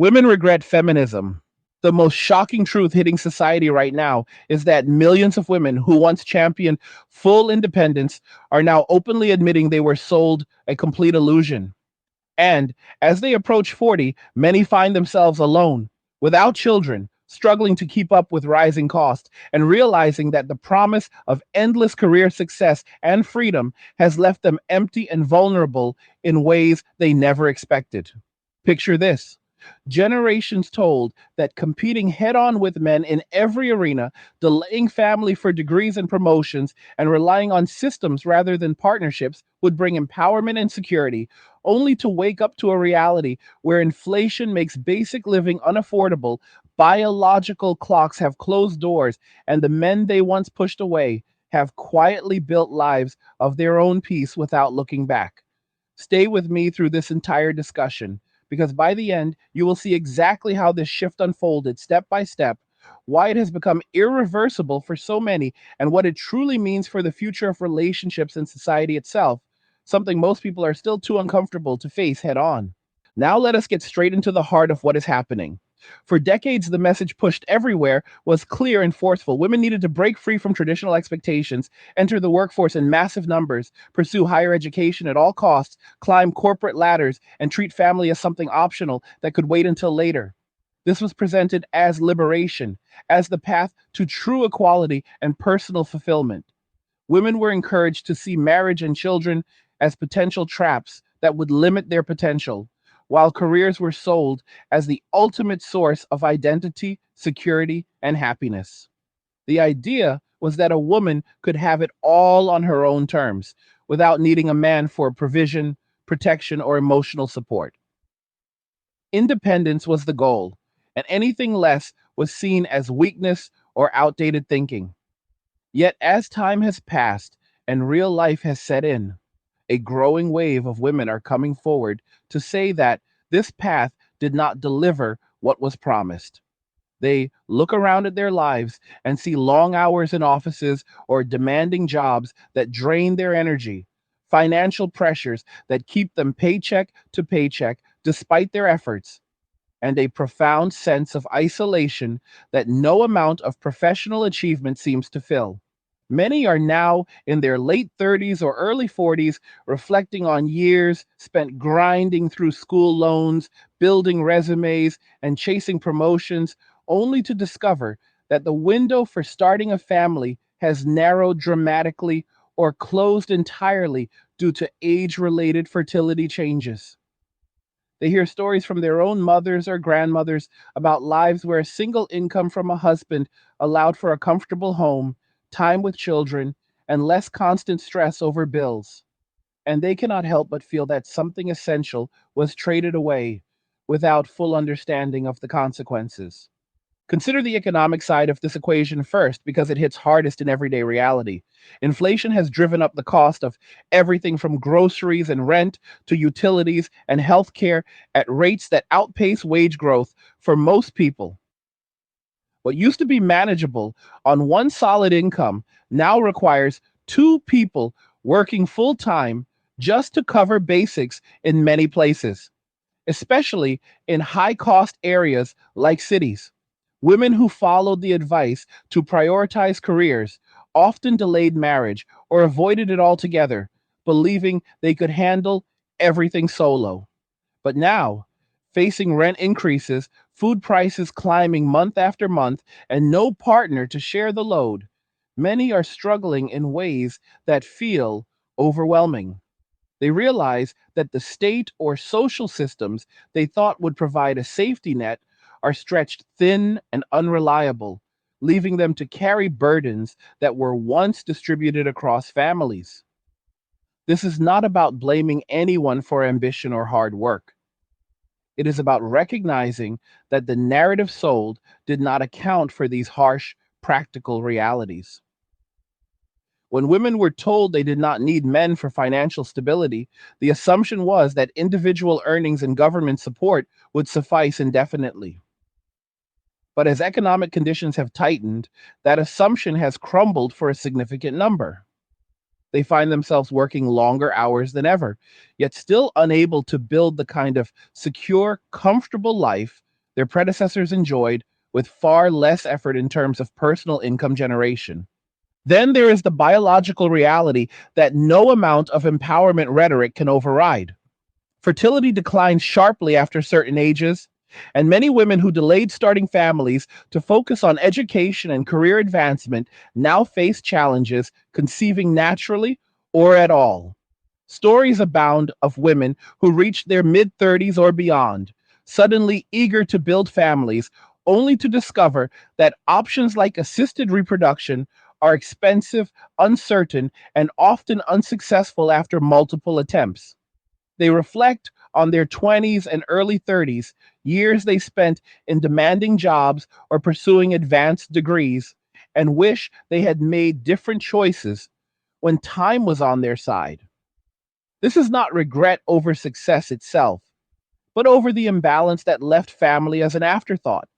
Women regret feminism. The most shocking truth hitting society right now is that millions of women who once championed full independence are now openly admitting they were sold a complete illusion. And as they approach 40, many find themselves alone, without children, struggling to keep up with rising costs, and realizing that the promise of endless career success and freedom has left them empty and vulnerable in ways they never expected. Picture this: generations told that competing head on with men in every arena, delaying family for degrees and promotions, and relying on systems rather than partnerships would bring empowerment and security, only to wake up to a reality where inflation makes basic living unaffordable, biological clocks have closed doors, and the men they once pushed away have quietly built lives of their own peace without looking back. Stay with me through this entire discussion, because by the end, you will see exactly how this shift unfolded step by step, why it has become irreversible for so many, and what it truly means for the future of relationships and society itself, something most people are still too uncomfortable to face head on. Now, let us get straight into the heart of what is happening. For decades, the message pushed everywhere was clear and forceful. Women needed to break free from traditional expectations, enter the workforce in massive numbers, pursue higher education at all costs, climb corporate ladders, and treat family as something optional that could wait until later. This was presented as liberation, as the path to true equality and personal fulfillment. Women were encouraged to see marriage and children as potential traps that would limit their potential, while careers were sold as the ultimate source of identity, security, and happiness. The idea was that a woman could have it all on her own terms without needing a man for provision, protection, or emotional support. Independence was the goal, and anything less was seen as weakness or outdated thinking. Yet, as time has passed and real life has set in, a growing wave of women are coming forward to say that this path did not deliver what was promised. They look around at their lives and see long hours in offices or demanding jobs that drain their energy, financial pressures that keep them paycheck to paycheck despite their efforts, and a profound sense of isolation that no amount of professional achievement seems to fill. Many are now in their late 30s or early 40s, reflecting on years spent grinding through school loans, building resumes, and chasing promotions, only to discover that the window for starting a family has narrowed dramatically or closed entirely due to age related fertility changes. They hear stories from their own mothers or grandmothers about lives where a single income from a husband allowed for a comfortable home, time with children, and less constant stress over bills. And they cannot help but feel that something essential was traded away without full understanding of the consequences. Consider the economic side of this equation first, because it hits hardest in everyday reality. Inflation has driven up the cost of everything from groceries and rent to utilities and healthcare at rates that outpace wage growth for most people. What used to be manageable on one solid income now requires two people working full time just to cover basics in many places, especially in high cost areas like cities. Women who followed the advice to prioritize careers often delayed marriage or avoided it altogether, believing they could handle everything solo. But now, facing rent increases, food prices climbing month after month, and no partner to share the load, many are struggling in ways that feel overwhelming. They realize that the state or social systems they thought would provide a safety net are stretched thin and unreliable, leaving them to carry burdens that were once distributed across families. This is not about blaming anyone for ambition or hard work. It is about recognizing that the narrative sold did not account for these harsh, practical realities. When women were told they did not need men for financial stability, the assumption was that individual earnings and government support would suffice indefinitely. But as economic conditions have tightened, that assumption has crumbled for a significant number. They find themselves working longer hours than ever, yet still unable to build the kind of secure, comfortable life their predecessors enjoyed with far less effort in terms of personal income generation. Then there is the biological reality that no amount of empowerment rhetoric can override. Fertility declines sharply after certain ages, and many women who delayed starting families to focus on education and career advancement now face challenges conceiving naturally or at all. Stories abound of women who reached their mid 30s or beyond, suddenly eager to build families, only to discover that options like assisted reproduction are expensive, uncertain, and often unsuccessful after multiple attempts. They reflect on their 20s and early 30s, years they spent in demanding jobs or pursuing advanced degrees, and wish they had made different choices when time was on their side. This is not regret over success itself, but over the imbalance that left family as an afterthought.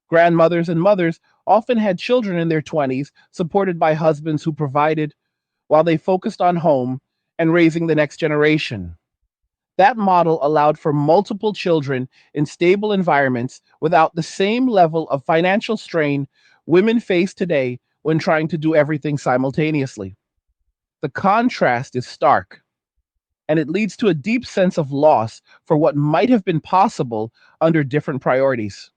Grandmothers and mothers often had children in their 20s, supported by husbands who provided, while they focused on home and raising the next generation. That model allowed for multiple children in stable environments without the same level of financial strain women face today when trying to do everything simultaneously. The contrast is stark, and it leads to a deep sense of loss for what might have been possible under different priorities.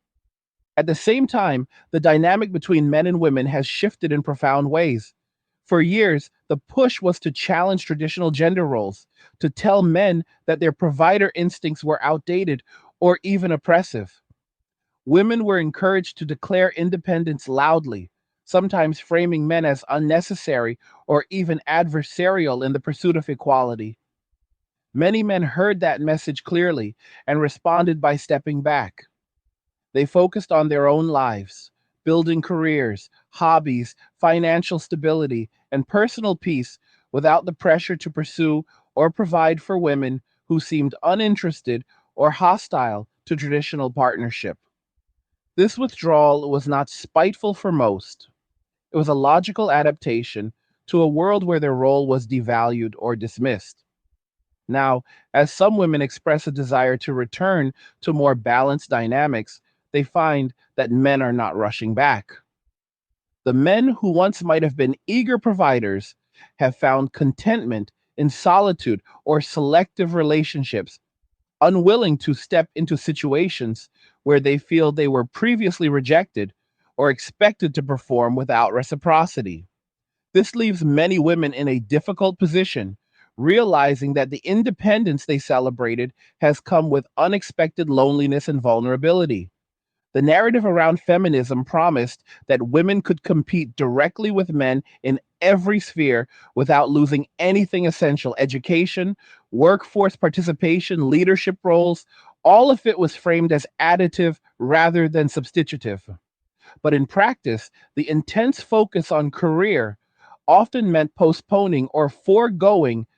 At the same time, the dynamic between men and women has shifted in profound ways. For years, the push was to challenge traditional gender roles, to tell men that their provider instincts were outdated or even oppressive. Women were encouraged to declare independence loudly, sometimes framing men as unnecessary or even adversarial in the pursuit of equality. Many men heard that message clearly and responded by stepping back. They focused on their own lives, building careers, hobbies, financial stability, and personal peace without the pressure to pursue or provide for women who seemed uninterested or hostile to traditional partnership. This withdrawal was not spiteful for most. It was a logical adaptation to a world where their role was devalued or dismissed. Now, as some women express a desire to return to more balanced dynamics, they find that men are not rushing back. The men who once might have been eager providers have found contentment in solitude or selective relationships, unwilling to step into situations where they feel they were previously rejected or expected to perform without reciprocity. This leaves many women in a difficult position, realizing that the independence they celebrated has come with unexpected loneliness and vulnerability. The narrative around feminism promised that women could compete directly with men in every sphere without losing anything essential: education, workforce participation, leadership roles. All of it was framed as additive rather than substitutive. But in practice, the intense focus on career often meant postponing or foregoing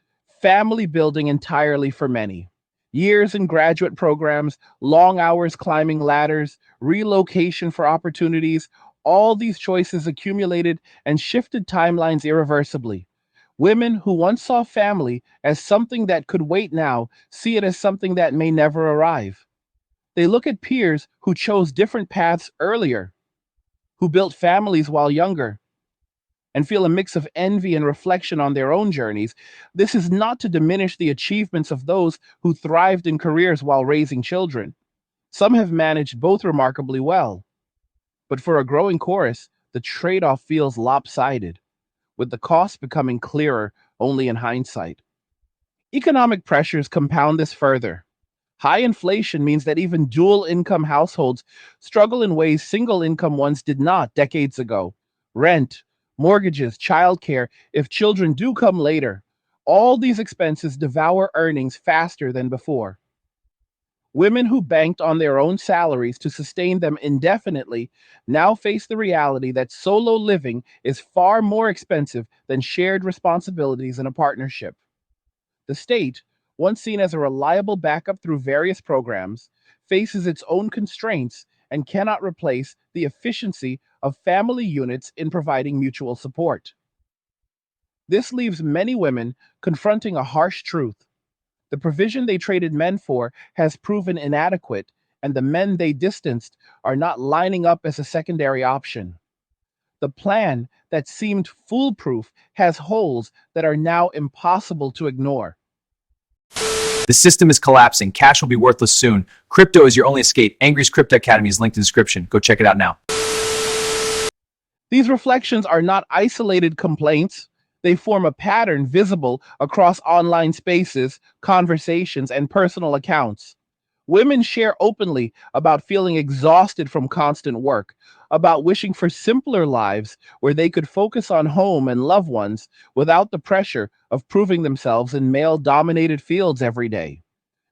family building entirely for many. Years in graduate programs, long hours climbing ladders, relocation for opportunities, all these choices accumulated and shifted timelines irreversibly. Women who once saw family as something that could wait now see it as something that may never arrive. They look at peers who chose different paths earlier, who built families while younger, and feel a mix of envy and reflection on their own journeys. This is not to diminish the achievements of those who thrived in careers while raising children. Some have managed both remarkably well, but for a growing chorus, the trade off feels lopsided, with the cost becoming clearer only in hindsight. Economic pressures compound this further. High inflation means that even dual income households struggle in ways single income ones did not decades ago. Rent, mortgages, childcare, if children do come later, all these expenses devour earnings faster than before. Women who banked on their own salaries to sustain them indefinitely now face the reality that solo living is far more expensive than shared responsibilities in a partnership. The state, once seen as a reliable backup through various programs, faces its own constraints and cannot replace the efficiency of family units in providing mutual support. This leaves many women confronting a harsh truth. The provision they traded men for has proven inadequate, and the men they distanced are not lining up as a secondary option. The plan that seemed foolproof has holes that are now impossible to ignore. The system is collapsing. Cash will be worthless soon. Crypto is your only escape. Angry's Crypto Academy is linked in the description. Go check it out now. These reflections are not isolated complaints. They form a pattern visible across online spaces, conversations, and personal accounts. Women share openly about feeling exhausted from constant work, about wishing for simpler lives where they could focus on home and loved ones without the pressure of proving themselves in male dominated fields every day.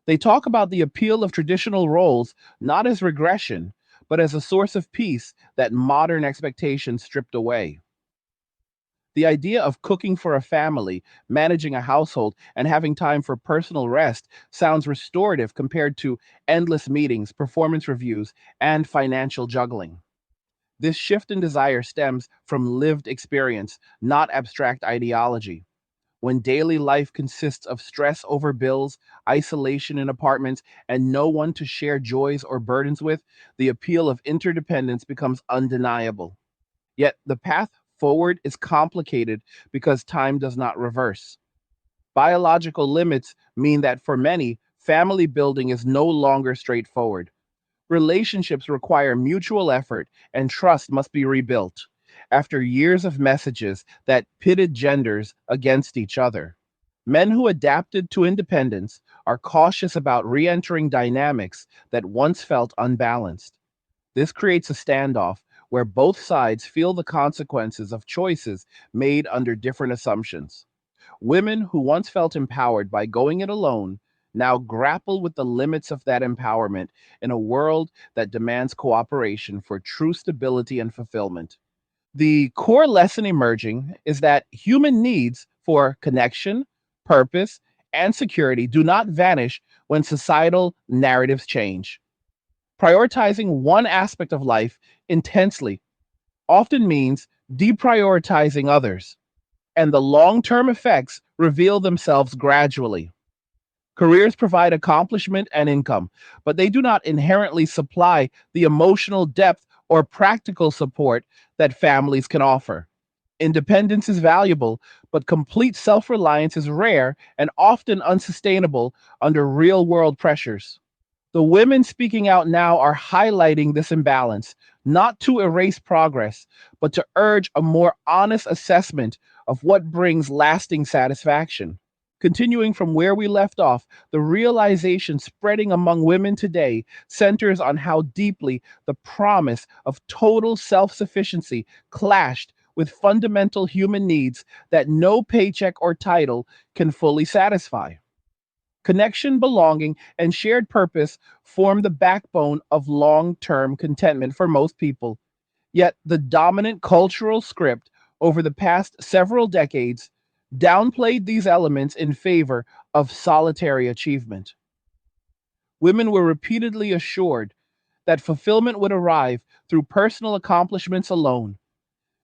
They talk about the appeal of traditional roles not as regression, but as a source of peace that modern expectations stripped away. The idea of cooking for a family, managing a household, and having time for personal rest sounds restorative compared to endless meetings, performance reviews, and financial juggling. This shift in desire stems from lived experience, not abstract ideology. When daily life consists of stress over bills, isolation in apartments, and no one to share joys or burdens with, the appeal of interdependence becomes undeniable. Yet the path forward is complicated because time does not reverse. Biological limits mean that for many, family building is no longer straightforward. Relationships require mutual effort, and trust must be rebuilt after years of messages that pitted genders against each other. Men who adapted to independence are cautious about re entering dynamics that once felt unbalanced. This creates a standoff where both sides feel the consequences of choices made under different assumptions. Women who once felt empowered by going it alone now grapple with the limits of that empowerment in a world that demands cooperation for true stability and fulfillment. The core lesson emerging is that human needs for connection, purpose, and security do not vanish when societal narratives change. Prioritizing one aspect of life intensely often means deprioritizing others, and the long term effects reveal themselves gradually. Careers provide accomplishment and income, but they do not inherently supply the emotional depth or practical support that families can offer. Independence is valuable, but complete self reliance is rare and often unsustainable under real world pressures. The women speaking out now are highlighting this imbalance, not to erase progress, but to urge a more honest assessment of what brings lasting satisfaction. Continuing from where we left off, the realization spreading among women today centers on how deeply the promise of total self sufficiency clashed with fundamental human needs that no paycheck or title can fully satisfy. Connection, belonging, and shared purpose form the backbone of long term contentment for most people. Yet, the dominant cultural script over the past several decades downplayed these elements in favor of solitary achievement. Women were repeatedly assured that fulfillment would arrive through personal accomplishments alone,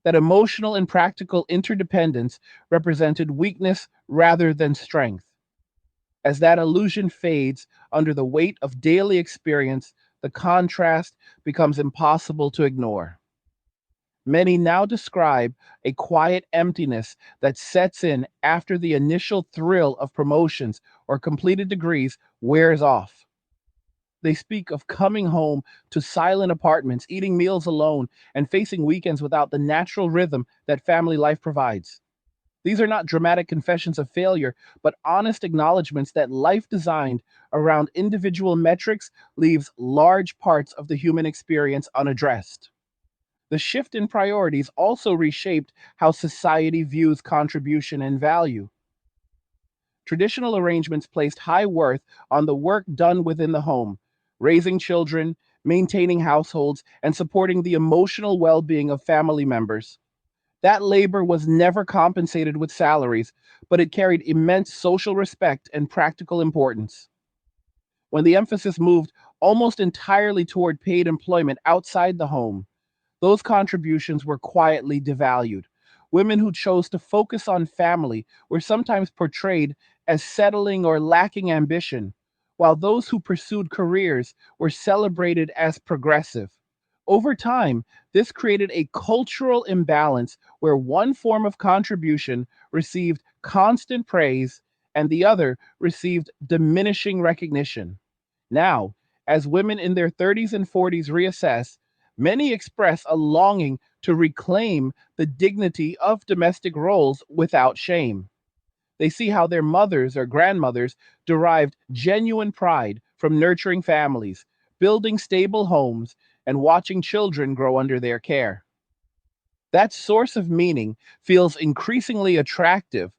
that emotional and practical interdependence represented weakness rather than strength. As that illusion fades under the weight of daily experience, the contrast becomes impossible to ignore. Many now describe a quiet emptiness that sets in after the initial thrill of promotions or completed degrees wears off. They speak of coming home to silent apartments, eating meals alone, and facing weekends without the natural rhythm that family life provides. These are not dramatic confessions of failure, but honest acknowledgments that life designed around individual metrics leaves large parts of the human experience unaddressed. The shift in priorities also reshaped how society views contribution and value. Traditional arrangements placed high worth on the work done within the home, raising children, maintaining households, and supporting the emotional well being of family members. That labor was never compensated with salaries, but it carried immense social respect and practical importance. When the emphasis moved almost entirely toward paid employment outside the home, those contributions were quietly devalued. Women who chose to focus on family were sometimes portrayed as settling or lacking ambition, while those who pursued careers were celebrated as progressive. Over time, this created a cultural imbalance where one form of contribution received constant praise and the other received diminishing recognition. Now, as women in their 30s and 40s reassess, many express a longing to reclaim the dignity of domestic roles without shame. They see how their mothers or grandmothers derived genuine pride from nurturing families, building stable homes, and watching children grow under their care. That source of meaning feels increasingly attractive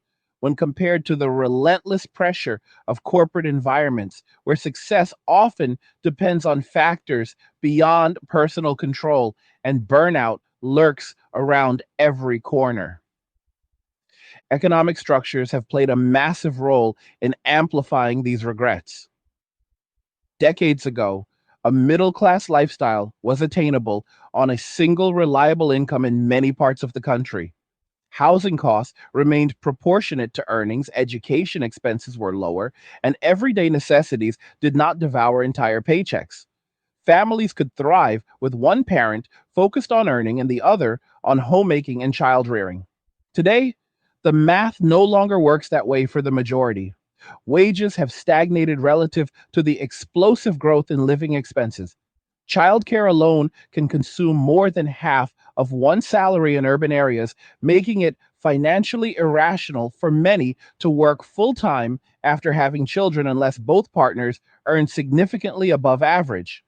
when compared to the relentless pressure of corporate environments where success often depends on factors beyond personal control and burnout lurks around every corner. Economic structures have played a massive role in amplifying these regrets. Decades ago, a middle class lifestyle was attainable on a single reliable income in many parts of the country. Housing costs remained proportionate to earnings, education expenses were lower, and everyday necessities did not devour entire paychecks. Families could thrive with one parent focused on earning and the other on homemaking and child rearing. Today, the math no longer works that way for the majority. Wages have stagnated relative to the explosive growth in living expenses. Childcare alone can consume more than half of one salary in urban areas, making it financially irrational for many to work full time after having children unless both partners earn significantly above average.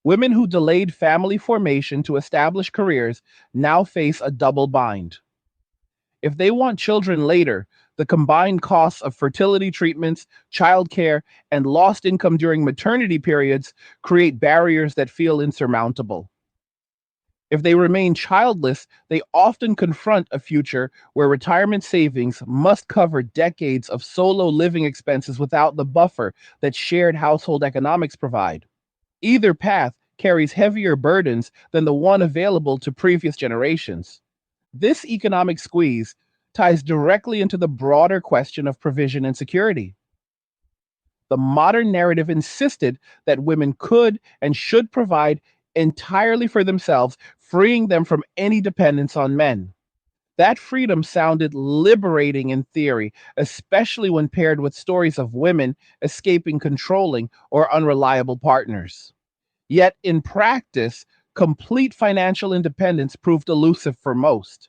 Women who delayed family formation to establish careers now face a double bind. If they want children later, the combined costs of fertility treatments, childcare, and lost income during maternity periods create barriers that feel insurmountable. If they remain childless, they often confront a future where retirement savings must cover decades of solo living expenses without the buffer that shared household economics provide. Either path carries heavier burdens than the one available to previous generations. This economic squeeze ties directly into the broader question of provision and security. The modern narrative insisted that women could and should provide entirely for themselves, freeing them from any dependence on men. That freedom sounded liberating in theory, especially when paired with stories of women escaping controlling or unreliable partners. Yet in practice, complete financial independence proved elusive for most.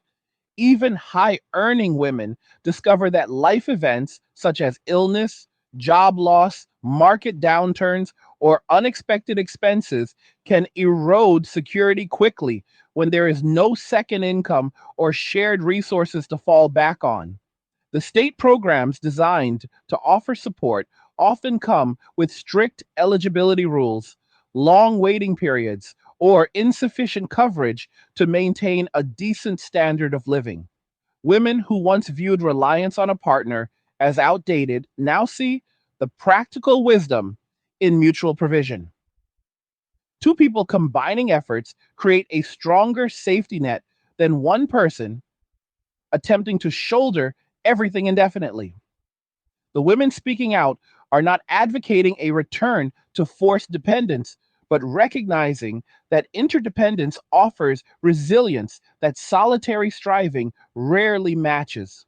Even high earning women discover that life events such as illness, job loss, market downturns, or unexpected expenses can erode security quickly when there is no second income or shared resources to fall back on. The state programs designed to offer support often come with strict eligibility rules, long waiting periods, or insufficient coverage to maintain a decent standard of living. Women who once viewed reliance on a partner as outdated now see the practical wisdom in mutual provision. Two people combining efforts create a stronger safety net than one person attempting to shoulder everything indefinitely. The women speaking out are not advocating a return to forced dependence, but recognizing that interdependence offers resilience that solitary striving rarely matches.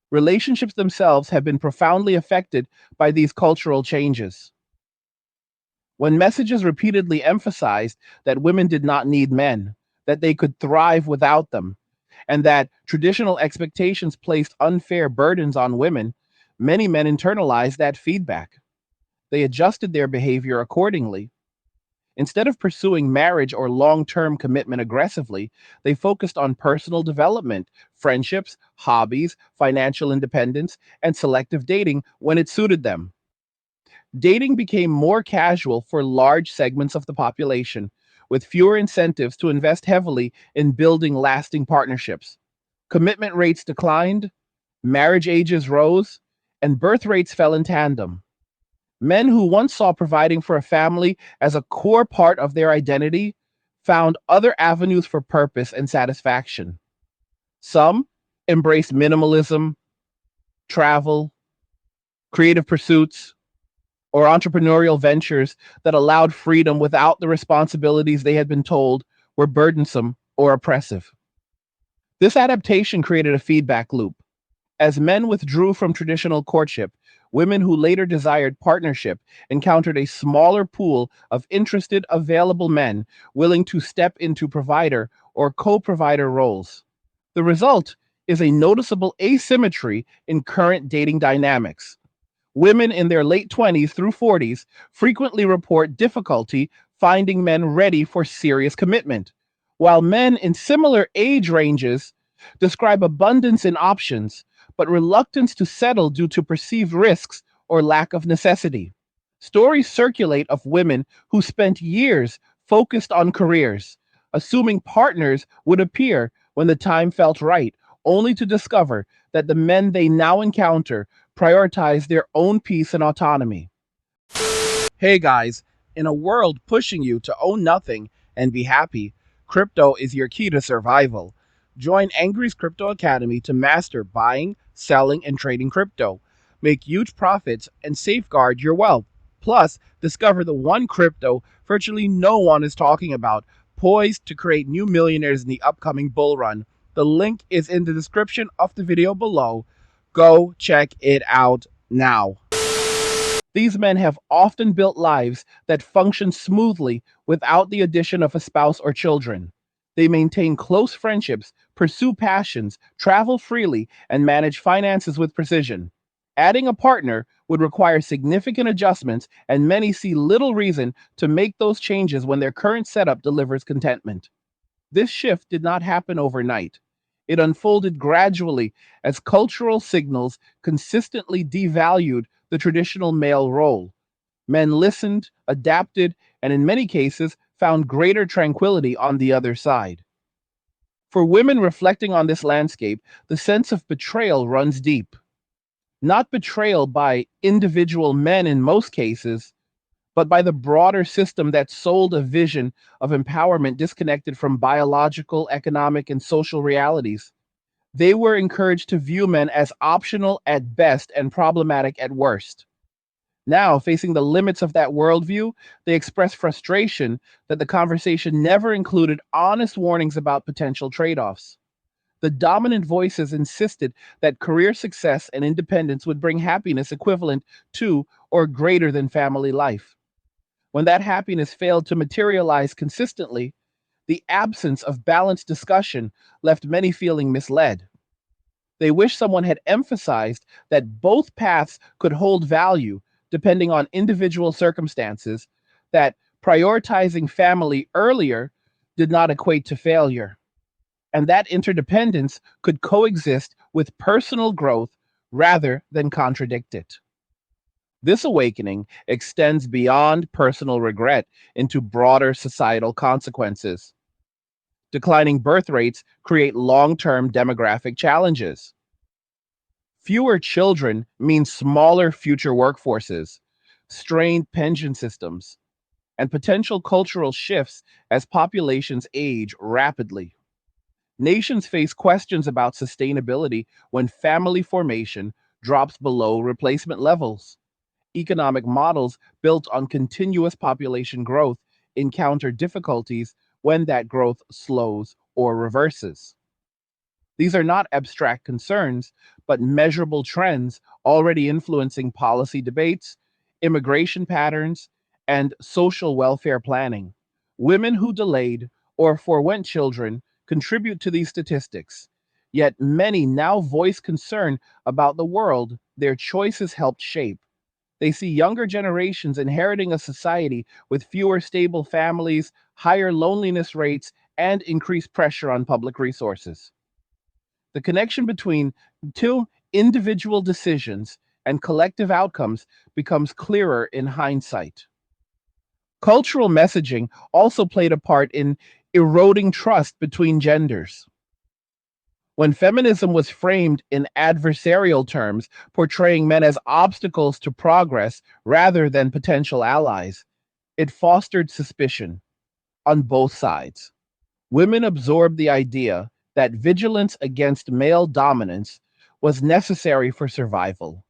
Relationships themselves have been profoundly affected by these cultural changes. When messages repeatedly emphasized that women did not need men, that they could thrive without them, and that traditional expectations placed unfair burdens on women, many men internalized that feedback. They adjusted their behavior accordingly. Instead of pursuing marriage or long term commitment aggressively, they focused on personal development, friendships, hobbies, financial independence, and selective dating when it suited them. Dating became more casual for large segments of the population, with fewer incentives to invest heavily in building lasting partnerships. Commitment rates declined, marriage ages rose, and birth rates fell in tandem. Men who once saw providing for a family as a core part of their identity found other avenues for purpose and satisfaction. Some embraced minimalism, travel, creative pursuits, or entrepreneurial ventures that allowed freedom without the responsibilities they had been told were burdensome or oppressive. This adaptation created a feedback loop. As men withdrew from traditional courtship, women who later desired partnership encountered a smaller pool of interested, available men willing to step into provider or co provider roles. The result is a noticeable asymmetry in current dating dynamics. Women in their late 20s through 40s frequently report difficulty finding men ready for serious commitment, while men in similar age ranges describe abundance in options, but reluctance to settle due to perceived risks or lack of necessity. Stories circulate of women who spent years focused on careers, assuming partners would appear when the time felt right, only to discover that the men they now encounter prioritize their own peace and autonomy. Hey guys, in a world pushing you to own nothing and be happy, crypto is your key to survival. Join Angry's Crypto Academy to master buying, selling, and trading crypto. Make huge profits and safeguard your wealth. Plus, discover the one crypto virtually no one is talking about, poised to create new millionaires in the upcoming bull run. The link is in the description of the video below. Go check it out now. These men have often built lives that function smoothly without the addition of a spouse or children. They maintain close friendships, pursue passions, travel freely, and manage finances with precision. Adding a partner would require significant adjustments, and many see little reason to make those changes when their current setup delivers contentment. This shift did not happen overnight. It unfolded gradually as cultural signals consistently devalued the traditional male role. Men listened, adapted, and in many cases found greater tranquility on the other side. For women reflecting on this landscape, the sense of betrayal runs deep. Not betrayal by individual men in most cases, but by the broader system that sold a vision of empowerment disconnected from biological, economic, and social realities. They were encouraged to view men as optional at best and problematic at worst. Now, facing the limits of that worldview, they express frustration that the conversation never included honest warnings about potential trade offs. The dominant voices insisted that career success and independence would bring happiness equivalent to or greater than family life. When that happiness failed to materialize consistently, the absence of balanced discussion left many feeling misled. They wish someone had emphasized that both paths could hold value depending on individual circumstances, that prioritizing family earlier did not equate to failure, and that interdependence could coexist with personal growth rather than contradict it. This awakening extends beyond personal regret into broader societal consequences. Declining birth rates create long term demographic challenges. Fewer children mean smaller future workforces, strained pension systems, and potential cultural shifts as populations age rapidly. Nations face questions about sustainability when family formation drops below replacement levels. Economic models built on continuous population growth encounter difficulties when that growth slows or reverses. These are not abstract concerns, but measurable trends already influencing policy debates, immigration patterns, and social welfare planning. Women who delayed or forewent children contribute to these statistics, yet many now voice concern about the world their choices helped shape. They see younger generations inheriting a society with fewer stable families, higher loneliness rates, and increased pressure on public resources. The connection between two individual decisions and collective outcomes becomes clearer in hindsight. Cultural messaging also played a part in eroding trust between genders. When feminism was framed in adversarial terms, portraying men as obstacles to progress rather than potential allies, it fostered suspicion on both sides. Women absorbed the idea that vigilance against male dominance was necessary for survival.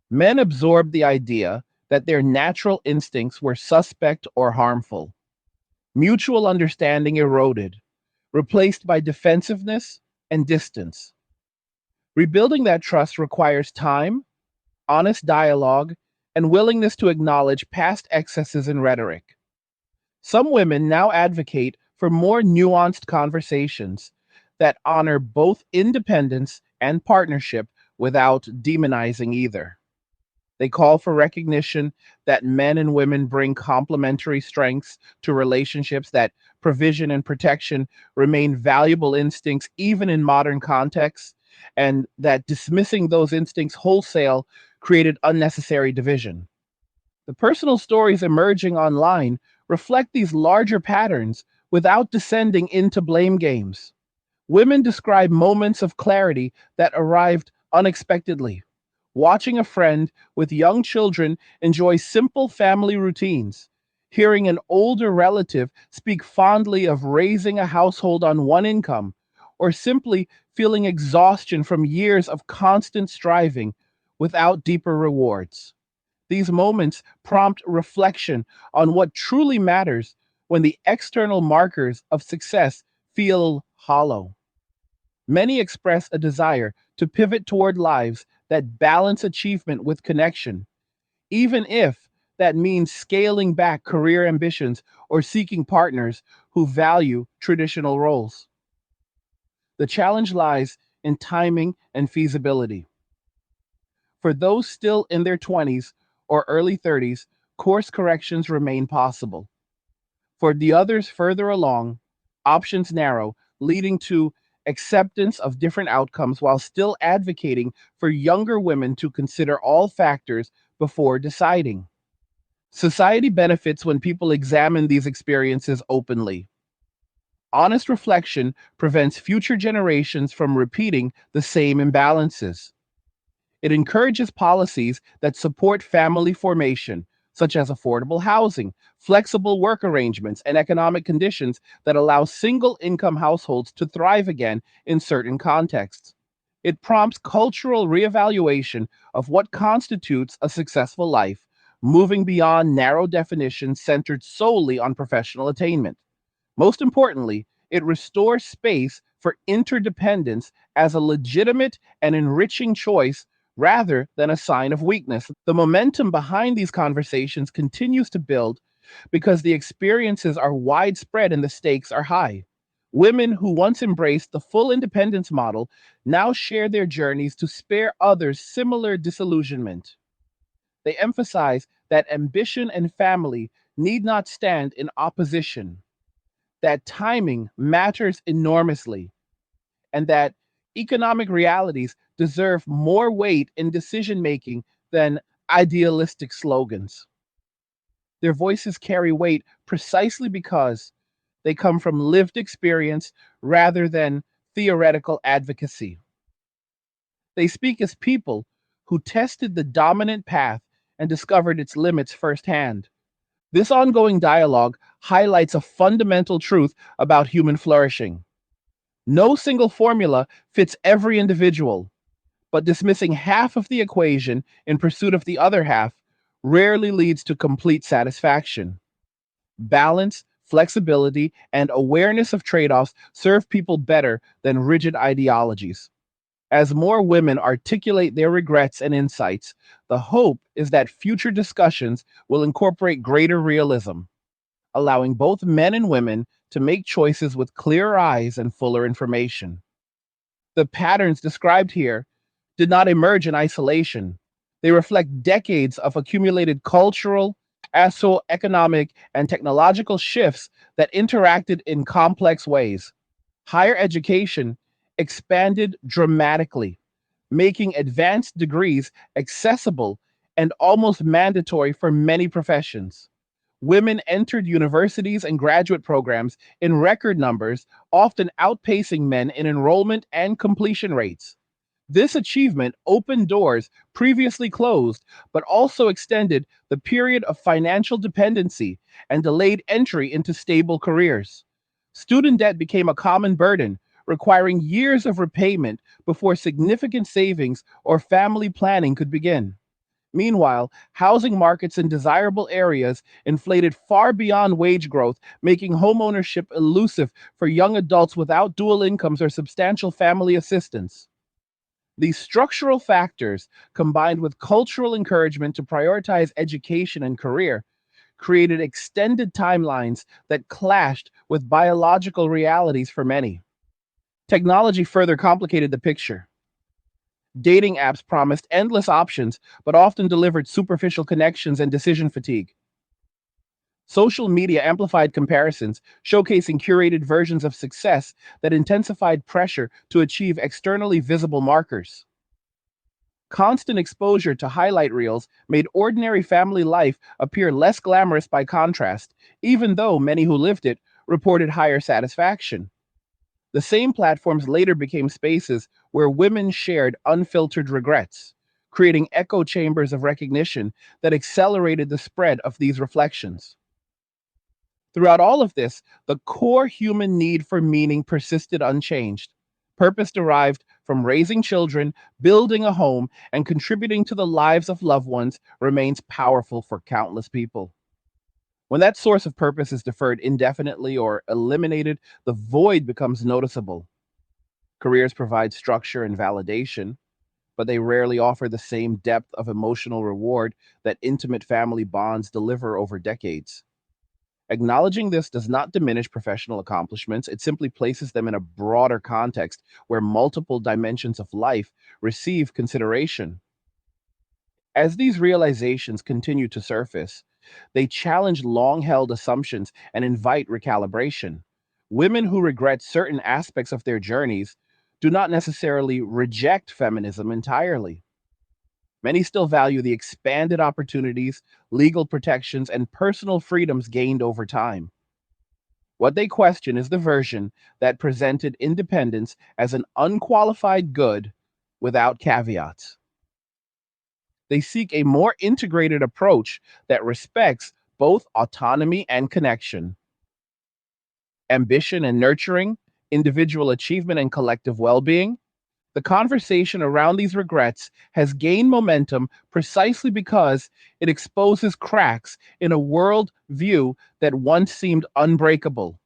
Men absorbed the idea that their natural instincts were suspect or harmful. Mutual understanding eroded, replaced by defensiveness and distance. Rebuilding that trust requires time, honest dialogue, and willingness to acknowledge past excesses and rhetoric. Some women now advocate for more nuanced conversations that honor both independence and partnership without demonizing either. They call for recognition that men and women bring complementary strengths to relationships, that provision and protection remain valuable instincts even in modern contexts, and that dismissing those instincts wholesale created unnecessary division. The personal stories emerging online reflect these larger patterns without descending into blame games. Women describe moments of clarity that arrived unexpectedly. Watching a friend with young children enjoy simple family routines, hearing an older relative speak fondly of raising a household on one income, or simply feeling exhaustion from years of constant striving without deeper rewards. These moments prompt reflection on what truly matters when the external markers of success feel hollow. Many express a desire to pivot toward lives that balance achievement with connection, even if that means scaling back career ambitions or seeking partners who value traditional roles. The challenge lies in timing and feasibility. For those still in their 20s or early 30s, course corrections remain possible. For the others further along, options narrow, leading to acceptance of different outcomes while still advocating for younger women to consider all factors before deciding. Society benefits when people examine these experiences openly. Honest reflection prevents future generations from repeating the same imbalances. It encourages policies that support family formation, such as affordable housing, flexible work arrangements, and economic conditions that allow single income households to thrive again in certain contexts. It prompts cultural reevaluation of what constitutes a successful life, moving beyond narrow definitions centered solely on professional attainment. Most importantly, it restores space for interdependence as a legitimate and enriching choice rather than a sign of weakness. The momentum behind these conversations continues to build because the experiences are widespread and the stakes are high. Women who once embraced the full independence model now share their journeys to spare others similar disillusionment. They emphasize that ambition and family need not stand in opposition, that timing matters enormously, and that economic realities deserve more weight in decision making than idealistic slogans. Their voices carry weight precisely because they come from lived experience rather than theoretical advocacy. They speak as people who tested the dominant path and discovered its limits firsthand. This ongoing dialogue highlights a fundamental truth about human flourishing. No single formula fits every individual, but dismissing half of the equation in pursuit of the other half rarely leads to complete satisfaction. Balance, flexibility, and awareness of trade offs serve people better than rigid ideologies. As more women articulate their regrets and insights, the hope is that future discussions will incorporate greater realism, allowing both men and women to make choices with clearer eyes and fuller information. The patterns described here did not emerge in isolation. They reflect decades of accumulated cultural, socioeconomic, and technological shifts that interacted in complex ways. Higher education expanded dramatically, making advanced degrees accessible and almost mandatory for many professions. Women entered universities and graduate programs in record numbers, often outpacing men in enrollment and completion rates. This achievement opened doors previously closed, but also extended the period of financial dependency and delayed entry into stable careers. Student debt became a common burden, requiring years of repayment before significant savings or family planning could begin. Meanwhile, housing markets in desirable areas inflated far beyond wage growth, making homeownership elusive for young adults without dual incomes or substantial family assistance. These structural factors, combined with cultural encouragement to prioritize education and career, created extended timelines that clashed with biological realities for many. Technology further complicated the picture. Dating apps promised endless options, but often delivered superficial connections and decision fatigue. Social media amplified comparisons, showcasing curated versions of success that intensified pressure to achieve externally visible markers. Constant exposure to highlight reels made ordinary family life appear less glamorous by contrast, even though many who lived it reported higher satisfaction. The same platforms later became spaces where women shared unfiltered regrets, creating echo chambers of recognition that accelerated the spread of these reflections. Throughout all of this, the core human need for meaning persisted unchanged. Purpose derived from raising children, building a home, and contributing to the lives of loved ones remains powerful for countless people. When that source of purpose is deferred indefinitely or eliminated, the void becomes noticeable. Careers provide structure and validation, but they rarely offer the same depth of emotional reward that intimate family bonds deliver over decades. Acknowledging this does not diminish professional accomplishments, it simply places them in a broader context where multiple dimensions of life receive consideration. As these realizations continue to surface, they challenge long held assumptions and invite recalibration. Women who regret certain aspects of their journeys do not necessarily reject feminism entirely. Many still value the expanded opportunities, legal protections, and personal freedoms gained over time. What they question is the version that presented independence as an unqualified good without caveats. They seek a more integrated approach that respects both autonomy and connection, ambition and nurturing, individual achievement and collective well being. The conversation around these regrets has gained momentum precisely because it exposes cracks in a world view that once seemed unbreakable.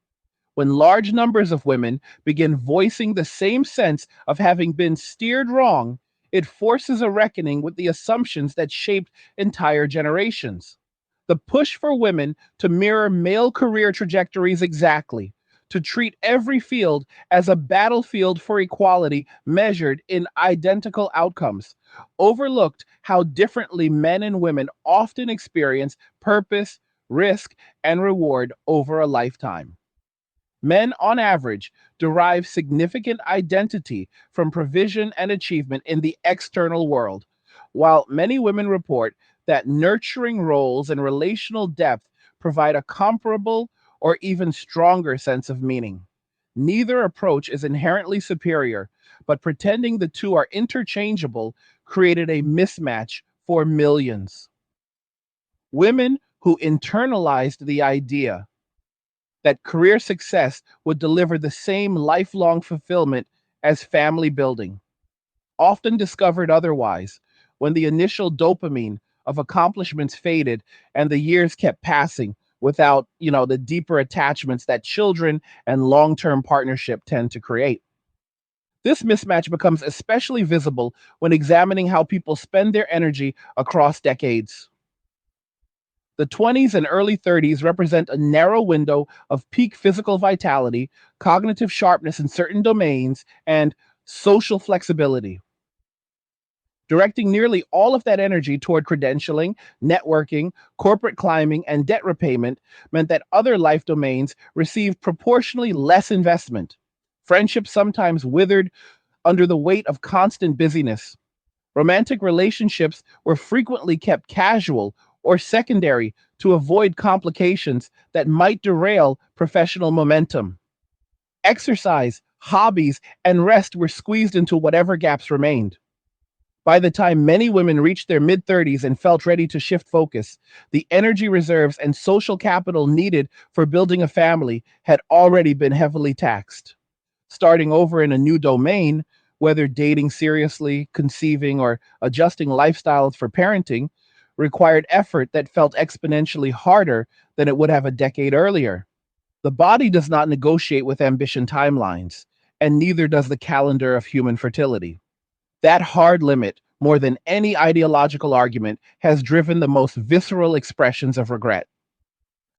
When large numbers of women begin voicing the same sense of having been steered wrong, it forces a reckoning with the assumptions that shaped entire generations. The push for women to mirror male career trajectories exactly, to treat every field as a battlefield for equality measured in identical outcomes, overlooked how differently men and women often experience purpose, risk, and reward over a lifetime. Men, on average, derive significant identity from provision and achievement in the external world, while many women report that nurturing roles and relational depth provide a comparable or even stronger sense of meaning. Neither approach is inherently superior, but pretending the two are interchangeable created a mismatch for millions. Women who internalized the idea that career success would deliver the same lifelong fulfillment as family building, often discovered otherwise when the initial dopamine of accomplishments faded and the years kept passing without, the deeper attachments that children and long-term partnership tend to create. This mismatch becomes especially visible when examining how people spend their energy across decades. The 20s and early 30s represent a narrow window of peak physical vitality, cognitive sharpness in certain domains, and social flexibility. Directing nearly all of that energy toward credentialing, networking, corporate climbing, and debt repayment meant that other life domains received proportionally less investment. Friendships sometimes withered under the weight of constant busyness. Romantic relationships were frequently kept casual or secondary to avoid complications that might derail professional momentum. Exercise, hobbies, and rest were squeezed into whatever gaps remained. By the time many women reached their mid 30s and felt ready to shift focus, the energy reserves and social capital needed for building a family had already been heavily taxed. Starting over in a new domain Whether dating seriously, conceiving, or adjusting lifestyles for parenting required effort that felt exponentially harder than it would have a decade earlier. The body does not negotiate with ambition timelines, and neither does the calendar of human fertility. That hard limit, more than any ideological argument, has driven the most visceral expressions of regret.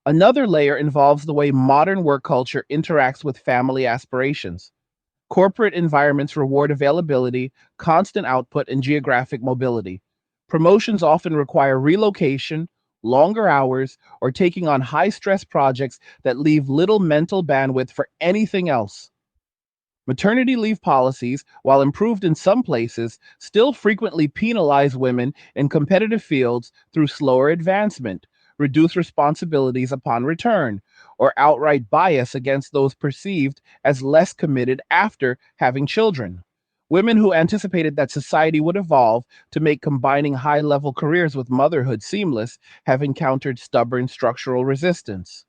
Another layer involves the way modern work culture interacts with family aspirations. Corporate environments reward availability, constant output, and geographic mobility. Promotions often require relocation, longer hours, or taking on high stress projects that leave little mental bandwidth for anything else. Maternity leave policies, while improved in some places, still frequently penalize women in competitive fields through slower advancement, reduced responsibilities upon return, or outright bias against those perceived as less committed after having children. Women who anticipated that society would evolve to make combining high level careers with motherhood seamless have encountered stubborn structural resistance.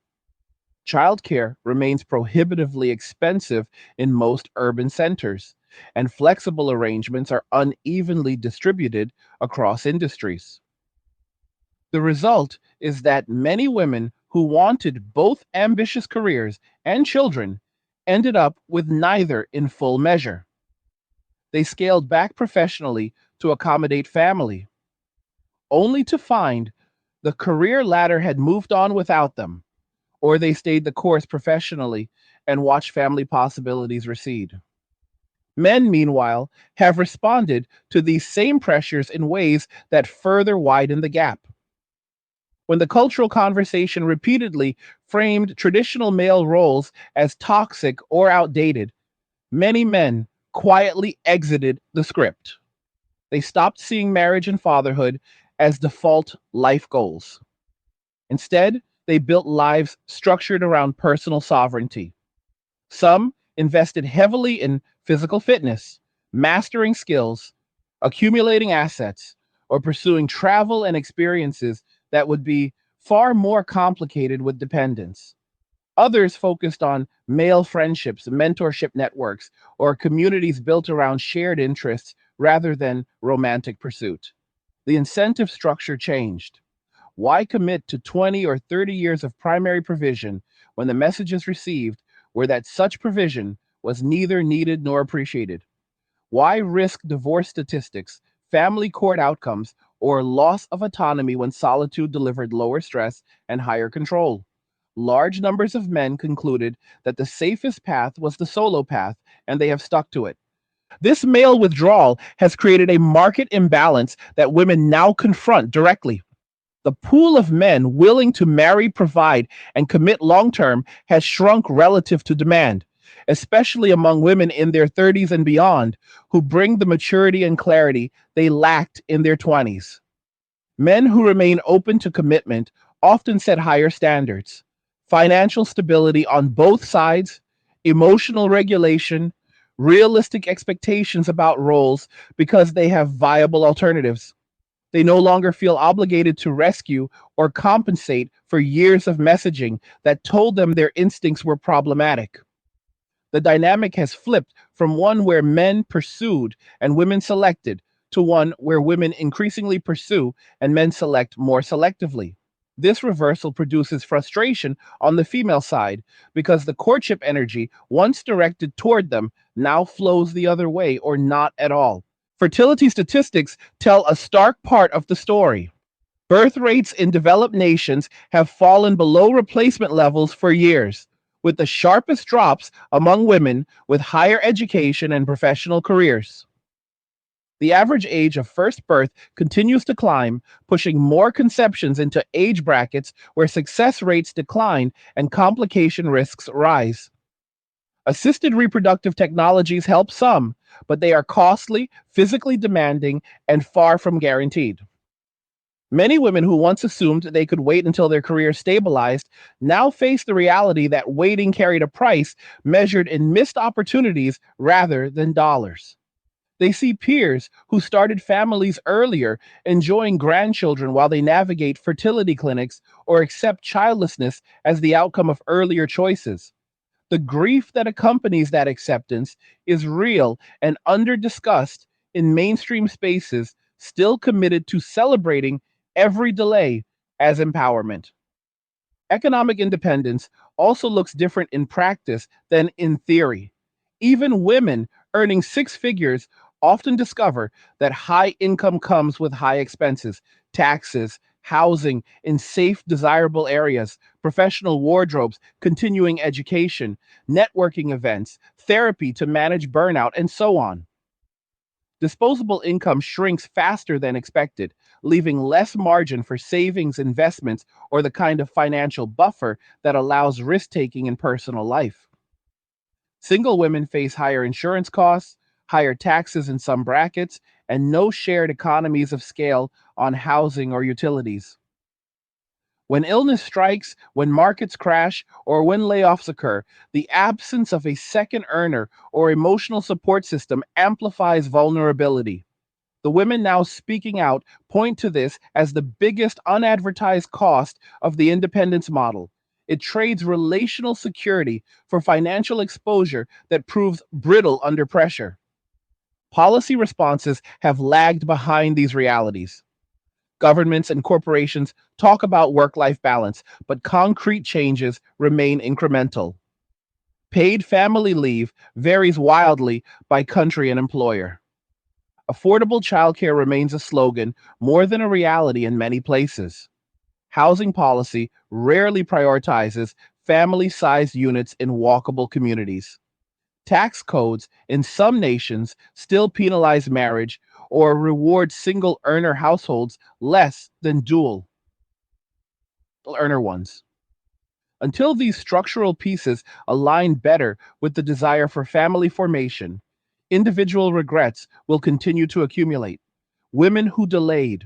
Childcare remains prohibitively expensive in most urban centers, and flexible arrangements are unevenly distributed across industries. The result is that many women who wanted both ambitious careers and children ended up with neither in full measure. They scaled back professionally to accommodate family, only to find the career ladder had moved on without them, or they stayed the course professionally and watched family possibilities recede. Men, meanwhile, have responded to these same pressures in ways that further widen the gap. When the cultural conversation repeatedly framed traditional male roles as toxic or outdated, many men quietly exited the script. They stopped seeing marriage and fatherhood as default life goals. Instead, they built lives structured around personal sovereignty. Some invested heavily in physical fitness, mastering skills, accumulating assets, or pursuing travel and experiences that would be far more complicated with dependence. Others focused on male friendships, mentorship networks, or communities built around shared interests rather than romantic pursuit. The incentive structure changed. Why commit to 20 or 30 years of primary provision when the messages received were that such provision was neither needed nor appreciated? Why risk divorce statistics, family court outcomes, or loss of autonomy when solitude delivered lower stress and higher control? Large numbers of men concluded that the safest path was the solo path, and they have stuck to it. This male withdrawal has created a market imbalance that women now confront directly. The pool of men willing to marry, provide, and commit long term has shrunk relative to demand, especially among women in their 30s and beyond who bring the maturity and clarity they lacked in their 20s. Men who remain open to commitment often set higher standards: financial stability on both sides, emotional regulation, realistic expectations about roles because they have viable alternatives. They no longer feel obligated to rescue or compensate for years of messaging that told them their instincts were problematic. The dynamic has flipped from one where men pursued and women selected to one where women increasingly pursue and men select more selectively. This reversal produces frustration on the female side because the courtship energy, once directed toward them, now flows the other way or not at all. Fertility statistics tell a stark part of the story. Birth rates in developed nations have fallen below replacement levels for years, with the sharpest drops among women with higher education and professional careers. The average age of first birth continues to climb, pushing more conceptions into age brackets where success rates decline and complication risks rise. Assisted reproductive technologies help some, but they are costly, physically demanding, and far from guaranteed. Many women who once assumed they could wait until their career stabilized now face the reality that waiting carried a price measured in missed opportunities rather than dollars. They see peers who started families earlier enjoying grandchildren while they navigate fertility clinics or accept childlessness as the outcome of earlier choices. The grief that accompanies that acceptance is real and under discussed in mainstream spaces still committed to celebrating every delay as empowerment. Economic independence also looks different in practice than in theory. Even women earning six figures often discover that high income comes with high expenses, taxes, housing in safe, desirable areas, professional wardrobes, continuing education, networking events, therapy to manage burnout, and so on. Disposable income shrinks faster than expected, leaving less margin for savings, investments, or the kind of financial buffer that allows risk taking in personal life. Single women face higher insurance costs, higher taxes in some brackets, and no shared economies of scale on housing or utilities. When illness strikes, when markets crash, or when layoffs occur, the absence of a second earner or emotional support system amplifies vulnerability. The women now speaking out point to this as the biggest unadvertised cost of the independence model. It trades relational security for financial exposure that proves brittle under pressure. Policy responses have lagged behind these realities. Governments and corporations talk about work life balance, but concrete changes remain incremental. Paid family leave varies wildly by country and employer. Affordable childcare remains a slogan more than a reality in many places. Housing policy rarely prioritizes family sized units in walkable communities. Tax codes in some nations still penalize marriage or reward single earner households less than dual earner ones. Until these structural pieces align better with the desire for family formation, individual regrets will continue to accumulate. Women who delayed,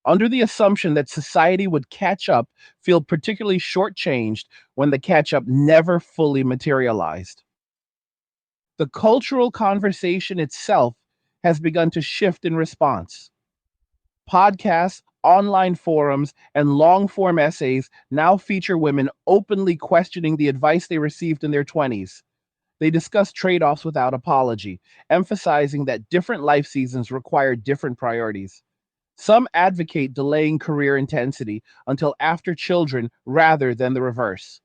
under the assumption that society would catch up, feel particularly shortchanged when the catch up never fully materialized. The cultural conversation itself has begun to shift in response. Podcasts, online forums, and long form essays now feature women openly questioning the advice they received in their 20s. They discuss trade offs without apology, emphasizing that different life seasons require different priorities. Some advocate delaying career intensity until after children rather than the reverse.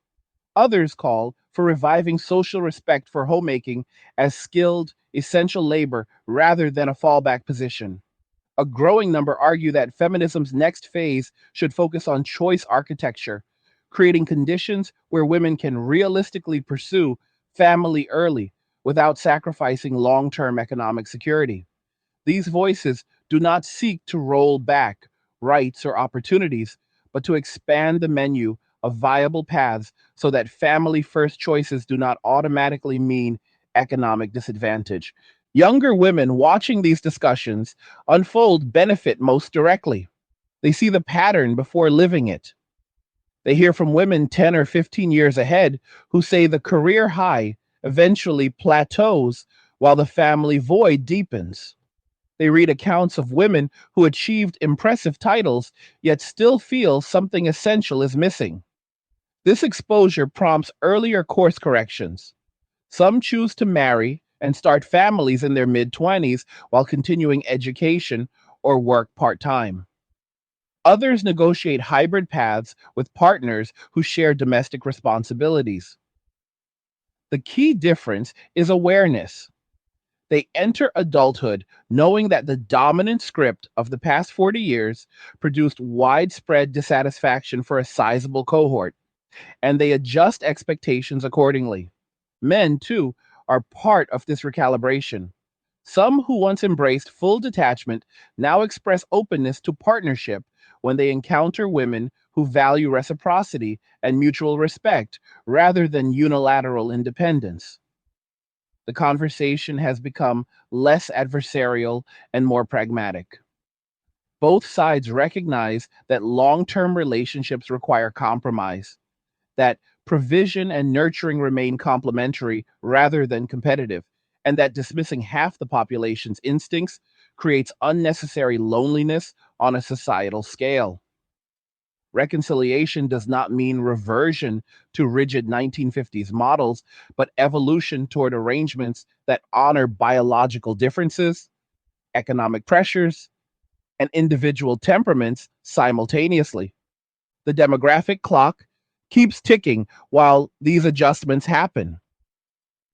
Others call for reviving social respect for homemaking as skilled, essential labor rather than a fallback position. A growing number argue that feminism's next phase should focus on choice architecture, creating conditions where women can realistically pursue family early without sacrificing long term economic security. These voices do not seek to roll back rights or opportunities, but to expand the menu of viable paths so that family first choices do not automatically mean economic disadvantage. Younger women watching these discussions unfold benefit most directly. They see the pattern before living it. They hear from women 10 or 15 years ahead who say the career high eventually plateaus while the family void deepens. They read accounts of women who achieved impressive titles yet still feel something essential is missing. This exposure prompts earlier course corrections. Some choose to marry and start families in their mid 20s while continuing education or work part time. Others negotiate hybrid paths with partners who share domestic responsibilities. The key difference is awareness. They enter adulthood knowing that the dominant script of the past 40 years produced widespread dissatisfaction for a sizable cohort, and they adjust expectations accordingly. Men, too, are part of this recalibration. Some who once embraced full detachment now express openness to partnership when they encounter women who value reciprocity and mutual respect rather than unilateral independence. The conversation has become less adversarial and more pragmatic. Both sides recognize that long term relationships require compromise, that provision and nurturing remain complementary rather than competitive, and that dismissing half the population's instincts creates unnecessary loneliness on a societal scale. Reconciliation does not mean reversion to rigid 1950s models, but evolution toward arrangements that honor biological differences, economic pressures, and individual temperaments simultaneously. The demographic clock keeps ticking while these adjustments happen.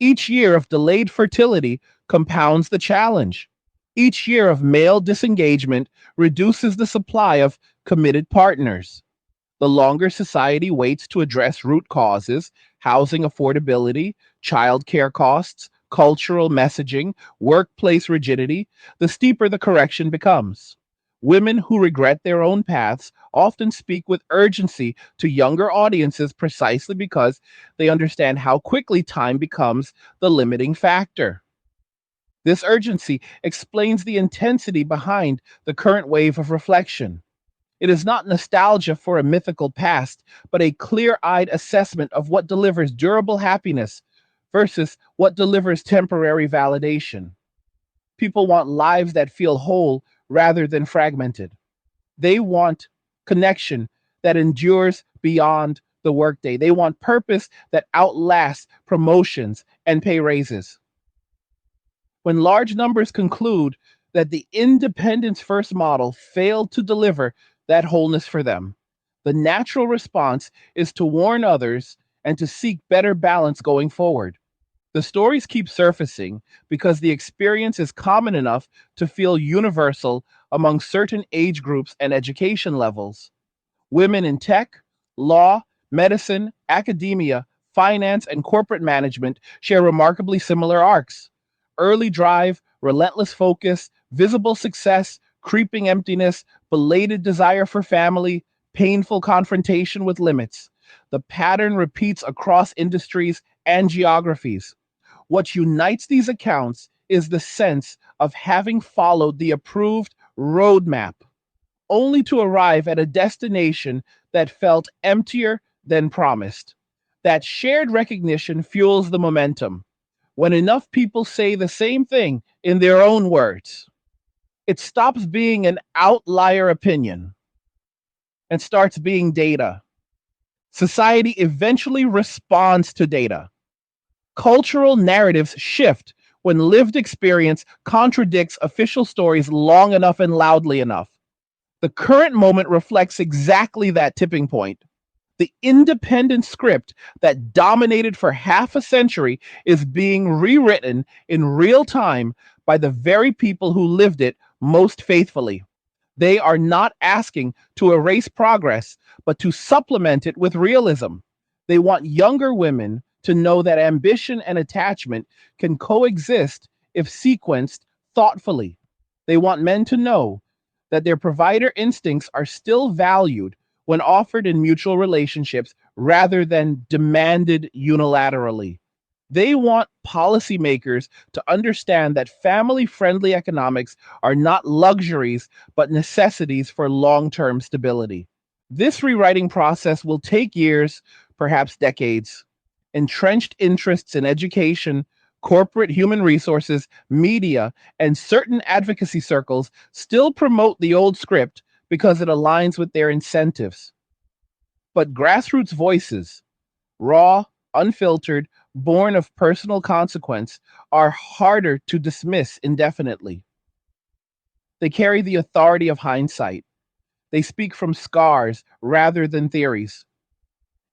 Each year of delayed fertility compounds the challenge. Each year of male disengagement reduces the supply of committed partners. The longer society waits to address root causes, housing affordability, childcare costs, cultural messaging, workplace rigidity, the steeper the correction becomes. Women who regret their own paths often speak with urgency to younger audiences precisely because they understand how quickly time becomes the limiting factor. This urgency explains the intensity behind the current wave of reflection. It is not nostalgia for a mythical past, but a clear eyed assessment of what delivers durable happiness versus what delivers temporary validation. People want lives that feel whole rather than fragmented. They want connection that endures beyond the workday. They want purpose that outlasts promotions and pay raises. When large numbers conclude that the independence first model failed to deliver that wholeness for them, the natural response is to warn others and to seek better balance going forward. The stories keep surfacing because the experience is common enough to feel universal among certain age groups and education levels. Women in tech, law, medicine, academia, finance, and corporate management share remarkably similar arcs. Early drive, relentless focus, visible success, creeping emptiness, belated desire for family, painful confrontation with limits. The pattern repeats across industries and geographies. What unites these accounts is the sense of having followed the approved roadmap only to arrive at a destination that felt emptier than promised. That shared recognition fuels the momentum. When enough people say the same thing in their own words, it stops being an outlier opinion and starts being data. Society eventually responds to data. Cultural narratives shift when lived experience contradicts official stories long enough and loudly enough. The current moment reflects exactly that tipping point. The independent script that dominated for half a century is being rewritten in real time by the very people who lived it most faithfully. They are not asking to erase progress, but to supplement it with realism. They want younger women to know that ambition and attachment can coexist if sequenced thoughtfully. They want men to know that their provider instincts are still valued when offered in mutual relationships rather than demanded unilaterally. They want policymakers to understand that family friendly economics are not luxuries, but necessities for long term stability. This rewriting process will take years, perhaps decades. Entrenched interests in education, corporate human resources, media, and certain advocacy circles still promote the old script because it aligns with their incentives. But grassroots voices, raw, unfiltered, born of personal consequence, are harder to dismiss indefinitely. They carry the authority of hindsight. They speak from scars rather than theories.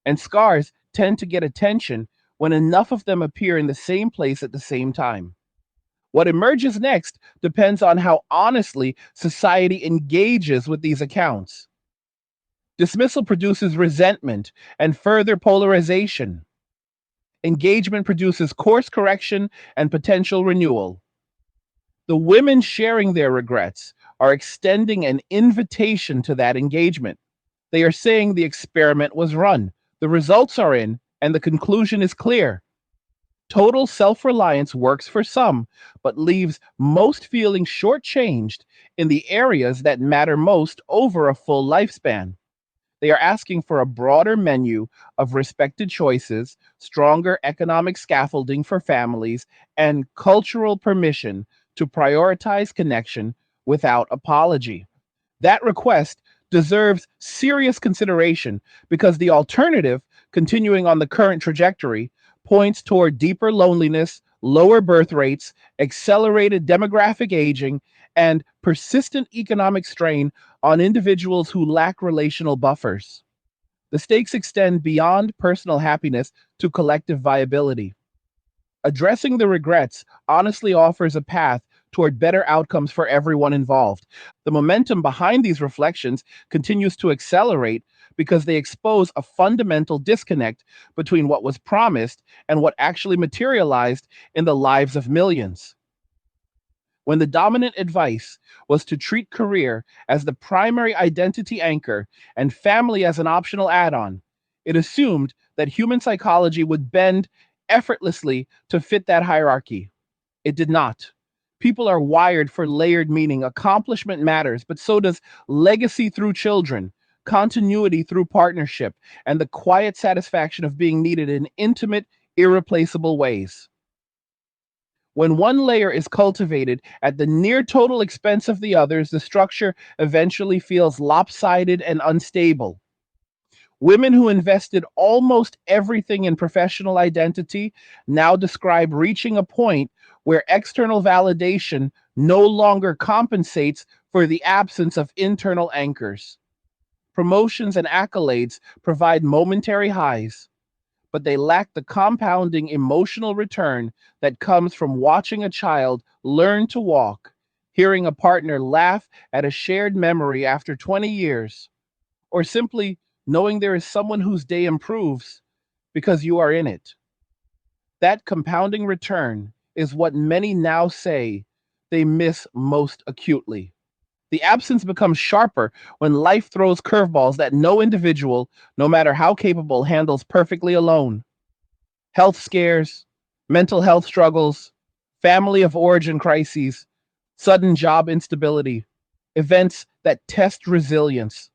And scars tend to get attention when enough of them appear in the same place at the same time. What emerges next depends on how honestly society engages with these accounts. Dismissal produces resentment and further polarization. Engagement produces course correction and potential renewal. The women sharing their regrets are extending an invitation to that engagement. They are saying the experiment was run, the results are in, and the conclusion is clear. Total self reliance works for some, but leaves most feeling shortchanged in the areas that matter most over a full lifespan. They are asking for a broader menu of respected choices, stronger economic scaffolding for families, and cultural permission to prioritize connection without apology. That request deserves serious consideration because the alternative, continuing on the current trajectory, points toward deeper loneliness, lower birth rates, accelerated demographic aging, and persistent economic strain on individuals who lack relational buffers. The stakes extend beyond personal happiness to collective viability. Addressing the regrets honestly offers a path toward better outcomes for everyone involved. The momentum behind these reflections continues to accelerate because they expose a fundamental disconnect between what was promised and what actually materialized in the lives of millions. When the dominant advice was to treat career as the primary identity anchor and family as an optional add on, it assumed that human psychology would bend effortlessly to fit that hierarchy. It did not. People are wired for layered meaning. Accomplishment matters, but so does legacy through children, continuity through partnership, and the quiet satisfaction of being needed in intimate, irreplaceable ways. When one layer is cultivated at the near total expense of the others, the structure eventually feels lopsided and unstable. Women who invested almost everything in professional identity now describe reaching a point where external validation no longer compensates for the absence of internal anchors. Promotions and accolades provide momentary highs, but they lack the compounding emotional return that comes from watching a child learn to walk, hearing a partner laugh at a shared memory after 20 years, or simply knowing there is someone whose day improves because you are in it. That compounding return is what many now say they miss most acutely. The absence becomes sharper when life throws curveballs that no individual, no matter how capable, handles perfectly alone. Health scares, mental health struggles, family of origin crises, sudden job instability, events that test resilience,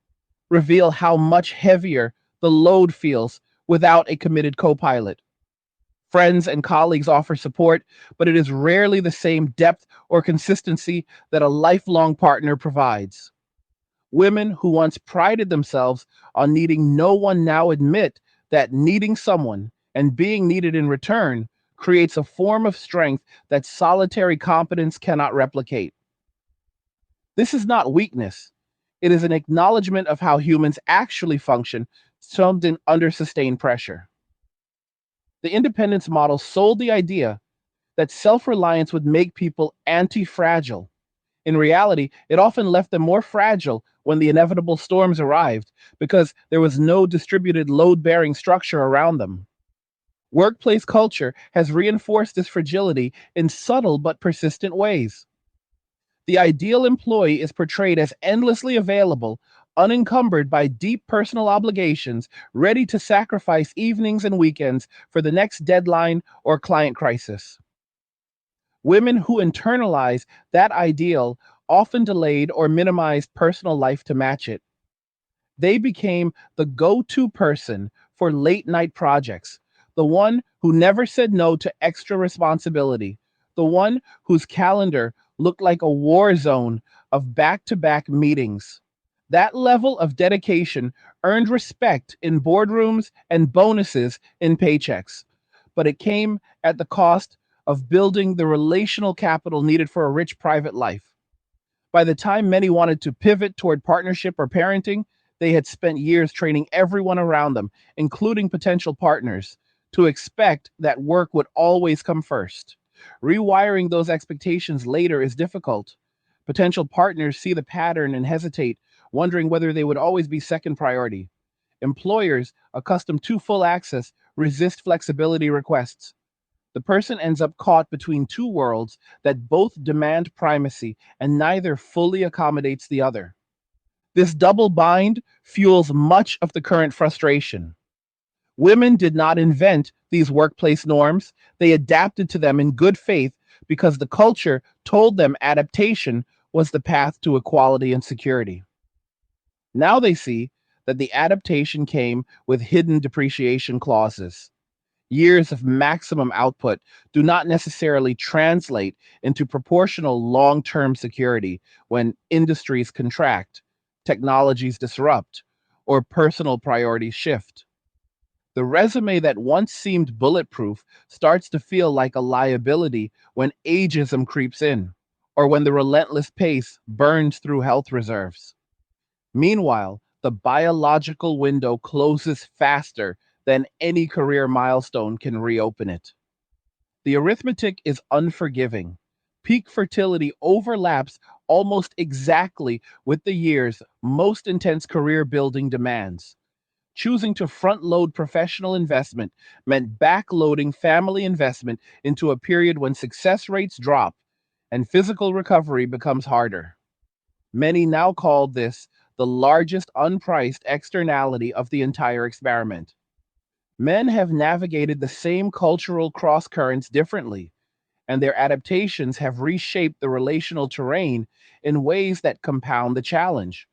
reveal how much heavier the load feels without a committed co pilot. Friends and colleagues offer support, but it is rarely the same depth or consistency that a lifelong partner provides. Women who once prided themselves on needing no one now admit that needing someone and being needed in return creates a form of strength that solitary competence cannot replicate. This is not weakness. It is an acknowledgement of how humans actually function, something under sustained pressure. The independence model sold the idea that self reliance would make people anti fragile. In reality, it often left them more fragile when the inevitable storms arrived because there was no distributed load bearing structure around them. Workplace culture has reinforced this fragility in subtle but persistent ways. The ideal employee is portrayed as endlessly available, unencumbered by deep personal obligations, ready to sacrifice evenings and weekends for the next deadline or client crisis. Women who internalize that ideal often delayed or minimized personal life to match it. They became the go to person for late night projects, the one who never said no to extra responsibility, the one whose calendar looked like a war zone of back to back meetings. That level of dedication earned respect in boardrooms and bonuses in paychecks, but it came at the cost of building the relational capital needed for a rich private life. By the time many wanted to pivot toward partnership or parenting, they had spent years training everyone around them, including potential partners, to expect that work would always come first. Rewiring those expectations later is difficult. Potential partners see the pattern and hesitate, wondering whether they would always be second priority. Employers, accustomed to full access, resist flexibility requests. The person ends up caught between two worlds that both demand primacy and neither fully accommodates the other. This double bind fuels much of the current frustration. Women did not invent these workplace norms, they adapted to them in good faith because the culture told them adaptation was the path to equality and security. Now they see that the adaptation came with hidden depreciation clauses. Years of maximum output do not necessarily translate into proportional long term security when industries contract. technologies disrupt, or personal priorities shift. The resume that once seemed bulletproof starts to feel like a liability when ageism creeps in, or when the relentless pace burns through health reserves. Meanwhile, the biological window closes faster than any career milestone can reopen it. The arithmetic is unforgiving. Peak fertility overlaps almost exactly with the year's most intense career building demands. Choosing to front load professional investment meant backloading family investment into a period when success rates drop and physical recovery becomes harder. Many now call this the largest unpriced externality of the entire experiment. Men have navigated the same cultural cross currents differently, and their adaptations have reshaped the relational terrain in ways that compound the challenge.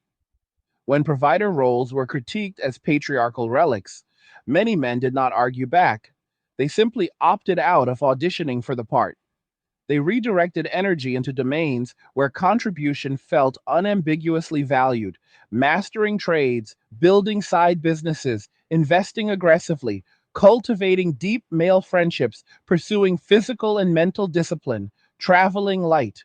When provider roles were critiqued as patriarchal relics, many men did not argue back. They simply opted out of auditioning for the part. They redirected energy into domains where contribution felt unambiguously valued, mastering trades, building side businesses, investing aggressively, cultivating deep male friendships, pursuing physical and mental discipline, traveling light.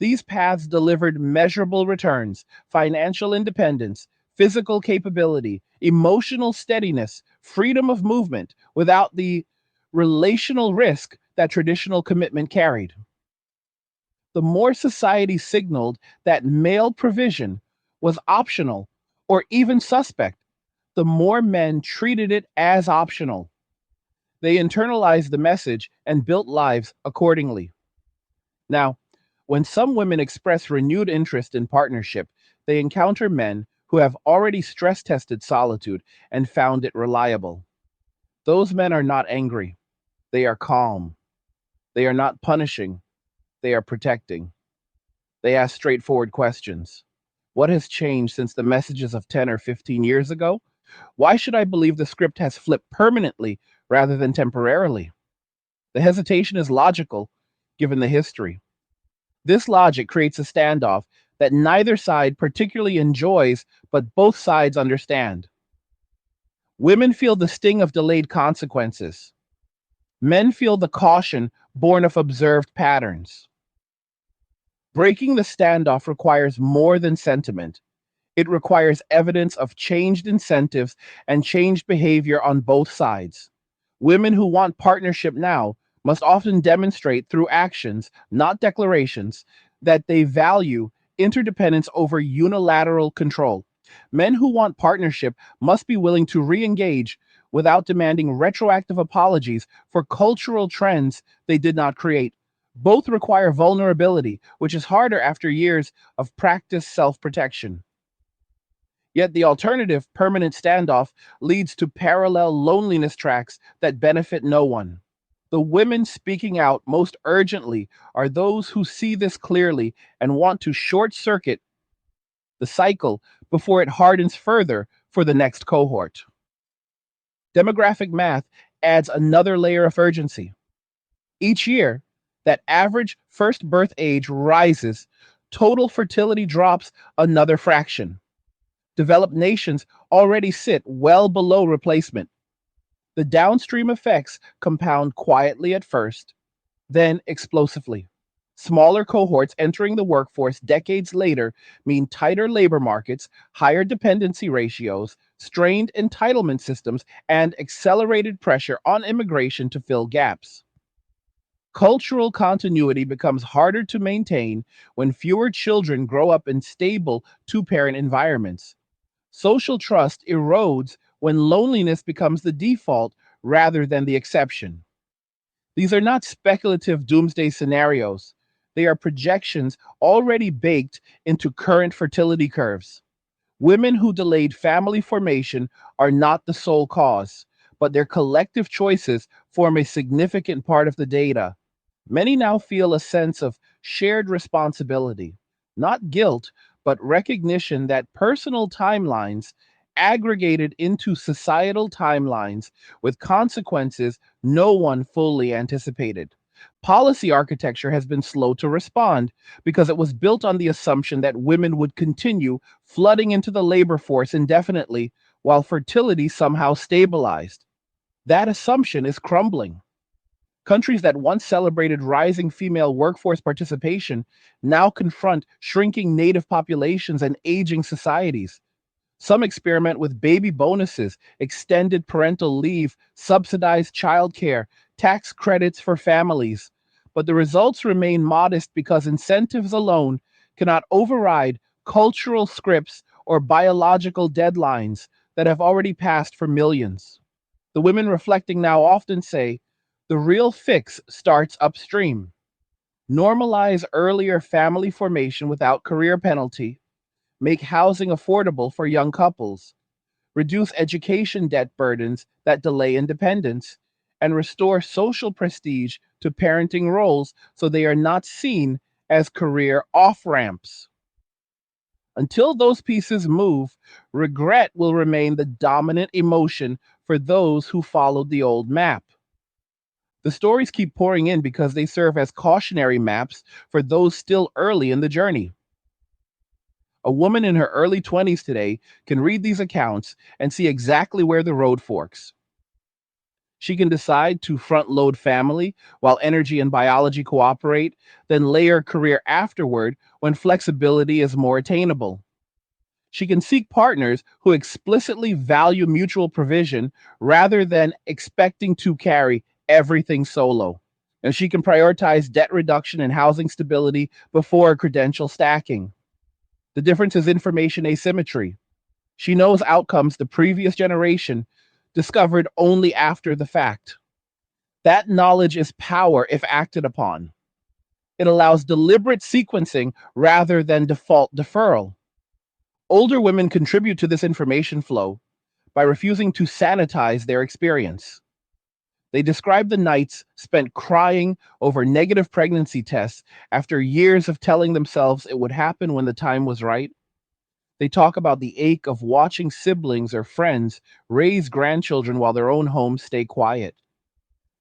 These paths delivered measurable returns, financial independence, physical capability, emotional steadiness, freedom of movement without the relational risk that traditional commitment carried. The more society signaled that male provision was optional or even suspect, the more men treated it as optional. They internalized the message and built lives accordingly. Now, when some women express renewed interest in partnership, they encounter men who have already stress tested solitude and found it reliable. Those men are not angry, they are calm. They are not punishing, they are protecting. They ask straightforward questions. What has changed since the messages of 10 or 15 years ago? Why should I believe the script has flipped permanently rather than temporarily? The hesitation is logical, given the history. This logic creates a standoff that neither side particularly enjoys, but both sides understand. Women feel the sting of delayed consequences. Men feel the caution born of observed patterns. Breaking the standoff requires more than sentiment. It requires evidence of changed incentives and changed behavior on both sides. Women who want partnership now must often demonstrate through actions, not declarations, that they value interdependence over unilateral control. Men who want partnership must be willing to re engage without demanding retroactive apologies for cultural trends they did not create. Both require vulnerability, which is harder after years of practiced self protection. Yet the alternative, permanent standoff, leads to parallel loneliness tracks that benefit no one. The women speaking out most urgently are those who see this clearly and want to short circuit the cycle before it hardens further for the next cohort. Demographic math adds another layer of urgency. Each year, that average first birth age rises, total fertility drops another fraction. Developed nations already sit well below replacement. The downstream effects compound quietly at first, then explosively. Smaller cohorts entering the workforce decades later mean tighter labor markets, higher dependency ratios, strained entitlement systems, and accelerated pressure on immigration to fill gaps. Cultural continuity becomes harder to maintain when fewer children grow up in stable two parent environments. Social trust erodes when loneliness becomes the default rather than the exception. These are not speculative doomsday scenarios. They are projections already baked into current fertility curves. Women who delayed family formation are not the sole cause, but their collective choices form a significant part of the data. Many now feel a sense of shared responsibility, not guilt, but recognition that personal timelines aggregated into societal timelines with consequences no one fully anticipated. Policy architecture has been slow to respond because it was built on the assumption that women would continue flooding into the labor force indefinitely while fertility somehow stabilized. That assumption is crumbling. Countries that once celebrated rising female workforce participation now confront shrinking native populations and aging societies. Some experiment with baby bonuses, extended parental leave, subsidized childcare, tax credits for families. But the results remain modest because incentives alone cannot override cultural scripts or biological deadlines that have already passed for millions. The women reflecting now often say the real fix starts upstream. Normalize earlier family formation without career penalty, make housing affordable for young couples, reduce education debt burdens that delay independence, and restore social prestige to parenting roles so they are not seen as career off ramps. Until those pieces move, regret will remain the dominant emotion for those who followed the old map. The stories keep pouring in because they serve as cautionary maps for those still early in the journey. A woman in her early 20s today can read these accounts and see exactly where the road forks. She can decide to front load family while energy and biology cooperate, then layer career afterward when flexibility is more attainable. She can seek partners who explicitly value mutual provision rather than expecting to carry everything solo. And she can prioritize debt reduction and housing stability before credential stacking. The difference is information asymmetry. She knows outcomes the previous generation discovered only after the fact. That knowledge is power if acted upon. It allows deliberate sequencing rather than default deferral. Older women contribute to this information flow by refusing to sanitize their experience. They describe the nights spent crying over negative pregnancy tests after years of telling themselves it would happen when the time was right. They talk about the ache of watching siblings or friends raise grandchildren while their own homes stay quiet.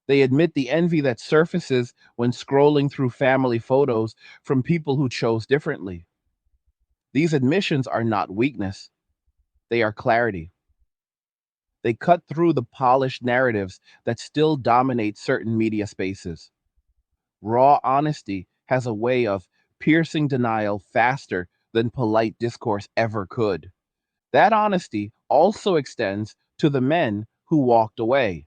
They admit the envy that surfaces when scrolling through family photos from people who chose differently. These admissions are not weakness, they are clarity. They cut through the polished narratives that still dominate certain media spaces. Raw honesty has a way of piercing denial faster than polite discourse ever could. That honesty also extends to the men who walked away.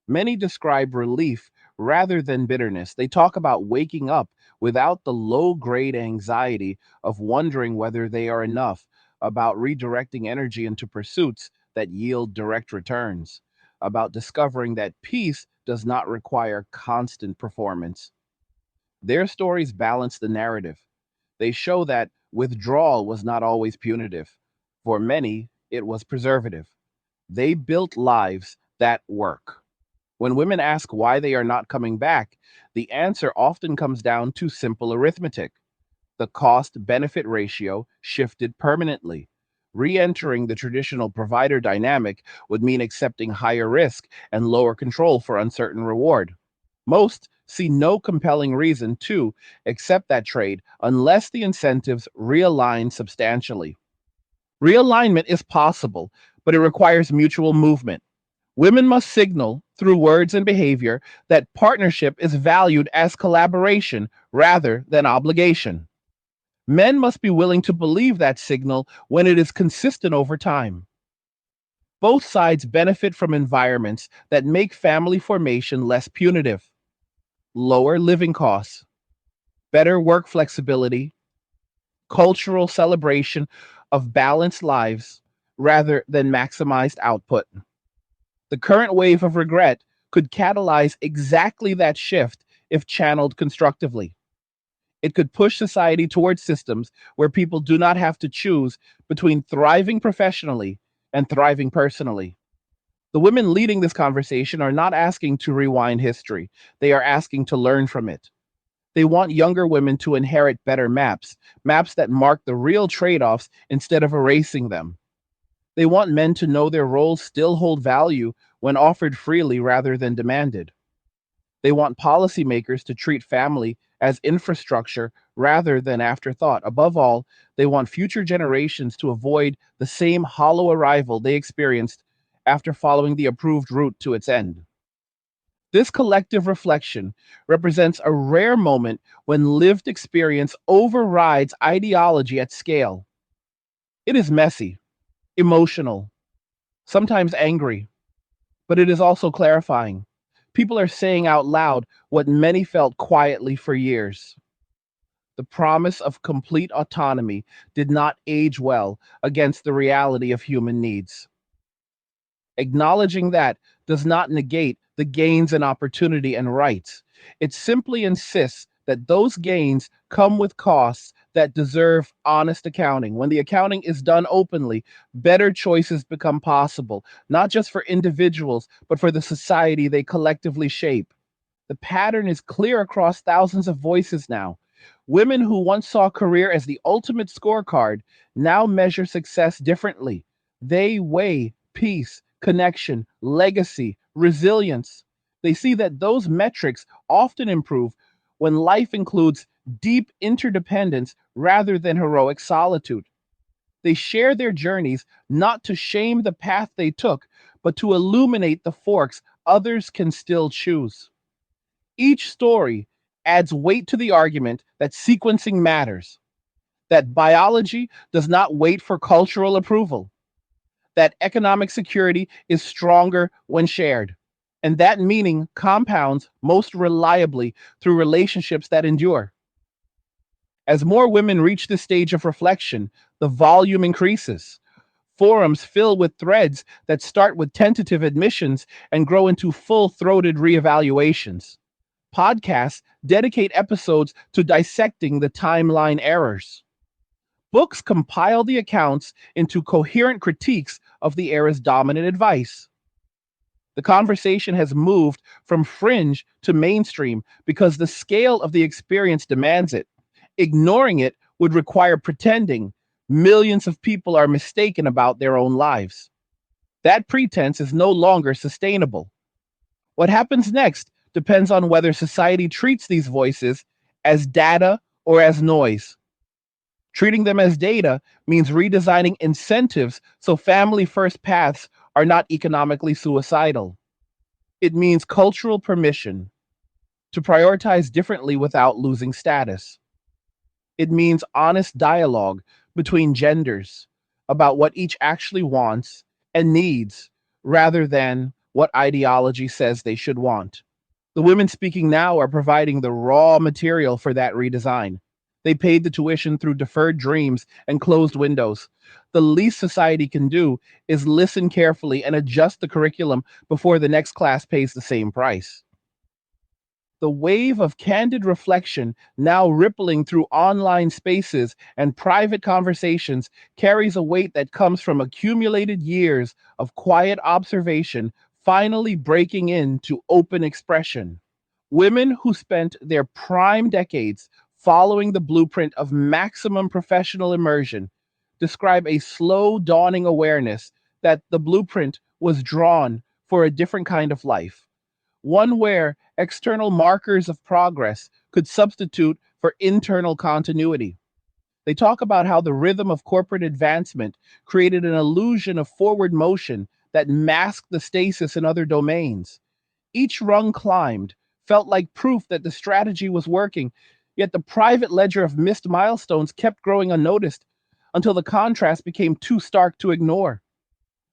Many describe relief rather than bitterness. They talk about waking up without the low grade anxiety of wondering whether they are enough, about redirecting energy into pursuits that yield direct returns, about discovering that peace does not require constant performance. Their stories balance the narrative. They show that withdrawal was not always punitive. For many, it was preservative. They built lives that work. When women ask why they are not coming back, the answer often comes down to simple arithmetic. The cost benefit ratio shifted permanently. Re entering the traditional provider dynamic would mean accepting higher risk and lower control for uncertain reward. Most see no compelling reason to accept that trade unless the incentives realign substantially. Realignment is possible, but it requires mutual movement. Women must signal through words and behavior that partnership is valued as collaboration rather than obligation. Men must be willing to believe that signal when it is consistent over time. Both sides benefit from environments that make family formation less punitive, lower living costs, better work flexibility, cultural celebration of balanced lives rather than maximized output. The current wave of regret could catalyze exactly that shift if channeled constructively. It could push society towards systems where people do not have to choose between thriving professionally and thriving personally. The women leading this conversation are not asking to rewind history, they are asking to learn from it. They want younger women to inherit better maps, maps that mark the real trade offs instead of erasing them. They want men to know their roles still hold value when offered freely rather than demanded. They want policymakers to treat family as infrastructure rather than afterthought. Above all, they want future generations to avoid the same hollow arrival they experienced after following the approved route to its end. This collective reflection represents a rare moment when lived experience overrides ideology at scale. It is messy, emotional, sometimes angry, but it is also clarifying. People are saying out loud what many felt quietly for years. The promise of complete autonomy did not age well against the reality of human needs. Acknowledging that does not negate the gains and opportunity and rights. It simply insists that those gains come with costs that deserve honest accounting. When the accounting is done openly, better choices become possible, not just for individuals, but for the society they collectively shape. The pattern is clear across thousands of voices now. Women who once saw career as the ultimate scorecard now measure success differently. They weigh peace, connection, legacy, resilience. They see that those metrics often improve when life includes deep interdependence rather than heroic solitude. They share their journeys not to shame the path they took, but to illuminate the forks others can still choose. Each story adds weight to the argument that sequencing matters, that biology does not wait for cultural approval, that economic security is stronger when shared, and that meaning compounds most reliably through relationships that endure. As more women reach this stage of reflection, the volume increases. Forums fill with threads that start with tentative admissions and grow into full throated reevaluations. Podcasts dedicate episodes to dissecting the timeline errors. Books compile the accounts into coherent critiques of the era's dominant advice. The conversation has moved from fringe to mainstream because the scale of the experience demands it. Ignoring it would require pretending millions of people are mistaken about their own lives. That pretense is no longer sustainable. What happens next depends on whether society treats these voices as data or as noise. Treating them as data means redesigning incentives so family first paths are not economically suicidal. It means cultural permission to prioritize differently without losing status. It means honest dialogue between genders about what each actually wants and needs rather than what ideology says they should want. The women speaking now are providing the raw material for that redesign. They paid the tuition through deferred dreams and closed windows. The least society can do is listen carefully and adjust the curriculum before the next class pays the same price. The wave of candid reflection now rippling through online spaces and private conversations carries a weight that comes from accumulated years of quiet observation finally breaking into open expression. Women who spent their prime decades following the blueprint of maximum professional immersion describe a slow dawning awareness that the blueprint was drawn for a different kind of life, one where external markers of progress could substitute for internal continuity. They talk about how the rhythm of corporate advancement created an illusion of forward motion that masked the stasis in other domains. Each rung climbed felt like proof that the strategy was working, yet the private ledger of missed milestones kept growing unnoticed until the contrast became too stark to ignore.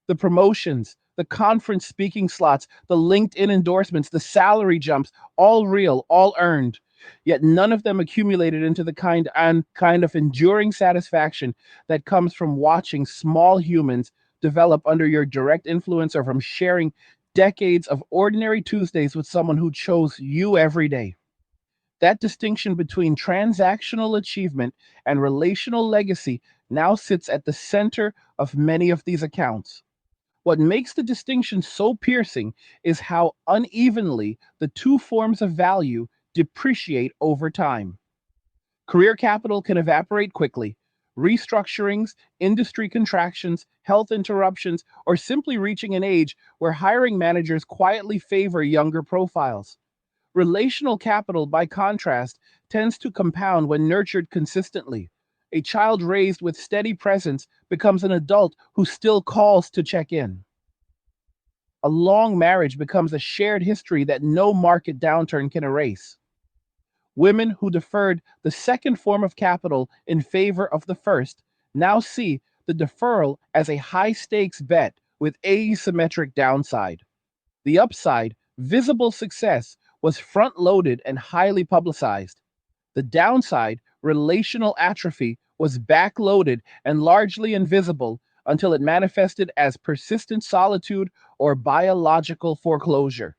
The promotions, the conference speaking slots, the LinkedIn endorsements, the salary jumps, all real, all earned. Yet none of them accumulated into the kind of enduring satisfaction that comes from watching small humans develop under your direct influence or from sharing decades of ordinary Tuesdays with someone who chose you every day. That distinction between transactional achievement and relational legacy now sits at the center of many of these accounts. What makes the distinction so piercing is how unevenly the two forms of value depreciate over time. Career capital can evaporate quickly. Restructurings, industry contractions, health interruptions, or simply reaching an age where hiring managers quietly favor younger profiles. Relational capital, by contrast, tends to compound when nurtured consistently. A child raised with steady presence becomes an adult who still calls to check in. A long marriage becomes a shared history that no market downturn can erase. Women who deferred the second form of capital in favor of the first now see the deferral as a high stakes bet with asymmetric downside. The upside, visible success, was front loaded and highly publicized. The downside, relational atrophy, was backloaded and largely invisible until it manifested as persistent solitude or biological foreclosure.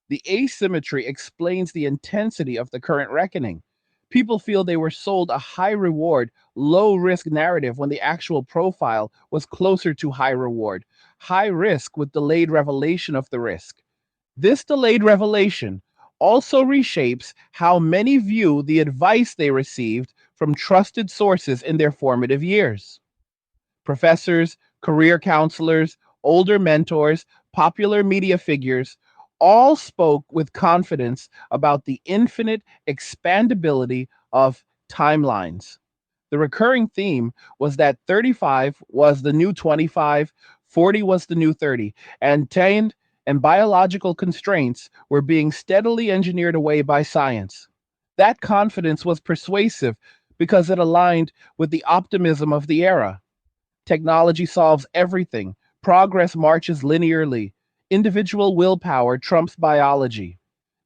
The asymmetry explains the intensity of the current reckoning. People feel they were sold a high reward, low risk narrative when the actual profile was closer to high reward, high risk with delayed revelation of the risk. This delayed revelation also reshapes how many view the advice they received from trusted sources in their formative years. Professors, career counselors, older mentors, popular media figures all spoke with confidence about the infinite expandability of timelines. The recurring theme was that 35 was the new 25, 40 was the new 30, and biological constraints were being steadily engineered away by science. That confidence was persuasive because it aligned with the optimism of the era. Technology solves everything. Progress marches linearly. Individual willpower trumps biology.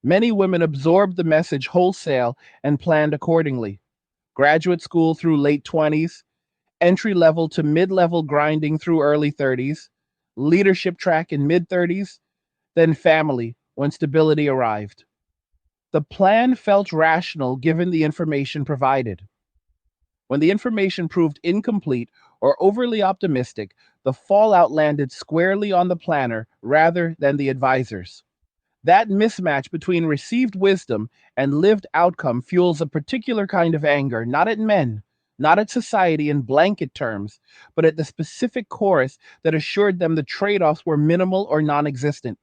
Many women absorbed the message wholesale and planned accordingly. Graduate school through late 20s, entry level to mid level grinding through early 30s, leadership track in mid 30s, then family when stability arrived. The plan felt rational given the information provided. When the information proved incomplete or overly optimistic, the fallout landed squarely on the planner rather than the advisors. That mismatch between received wisdom and lived outcome fuels a particular kind of anger, not at men, not at society in blanket terms, but at the specific chorus that assured them the trade offs were minimal or non existent.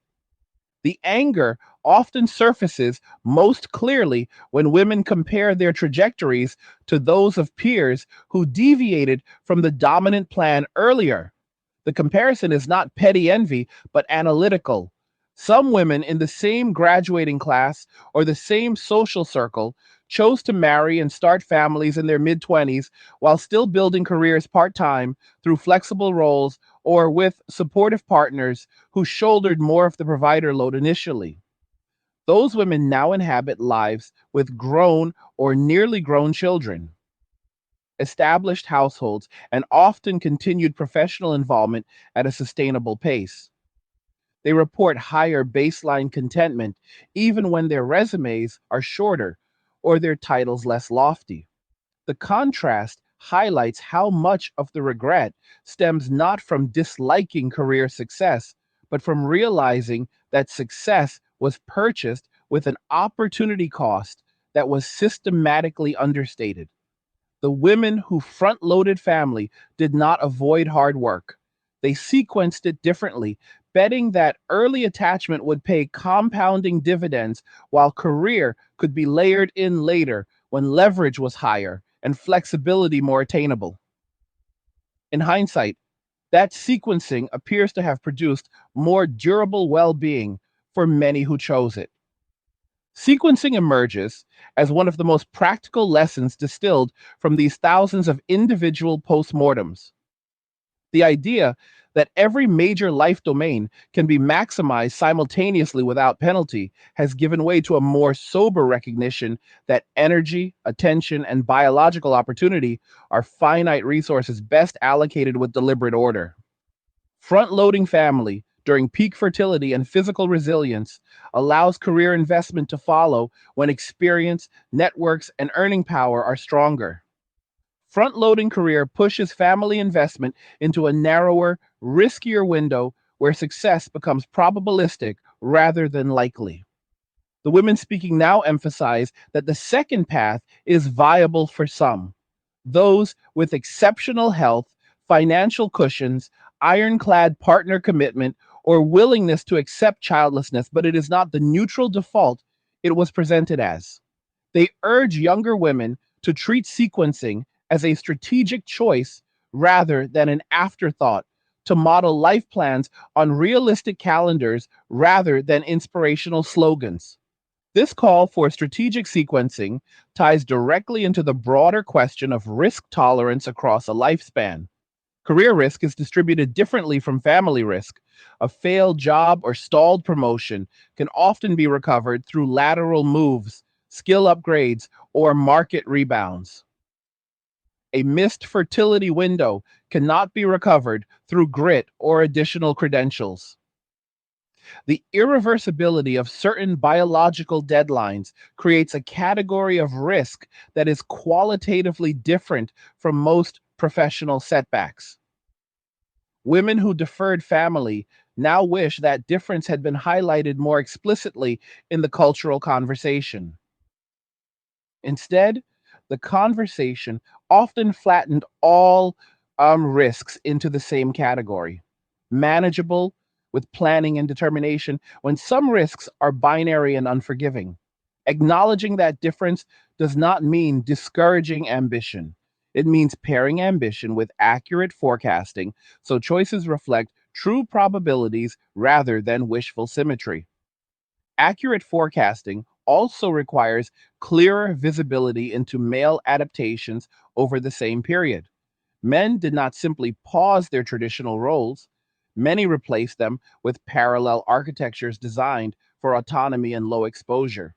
The anger often surfaces most clearly when women compare their trajectories to those of peers who deviated from the dominant plan earlier. The comparison is not petty envy, but analytical. Some women in the same graduating class or the same social circle chose to marry and start families in their mid 20s while still building careers part time through flexible roles or with supportive partners who shouldered more of the provider load initially. Those women now inhabit lives with grown or nearly grown children, established households, and often continued professional involvement at a sustainable pace. They report higher baseline contentment even when their resumes are shorter or their titles less lofty. The contrast highlights how much of the regret stems not from disliking career success, but from realizing that success was purchased with an opportunity cost that was systematically understated. The women who front loaded family did not avoid hard work. They sequenced it differently, betting that early attachment would pay compounding dividends while career could be layered in later when leverage was higher and flexibility more attainable. In hindsight, that sequencing appears to have produced more durable well being for many who chose it. Sequencing emerges as one of the most practical lessons distilled from these thousands of individual postmortems. The idea that every major life domain can be maximized simultaneously without penalty has given way to a more sober recognition that energy, attention, and biological opportunity are finite resources best allocated with deliberate order. Front loading family during peak fertility and physical resilience allows career investment to follow when experience, networks, and earning power are stronger. Front loading career pushes family investment into a narrower, riskier window where success becomes probabilistic rather than likely. The women speaking now emphasize that the second path is viable for some, those with exceptional health, financial cushions, ironclad partner commitment, or willingness to accept childlessness, but it is not the neutral default it was presented as. They urge younger women to treat sequencing as a strategic choice rather than an afterthought, to model life plans on realistic calendars rather than inspirational slogans. This call for strategic sequencing ties directly into the broader question of risk tolerance across a lifespan. Career risk is distributed differently from family risk. A failed job or stalled promotion can often be recovered through lateral moves, skill upgrades, or market rebounds. A missed fertility window cannot be recovered through grit or additional credentials. The irreversibility of certain biological deadlines creates a category of risk that is qualitatively different from most professional setbacks. Women who deferred family now wish that difference had been highlighted more explicitly in the cultural conversation. Instead, the conversation often flattened all risks into the same category: manageable with planning and determination, when some risks are binary and unforgiving. Acknowledging that difference does not mean discouraging ambition. It means pairing ambition with accurate forecasting so choices reflect true probabilities rather than wishful symmetry. Accurate forecasting also requires clearer visibility into male adaptations over the same period. Men did not simply pause their traditional roles, many replaced them with parallel architectures designed for autonomy and low exposure.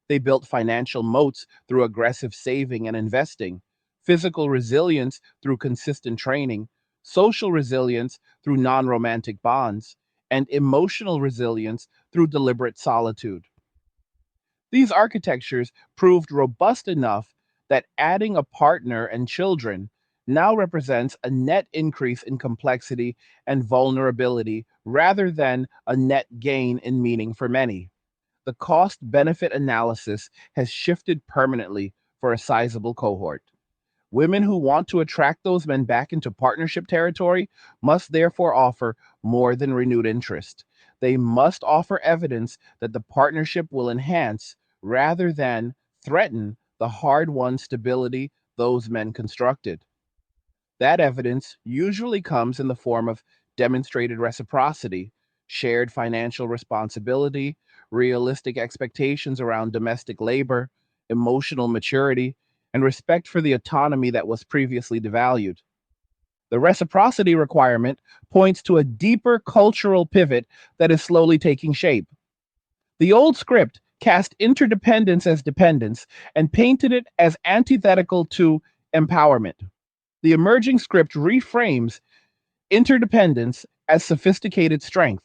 They built financial moats through aggressive saving and investing, physical resilience through consistent training, social resilience through non romantic bonds, and emotional resilience through deliberate solitude. These architectures proved robust enough that adding a partner and children now represents a net increase in complexity and vulnerability rather than a net gain in meaning for many. The cost benefit analysis has shifted permanently for a sizable cohort. Women who want to attract those men back into partnership territory must therefore offer more than renewed interest. They must offer evidence that the partnership will enhance rather than threaten the hard won stability those men constructed. That evidence usually comes in the form of demonstrated reciprocity, shared financial responsibility, realistic expectations around domestic labor, emotional maturity, and respect for the autonomy that was previously devalued. The reciprocity requirement points to a deeper cultural pivot that is slowly taking shape. The old script cast interdependence as dependence and painted it as antithetical to empowerment. The emerging script reframes interdependence as sophisticated strength,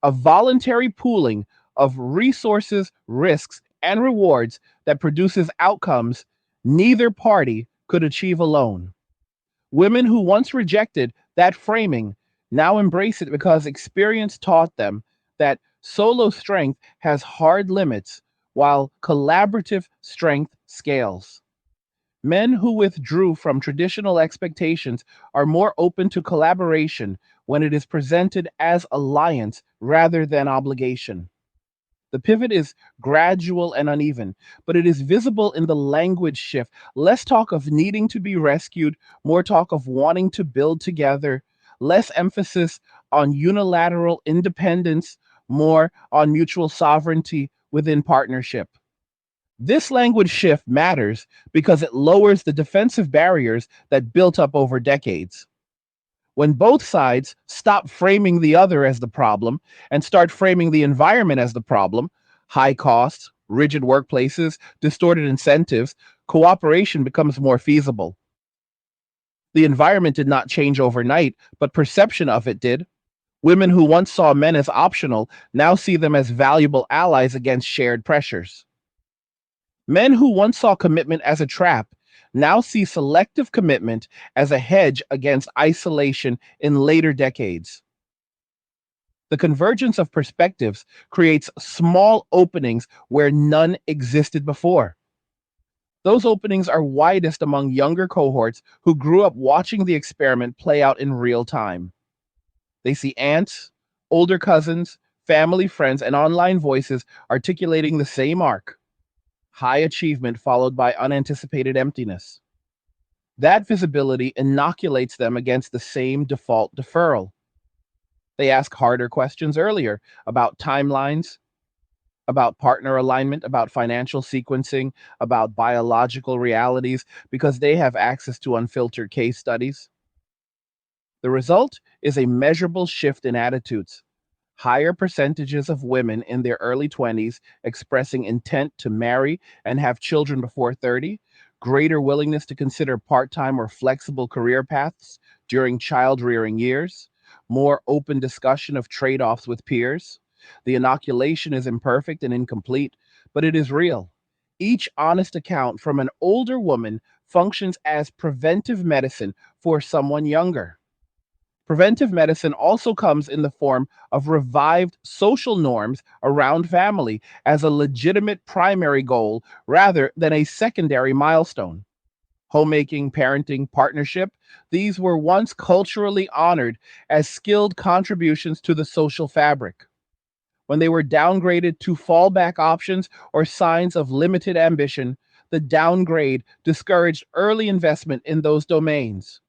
a voluntary pooling of resources, risks, and rewards that produces outcomes neither party could achieve alone. Women who once rejected that framing now embrace it because experience taught them that solo strength has hard limits while collaborative strength scales. Men who withdrew from traditional expectations are more open to collaboration when it is presented as alliance rather than obligation. The pivot is gradual and uneven, but it is visible in the language shift. Less talk of needing to be rescued, more talk of wanting to build together, less emphasis on unilateral independence, more on mutual sovereignty within partnership. This language shift matters because it lowers the defensive barriers that built up over decades. When both sides stop framing the other as the problem and start framing the environment as the problem, high costs, rigid workplaces, distorted incentives, cooperation becomes more feasible. The environment did not change overnight, but perception of it did. Women who once saw men as optional now see them as valuable allies against shared pressures. Men who once saw commitment as a trap now see selective commitment as a hedge against isolation in later decades. The convergence of perspectives creates small openings where none existed before. Those openings are widest among younger cohorts who grew up watching the experiment play out in real time. They see aunts, older cousins, family, friends, and online voices articulating the same arc: high achievement followed by unanticipated emptiness. That visibility inoculates them against the same default deferral. They ask harder questions earlier about timelines, about partner alignment, about financial sequencing, about biological realities, because they have access to unfiltered case studies. The result is a measurable shift in attitudes. Higher percentages of women in their early 20s expressing intent to marry and have children before 30, greater willingness to consider part time or flexible career paths during child rearing years, more open discussion of trade offs with peers. The inoculation is imperfect and incomplete, but it is real. Each honest account from an older woman functions as preventive medicine for someone younger. Preventive medicine also comes in the form of revived social norms around family as a legitimate primary goal rather than a secondary milestone. Homemaking, parenting, partnership, these were once culturally honored as skilled contributions to the social fabric. When they were downgraded to fallback options or signs of limited ambition, the downgrade discouraged early investment in those domains.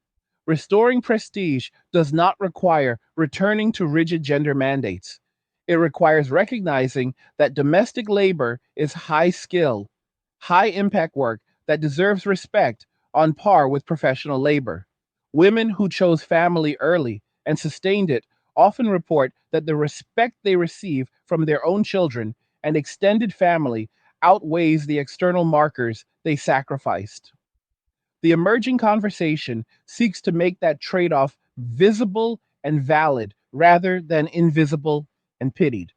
Restoring prestige does not require returning to rigid gender mandates. It requires recognizing that domestic labor is high skill, high impact work that deserves respect on par with professional labor. Women who chose family early and sustained it often report that the respect they receive from their own children and extended family outweighs the external markers they sacrificed. The emerging conversation seeks to make that trade off visible and valid rather than invisible and pitied.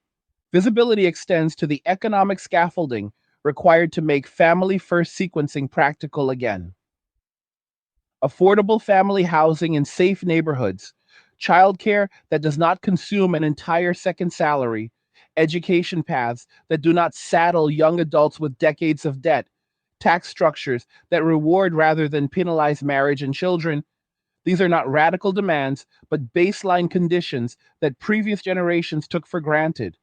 Visibility extends to the economic scaffolding required to make family first sequencing practical again. Affordable family housing in safe neighborhoods, childcare that does not consume an entire second salary, education paths that do not saddle young adults with decades of debt, tax structures that reward rather than penalize marriage and children. These are not radical demands, but baseline conditions that previous generations took for granted.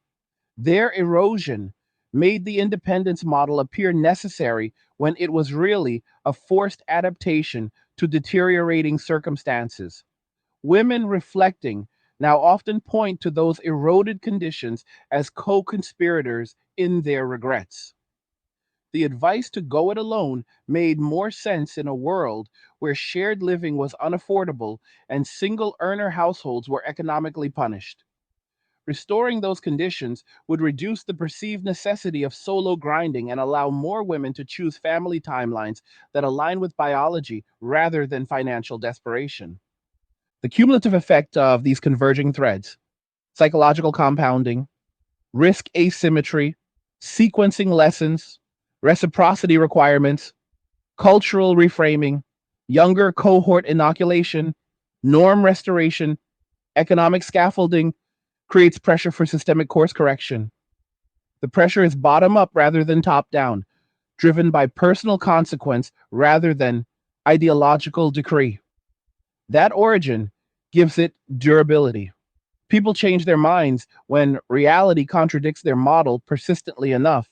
Their erosion made the independence model appear necessary when it was really a forced adaptation to deteriorating circumstances. Women reflecting now often point to those eroded conditions as co conspirators in their regrets. The advice to go it alone made more sense in a world where shared living was unaffordable and single earner households were economically punished. Restoring those conditions would reduce the perceived necessity of solo grinding and allow more women to choose family timelines that align with biology rather than financial desperation. The cumulative effect of these converging threads: psychological compounding, risk asymmetry, sequencing lessons, reciprocity requirements, cultural reframing, younger cohort inoculation, norm restoration, economic scaffolding, creates pressure for systemic course correction. The pressure is bottom up rather than top down, driven by personal consequence rather than ideological decree. That origin gives it durability. People change their minds when reality contradicts their model persistently enough.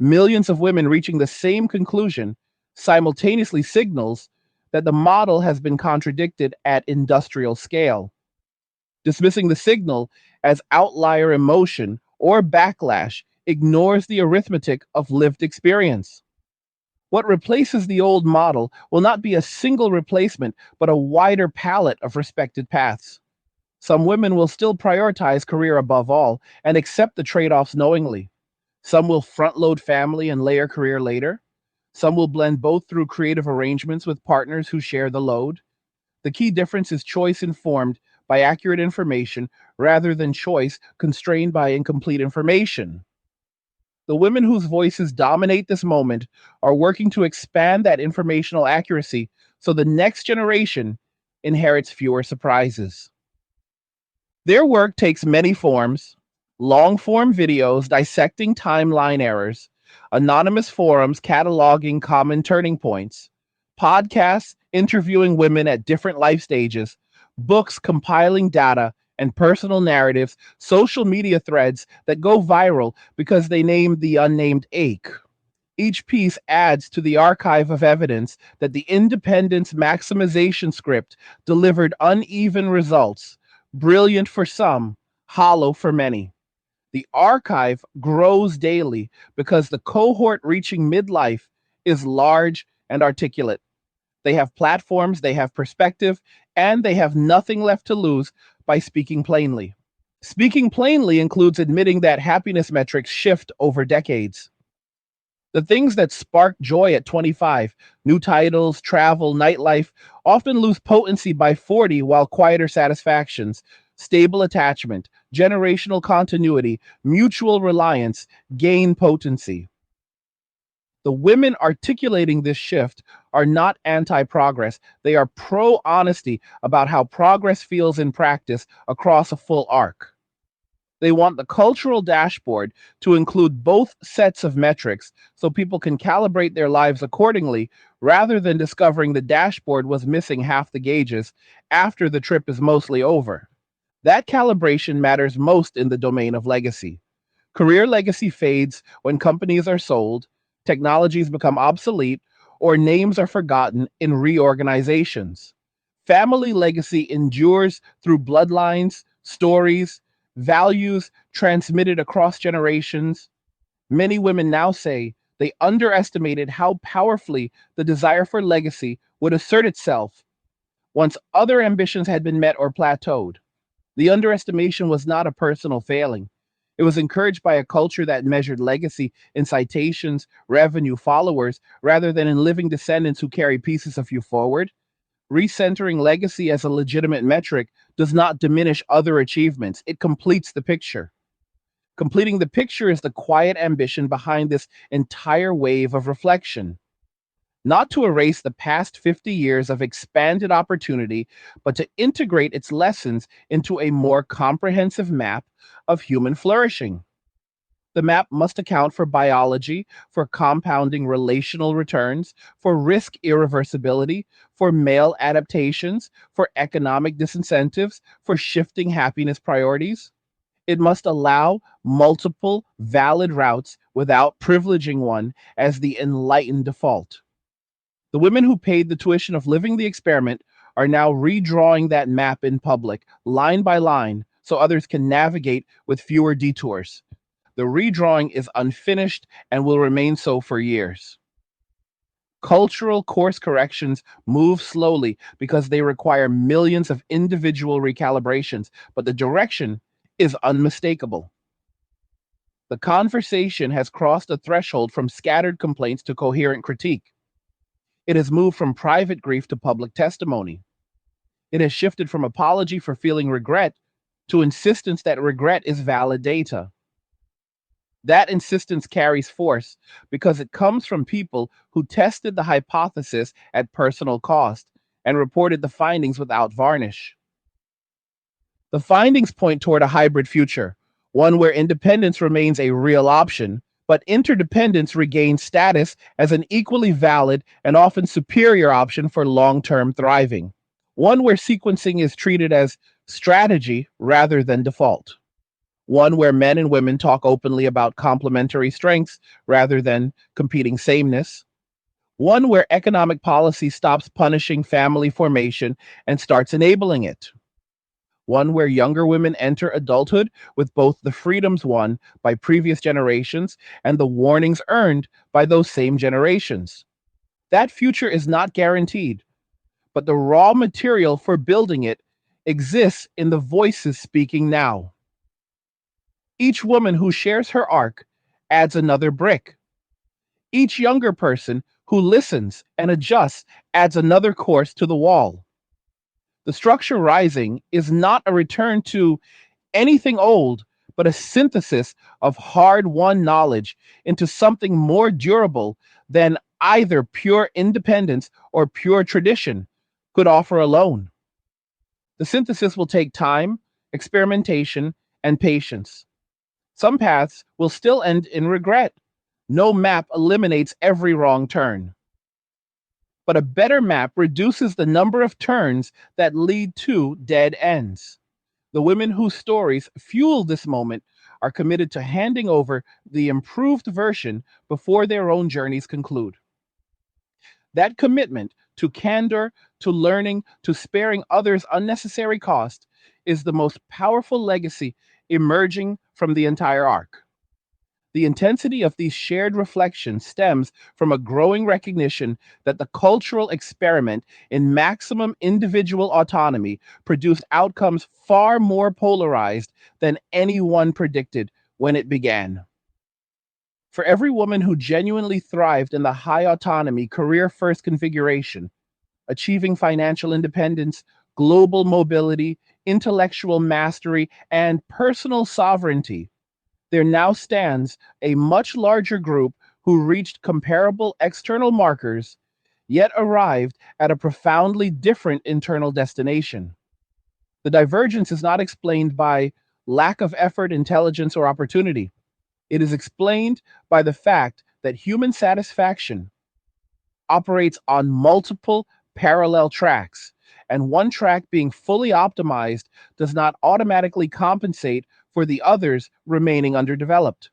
Millions of women reaching the same conclusion simultaneously signals that the model has been contradicted at industrial scale. Dismissing the signal as outlier emotion or backlash ignores the arithmetic of lived experience. What replaces the old model will not be a single replacement, but a wider palette of respected paths. Some women will still prioritize career above all and accept the trade offs knowingly. Some will front load family and layer career later. Some will blend both through creative arrangements with partners who share the load. The key difference is choice informed by accurate information rather than choice constrained by incomplete information. The women whose voices dominate this moment are working to expand that informational accuracy so the next generation inherits fewer surprises. Their work takes many forms: long form videos dissecting timeline errors, anonymous forums cataloging common turning points, podcasts interviewing women at different life stages, books compiling data and personal narratives, social media threads that go viral because they name the unnamed ache. Each piece adds to the archive of evidence that the independence maximization script delivered uneven results, brilliant for some, hollow for many. The archive grows daily because the cohort reaching midlife is large and articulate. They have platforms, they have perspective, and they have nothing left to lose by speaking plainly. Speaking plainly includes admitting that happiness metrics shift over decades. The things that spark joy at 25, new titles, travel, nightlife, often lose potency by 40, while quieter satisfactions, stable attachment, generational continuity, mutual reliance gain potency. The women articulating this shift are not anti progress, they are pro honesty about how progress feels in practice across a full arc. They want the cultural dashboard to include both sets of metrics so people can calibrate their lives accordingly rather than discovering the dashboard was missing half the gauges after the trip is mostly over. That calibration matters most in the domain of legacy. Career legacy fades when companies are sold, technologies become obsolete, or names are forgotten in reorganizations. Family legacy endures through bloodlines, stories, values transmitted across generations. Many women now say they underestimated how powerfully the desire for legacy would assert itself once other ambitions had been met or plateaued. The underestimation was not a personal failing. It was encouraged by a culture that measured legacy in citations, revenue, followers, rather than in living descendants who carry pieces of you forward. Recentering legacy as a legitimate metric does not diminish other achievements, it completes the picture. Completing the picture is the quiet ambition behind this entire wave of reflection. Not to erase the past 50 years of expanded opportunity, but to integrate its lessons into a more comprehensive map of human flourishing. The map must account for biology, for compounding relational returns, for risk irreversibility, for male adaptations, for economic disincentives, for shifting happiness priorities. It must allow multiple valid routes without privileging one as the enlightened default. The women who paid the tuition of living the experiment are now redrawing that map in public, line by line, so others can navigate with fewer detours. The redrawing is unfinished and will remain so for years. Cultural course corrections move slowly because they require millions of individual recalibrations, but the direction is unmistakable. The conversation has crossed a threshold from scattered complaints to coherent critique. It has moved from private grief to public testimony. It has shifted from apology for feeling regret to insistence that regret is valid data. That insistence carries force because it comes from people who tested the hypothesis at personal cost and reported the findings without varnish. The findings point toward a hybrid future, one where independence remains a real option, but interdependence regains status as an equally valid and often superior option for long term thriving, one where sequencing is treated as strategy rather than default, one where men and women talk openly about complementary strengths rather than competing sameness, one where economic policy stops punishing family formation and starts enabling it, one where younger women enter adulthood with both the freedoms won by previous generations and the warnings earned by those same generations. That future is not guaranteed, but the raw material for building it exists in the voices speaking now. Each woman who shares her arc adds another brick. Each younger person who listens and adjusts adds another course to the wall. The structure rising is not a return to anything old, but a synthesis of hard won knowledge into something more durable than either pure independence or pure tradition could offer alone. The synthesis will take time, experimentation, and patience. Some paths will still end in regret. No map eliminates every wrong turn. But a better map reduces the number of turns that lead to dead ends. The women whose stories fuel this moment are committed to handing over the improved version before their own journeys conclude. That commitment to candor, to learning, to sparing others unnecessary cost is the most powerful legacy emerging from the entire arc. The intensity of these shared reflections stems from a growing recognition that the cultural experiment in maximum individual autonomy produced outcomes far more polarized than anyone predicted when it began. For every woman who genuinely thrived in the high autonomy, career first configuration, achieving financial independence, global mobility, intellectual mastery, and personal sovereignty, there now stands a much larger group who reached comparable external markers, yet arrived at a profoundly different internal destination. The divergence is not explained by lack of effort, intelligence, or opportunity. It is explained by the fact that human satisfaction operates on multiple parallel tracks, and one track being fully optimized does not automatically compensate for the others remaining underdeveloped.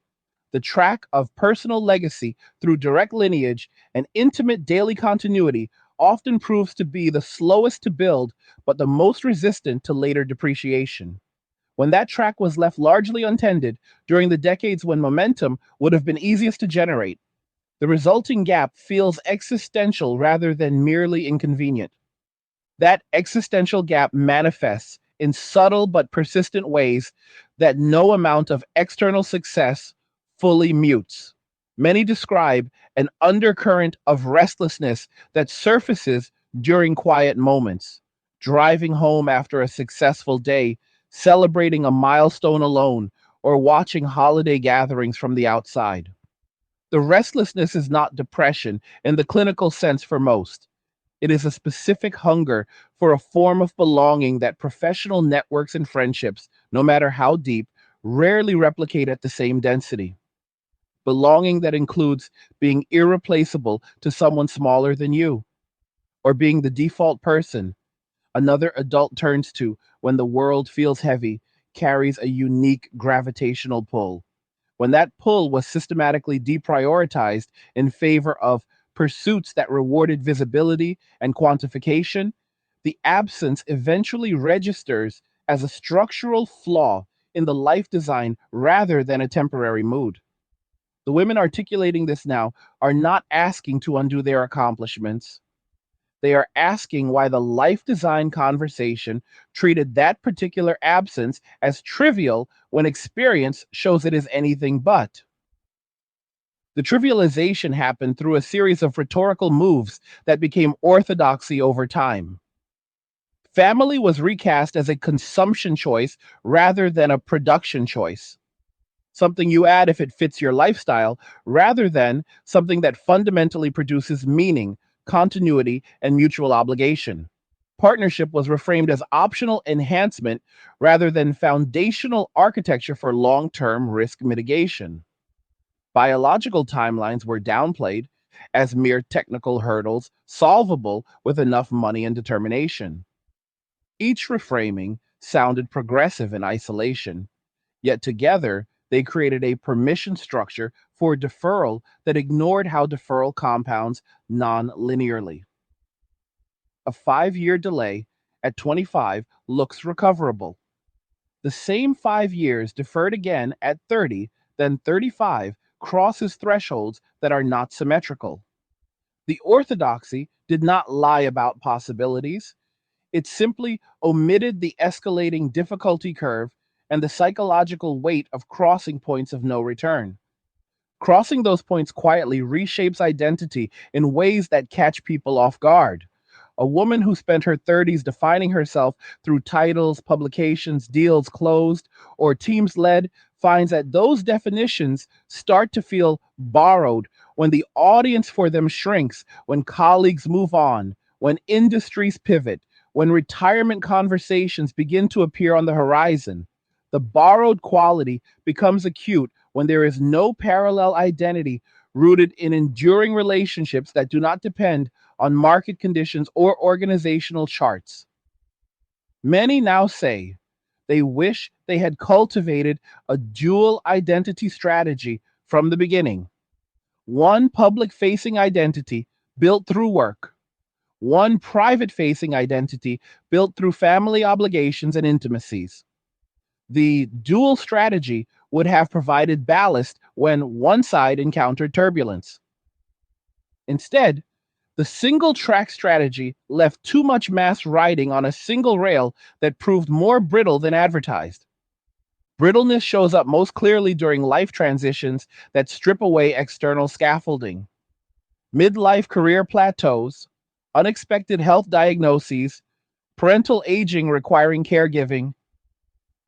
The track of personal legacy through direct lineage and intimate daily continuity often proves to be the slowest to build, but the most resistant to later depreciation. When that track was left largely untended during the decades when momentum would have been easiest to generate, the resulting gap feels existential rather than merely inconvenient. That existential gap manifests in subtle but persistent ways that no amount of external success fully mutes. Many describe an undercurrent of restlessness that surfaces during quiet moments, driving home after a successful day, celebrating a milestone alone, or watching holiday gatherings from the outside. The restlessness is not depression in the clinical sense for most. It is a specific hunger for a form of belonging that professional networks and friendships, no matter how deep, rarely replicate at the same density. Belonging that includes being irreplaceable to someone smaller than you, or being the default person another adult turns to when the world feels heavy, carries a unique gravitational pull. When that pull was systematically deprioritized in favor of pursuits that rewarded visibility and quantification, the absence eventually registers as a structural flaw in the life design rather than a temporary mood. The women articulating this now are not asking to undo their accomplishments. They are asking why the life design conversation treated that particular absence as trivial when experience shows it is anything but. The trivialization happened through a series of rhetorical moves that became orthodoxy over time. Family was recast as a consumption choice rather than a production choice, something you add if it fits your lifestyle, rather than something that fundamentally produces meaning, continuity, and mutual obligation. Partnership was reframed as optional enhancement rather than foundational architecture for long term risk mitigation. Biological timelines were downplayed as mere technical hurdles solvable with enough money and determination. Each reframing sounded progressive in isolation, yet together they created a permission structure for deferral that ignored how deferral compounds non linearly. A 5 year delay at 25 looks recoverable. The same 5 years deferred again at 30, then 35 crosses thresholds that are not symmetrical. The orthodoxy did not lie about possibilities. It simply omitted the escalating difficulty curve and the psychological weight of crossing points of no return. Crossing those points quietly reshapes identity in ways that catch people off guard. A woman who spent her 30s defining herself through titles, publications, deals closed, or teams led finds that those definitions start to feel borrowed when the audience for them shrinks, when colleagues move on, when industries pivot, when retirement conversations begin to appear on the horizon. The borrowed quality becomes acute when there is no parallel identity rooted in enduring relationships that do not depend on market conditions or organizational charts. Many now say They wish they had cultivated a dual identity strategy from the beginning. One public facing identity built through work, one private facing identity built through family obligations and intimacies. The dual strategy would have provided ballast when one side encountered turbulence. Instead, the single track strategy left too much mass riding on a single rail that proved more brittle than advertised. Brittleness shows up most clearly during life transitions that strip away external scaffolding. Midlife career plateaus, unexpected health diagnoses, parental aging requiring caregiving,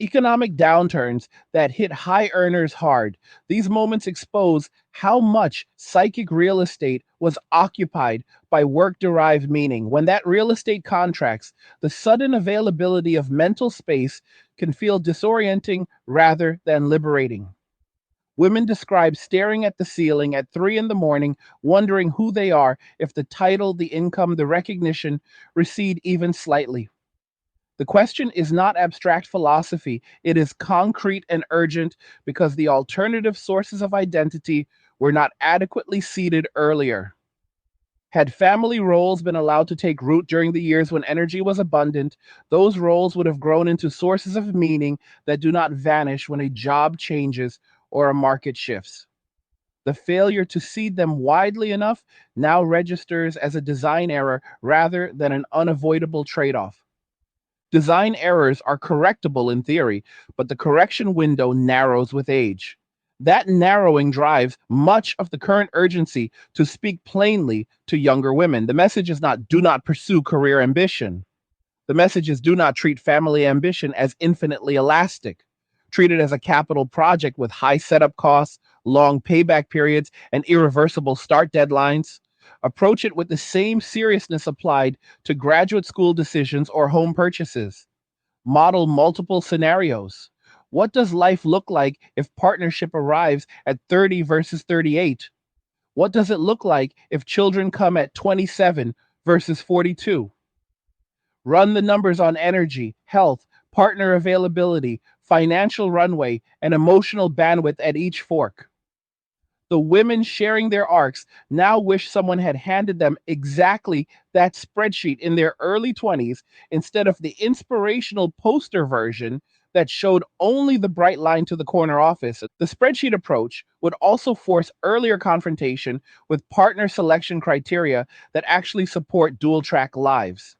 economic downturns that hit high earners hard. These moments expose how much psychic real estate was occupied by work derived meaning. When that real estate contracts, the sudden availability of mental space can feel disorienting rather than liberating. Women describe staring at the ceiling at 3 in the morning, wondering who they are if the title, the income, the recognition recede even slightly. The question is not abstract philosophy, it is concrete and urgent because the alternative sources of identity were not adequately seeded earlier. Had family roles been allowed to take root during the years when energy was abundant, those roles would have grown into sources of meaning that do not vanish when a job changes or a market shifts. The failure to seed them widely enough now registers as a design error rather than an unavoidable trade off. Design errors are correctable in theory, but the correction window narrows with age. That narrowing drives much of the current urgency to speak plainly to younger women. The message is not do not pursue career ambition. The message is do not treat family ambition as infinitely elastic. Treat it as a capital project with high setup costs, long payback periods, and irreversible start deadlines. Approach it with the same seriousness applied to graduate school decisions or home purchases. Model multiple scenarios. What does life look like if partnership arrives at 30 versus 38? What does it look like if children come at 27 versus 42? Run the numbers on energy, health, partner availability, financial runway, and emotional bandwidth at each fork. The women sharing their arcs now wish someone had handed them exactly that spreadsheet in their early 20s instead of the inspirational poster version that showed only the bright line to the corner office. The spreadsheet approach would also force earlier confrontation with partner selection criteria that actually support dual track lives.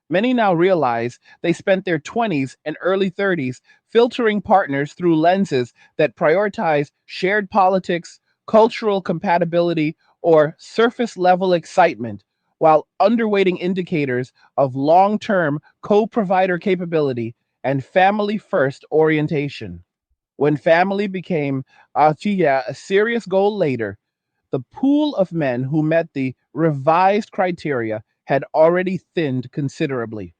Many now realize they spent their 20s and early 30s filtering partners through lenses that prioritize shared politics, cultural compatibility, or surface level excitement, while underweighting indicators of long term co provider capability and family first orientation. When family became a serious goal later, the pool of men who met the revised criteria had already thinned considerably.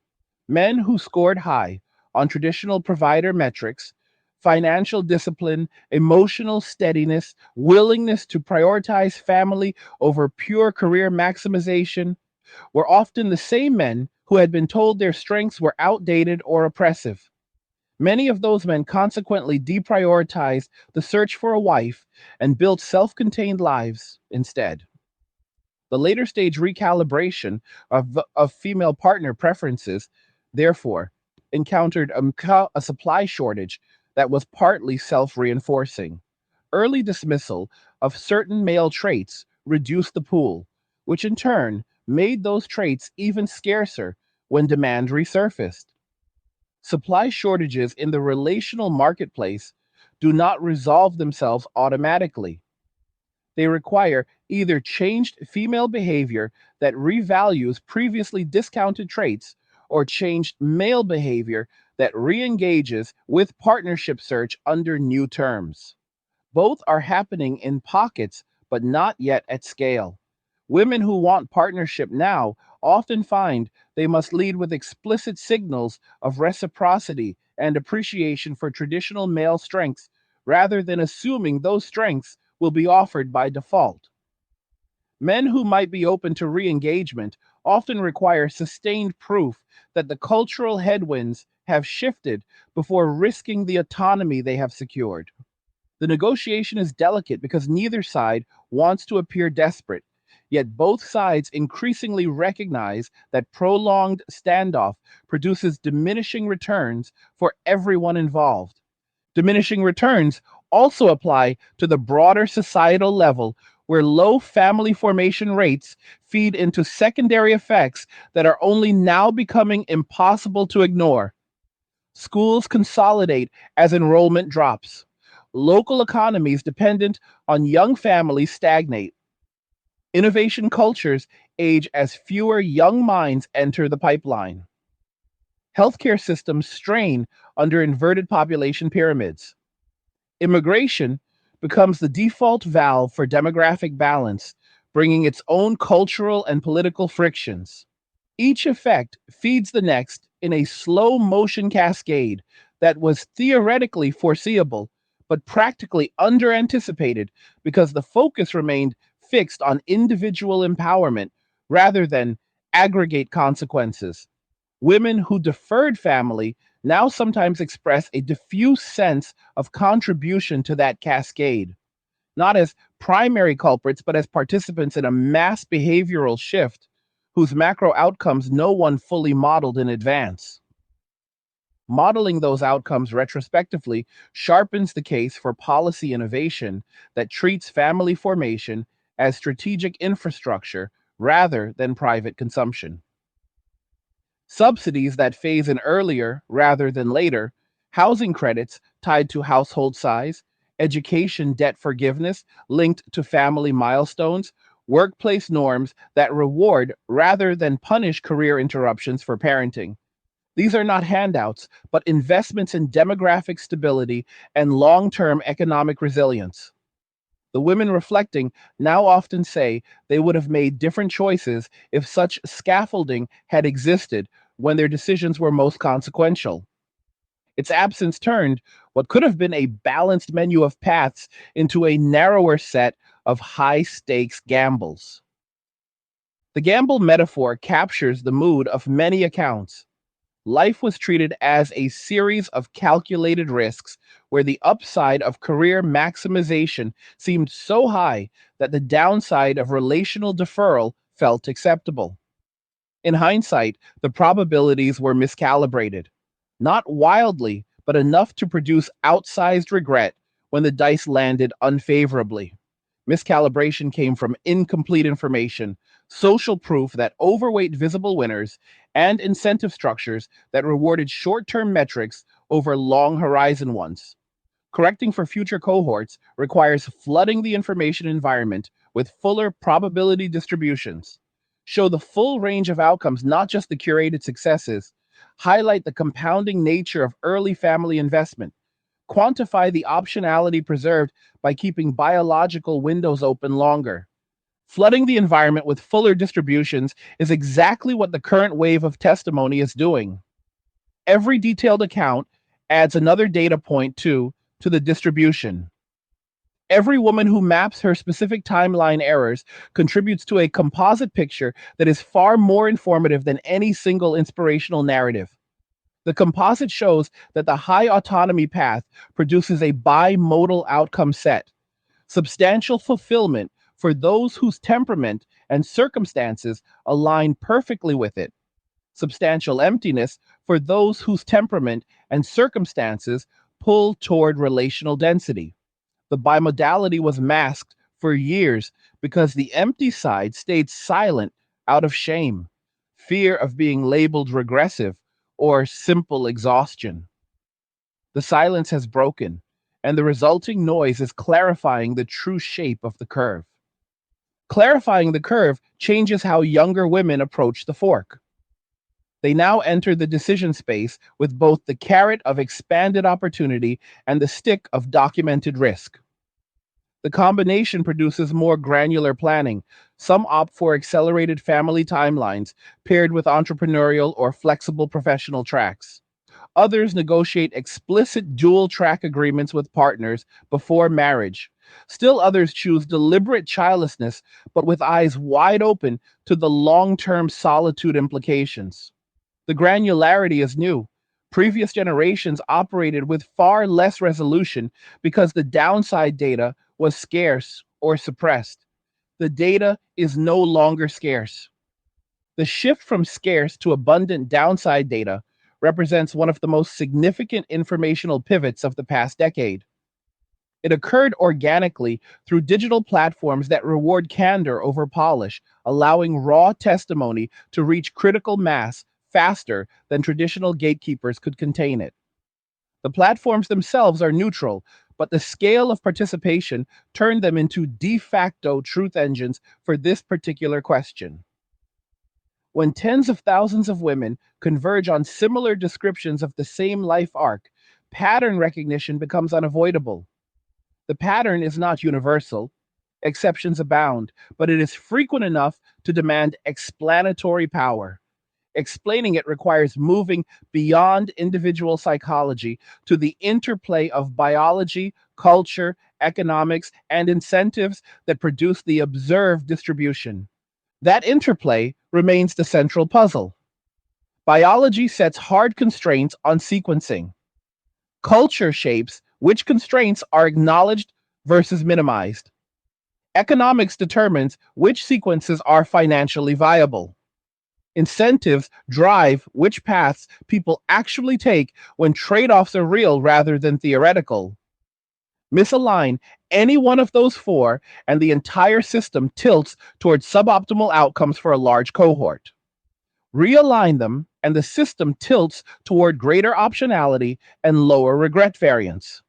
Men who scored high on traditional provider metrics, financial discipline, emotional steadiness, willingness to prioritize family over pure career maximization, were often the same men who had been told their strengths were outdated or oppressive. Many of those men consequently deprioritized the search for a wife and built self contained lives instead. The later stage recalibration of female partner preferences, therefore, encountered a supply shortage that was partly self reinforcing. Early dismissal of certain male traits reduced the pool, which in turn made those traits even scarcer when demand resurfaced. Supply shortages in the relational marketplace do not resolve themselves automatically. They require either changed female behavior that revalues previously discounted traits or changed male behavior that re engages with partnership search under new terms. Both are happening in pockets, but not yet at scale. Women who want partnership now often find they must lead with explicit signals of reciprocity and appreciation for traditional male strengths rather than assuming those strengths will be offered by default. Men who might be open to re engagement often require sustained proof that the cultural headwinds have shifted before risking the autonomy they have secured. The negotiation is delicate because neither side wants to appear desperate, yet both sides increasingly recognize that prolonged standoff produces diminishing returns for everyone involved. Diminishing returns also apply to the broader societal level, where low family formation rates feed into secondary effects that are only now becoming impossible to ignore. Schools consolidate as enrollment drops. Local economies dependent on young families stagnate. Innovation cultures age as fewer young minds enter the pipeline. Healthcare systems strain under inverted population pyramids. Immigration becomes the default valve for demographic balance, bringing its own cultural and political frictions. Each effect feeds the next in a slow motion cascade that was theoretically foreseeable, but practically underanticipated because the focus remained fixed on individual empowerment rather than aggregate consequences. Women who deferred family now sometimes express a diffuse sense of contribution to that cascade, not as primary culprits, but as participants in a mass behavioral shift whose macro outcomes no one fully modeled in advance. Modeling those outcomes retrospectively sharpens the case for policy innovation that treats family formation as strategic infrastructure rather than private consumption. Subsidies that phase in earlier rather than later, housing credits tied to household size, education debt forgiveness linked to family milestones, workplace norms that reward rather than punish career interruptions for parenting. These are not handouts, but investments in demographic stability and long term economic resilience. The women reflecting now often say they would have made different choices if such scaffolding had existed when their decisions were most consequential. Its absence turned what could have been a balanced menu of paths into a narrower set of high stakes gambles. The gamble metaphor captures the mood of many accounts. Life was treated as a series of calculated risks where the upside of career maximization seemed so high that the downside of relational deferral felt acceptable. In hindsight, the probabilities were miscalibrated, not wildly, but enough to produce outsized regret when the dice landed unfavorably. Miscalibration came from incomplete information, social proof that overweight visible winners, and incentive structures that rewarded short term metrics over long horizon ones. Correcting for future cohorts requires flooding the information environment with fuller probability distributions. Show the full range of outcomes, not just the curated successes. Highlight the compounding nature of early family investment. Quantify the optionality preserved by keeping biological windows open longer. Flooding the environment with fuller distributions is exactly what the current wave of testimony is doing. Every detailed account adds another data point to the distribution. Every woman who maps her specific timeline errors contributes to a composite picture that is far more informative than any single inspirational narrative. The composite shows that the high autonomy path produces a bimodal outcome set, substantial fulfillment for those whose temperament and circumstances align perfectly with it, substantial emptiness for those whose temperament and circumstances pull toward relational density. The bimodality was masked for years because the empty side stayed silent out of shame, fear of being labeled regressive, or simple exhaustion. The silence has broken, and the resulting noise is clarifying the true shape of the curve. Clarifying the curve changes how younger women approach the fork. They now enter the decision space with both the carrot of expanded opportunity and the stick of documented risk. The combination produces more granular planning. Some opt for accelerated family timelines paired with entrepreneurial or flexible professional tracks. Others negotiate explicit dual track agreements with partners before marriage. Still others choose deliberate childlessness, but with eyes wide open to the long term solitude implications. The granularity is new. Previous generations operated with far less resolution because the downside data was scarce or suppressed. The data is no longer scarce. The shift from scarce to abundant downside data represents one of the most significant informational pivots of the past decade. It occurred organically through digital platforms that reward candor over polish, allowing raw testimony to reach critical mass faster than traditional gatekeepers could contain it. The platforms themselves are neutral, but the scale of participation turned them into de facto truth engines for this particular question. When tens of thousands of women converge on similar descriptions of the same life arc, pattern recognition becomes unavoidable. The pattern is not universal, exceptions abound, but it is frequent enough to demand explanatory power. Explaining it requires moving beyond individual psychology to the interplay of biology, culture, economics, and incentives that produce the observed distribution. That interplay remains the central puzzle. Biology sets hard constraints on sequencing. Culture shapes which constraints are acknowledged versus minimized. Economics determines which sequences are financially viable. Incentives drive which paths people actually take when trade offs are real rather than theoretical. Misalign any one of those four, and the entire system tilts towards suboptimal outcomes for a large cohort. Realign them, and the system tilts toward greater optionality and lower regret variance.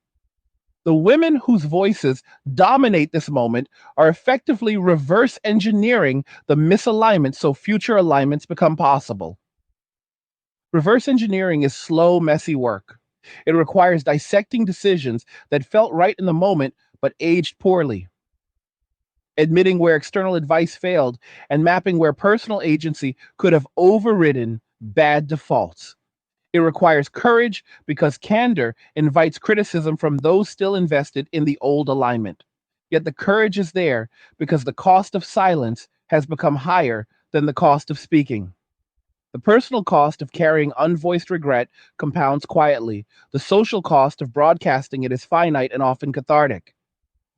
The women whose voices dominate this moment are effectively reverse engineering the misalignment so future alignments become possible. Reverse engineering is slow, messy work. It requires dissecting decisions that felt right in the moment but aged poorly, admitting where external advice failed, and mapping where personal agency could have overridden bad defaults. It requires courage because candor invites criticism from those still invested in the old alignment. Yet the courage is there because the cost of silence has become higher than the cost of speaking. The personal cost of carrying unvoiced regret compounds quietly. The social cost of broadcasting it is finite and often cathartic.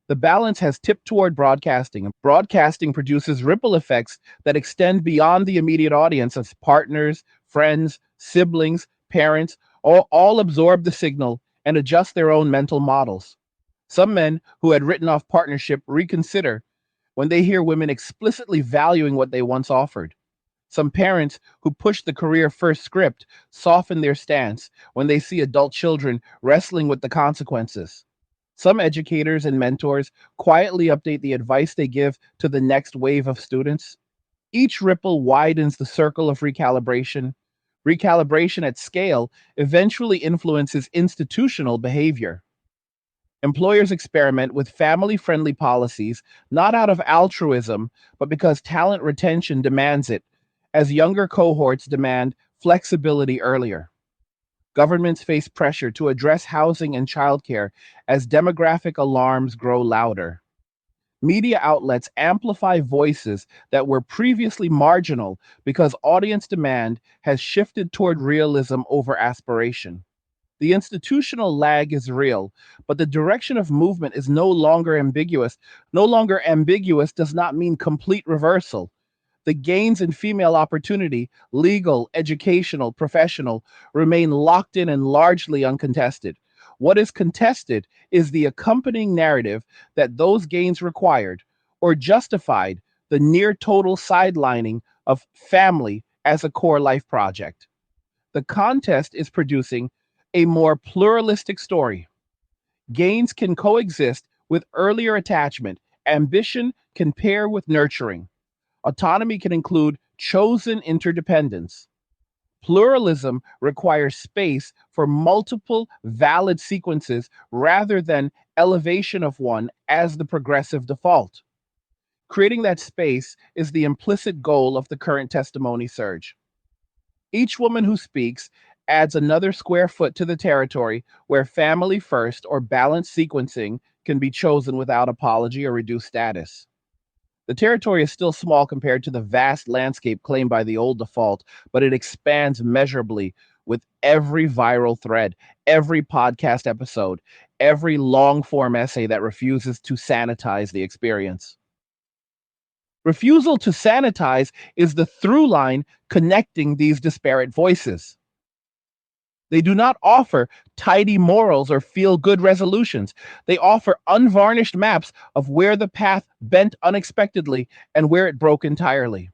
The balance has tipped toward broadcasting, and broadcasting produces ripple effects that extend beyond the immediate audience as partners, friends, siblings, parents, all absorb the signal and adjust their own mental models. Some men who had written off partnership reconsider when they hear women explicitly valuing what they once offered. Some parents who push the career first script soften their stance when they see adult children wrestling with the consequences. Some educators and mentors quietly update the advice they give to the next wave of students. Each ripple widens the circle of recalibration. Recalibration at scale eventually influences institutional behavior. Employers experiment with family friendly policies not out of altruism, but because talent retention demands it, as younger cohorts demand flexibility earlier. Governments face pressure to address housing and childcare as demographic alarms grow louder. Media outlets amplify voices that were previously marginal because audience demand has shifted toward realism over aspiration. The institutional lag is real, but the direction of movement is no longer ambiguous. No longer ambiguous does not mean complete reversal. The gains in female opportunity, legal, educational, professional, remain locked in and largely uncontested. What is contested is the accompanying narrative that those gains required or justified the near total sidelining of family as a core life project. The contest is producing a more pluralistic story. Gains can coexist with earlier attachment. Ambition can pair with nurturing. Autonomy can include chosen interdependence. Pluralism requires space for multiple valid sequences rather than elevation of one as the progressive default. Creating that space is the implicit goal of the current testimony surge. Each woman who speaks adds another square foot to the territory where family first or balanced sequencing can be chosen without apology or reduced status. The territory is still small compared to the vast landscape claimed by the old default, but it expands measurably with every viral thread, every podcast episode, every long form essay that refuses to sanitize the experience. Refusal to sanitize is the through line connecting these disparate voices. They do not offer tidy morals or feel good resolutions. They offer unvarnished maps of where the path bent unexpectedly and where it broke entirely.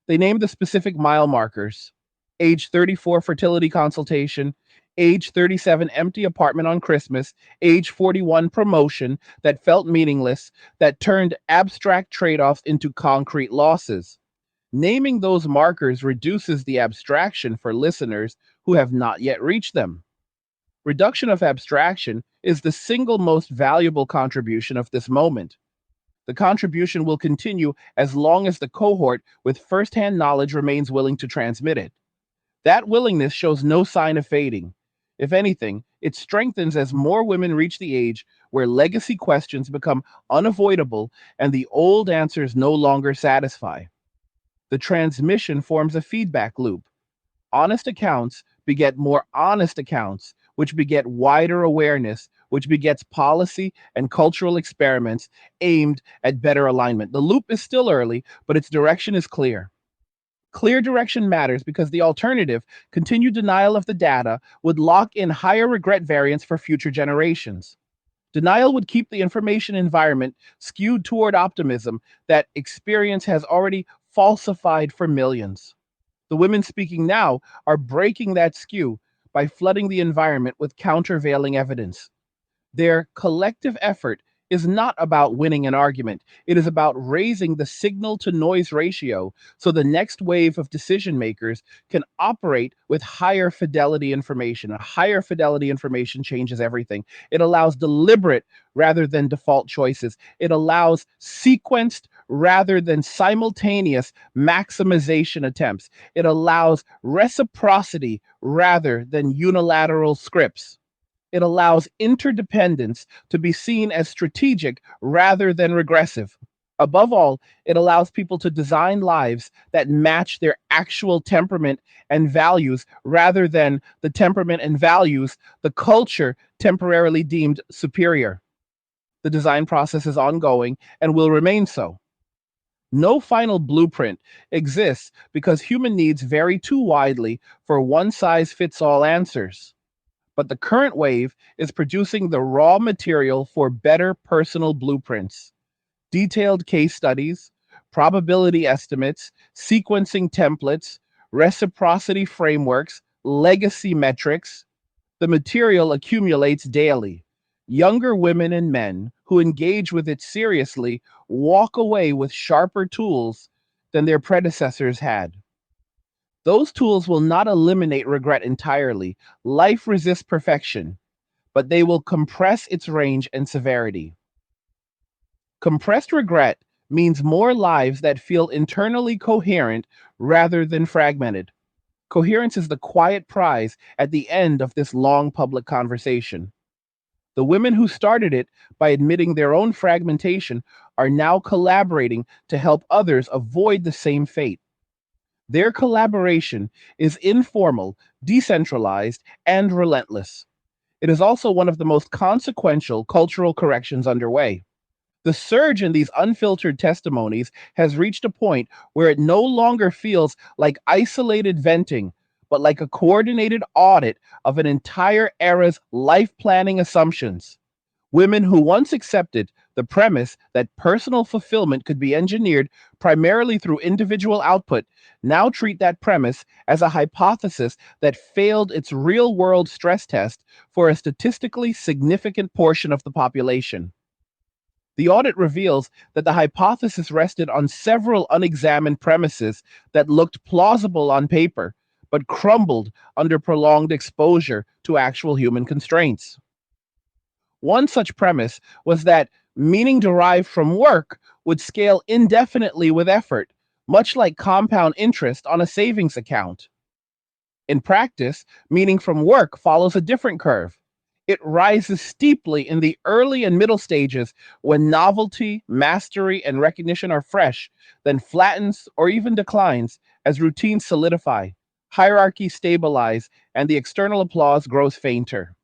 They name the specific mile markers: age 34 fertility consultation, age 37 empty apartment on Christmas, age 41 promotion that felt meaningless, that turned abstract trade offs into concrete losses. Naming those markers reduces the abstraction for listeners who have not yet reached them. Reduction of abstraction is the single most valuable contribution of this moment. The contribution will continue as long as the cohort with firsthand knowledge remains willing to transmit it. That willingness shows no sign of fading. If anything, it strengthens as more women reach the age where legacy questions become unavoidable and the old answers no longer satisfy. The transmission forms a feedback loop. Honest accounts beget more honest accounts, which beget wider awareness, which begets policy and cultural experiments aimed at better alignment. The loop is still early, but its direction is clear. Clear direction matters because the alternative, continued denial of the data, would lock in higher regret variance for future generations. Denial would keep the information environment skewed toward optimism that experience has already falsified for millions. The women speaking now are breaking that skew by flooding the environment with countervailing evidence. Their collective effort is not about winning an argument. It is about raising the signal to noise ratio so the next wave of decision makers can operate with higher fidelity information. A higher fidelity information changes everything. It allows deliberate rather than default choices. It allows sequenced rather than simultaneous maximization attempts. It allows reciprocity rather than unilateral scripts. It allows interdependence to be seen as strategic rather than regressive. Above all, it allows people to design lives that match their actual temperament and values rather than the temperament and values the culture temporarily deemed superior. The design process is ongoing and will remain so. No final blueprint exists because human needs vary too widely for one size fits all answers. But the current wave is producing the raw material for better personal blueprints, detailed case studies, probability estimates, sequencing templates, reciprocity frameworks, legacy metrics. The material accumulates daily. Younger women and men who engage with it seriously walk away with sharper tools than their predecessors had. Those tools will not eliminate regret entirely. Life resists perfection, but they will compress its range and severity. Compressed regret means more lives that feel internally coherent rather than fragmented. Coherence is the quiet prize at the end of this long public conversation. The women who started it by admitting their own fragmentation are now collaborating to help others avoid the same fate. Their collaboration is informal, decentralized, and relentless. It is also one of the most consequential cultural corrections underway. The surge in these unfiltered testimonies has reached a point where it no longer feels like isolated venting, but like a coordinated audit of an entire era's life planning assumptions. Women who once accepted the premise that personal fulfillment could be engineered primarily through individual output now treat that premise as a hypothesis that failed its real world stress test for a statistically significant portion of the population. The audit reveals that the hypothesis rested on several unexamined premises that looked plausible on paper, but crumbled under prolonged exposure to actual human constraints. One such premise was that meaning derived from work would scale indefinitely with effort, much like compound interest on a savings account. In practice, meaning from work follows a different curve. It rises steeply in the early and middle stages when novelty, mastery, and recognition are fresh, then flattens or even declines as routines solidify. hierarchies stabilize, and the external applause grows fainter.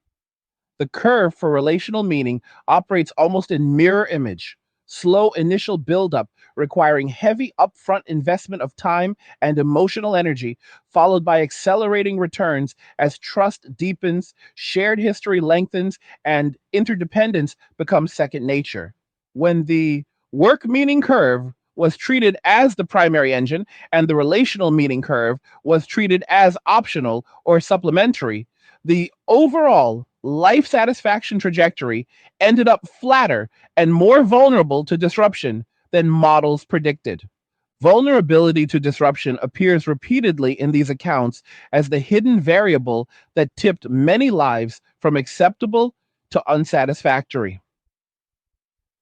The curve for relational meaning operates almost in mirror image. Slow initial buildup, requiring heavy upfront investment of time and emotional energy, followed by accelerating returns as trust deepens, shared history lengthens, and interdependence becomes second nature. When the work meaning curve was treated as the primary engine and the relational meaning curve was treated as optional or supplementary, the overall life satisfaction trajectory ended up flatter and more vulnerable to disruption than models predicted. Vulnerability to disruption appears repeatedly in these accounts as the hidden variable that tipped many lives from acceptable to unsatisfactory.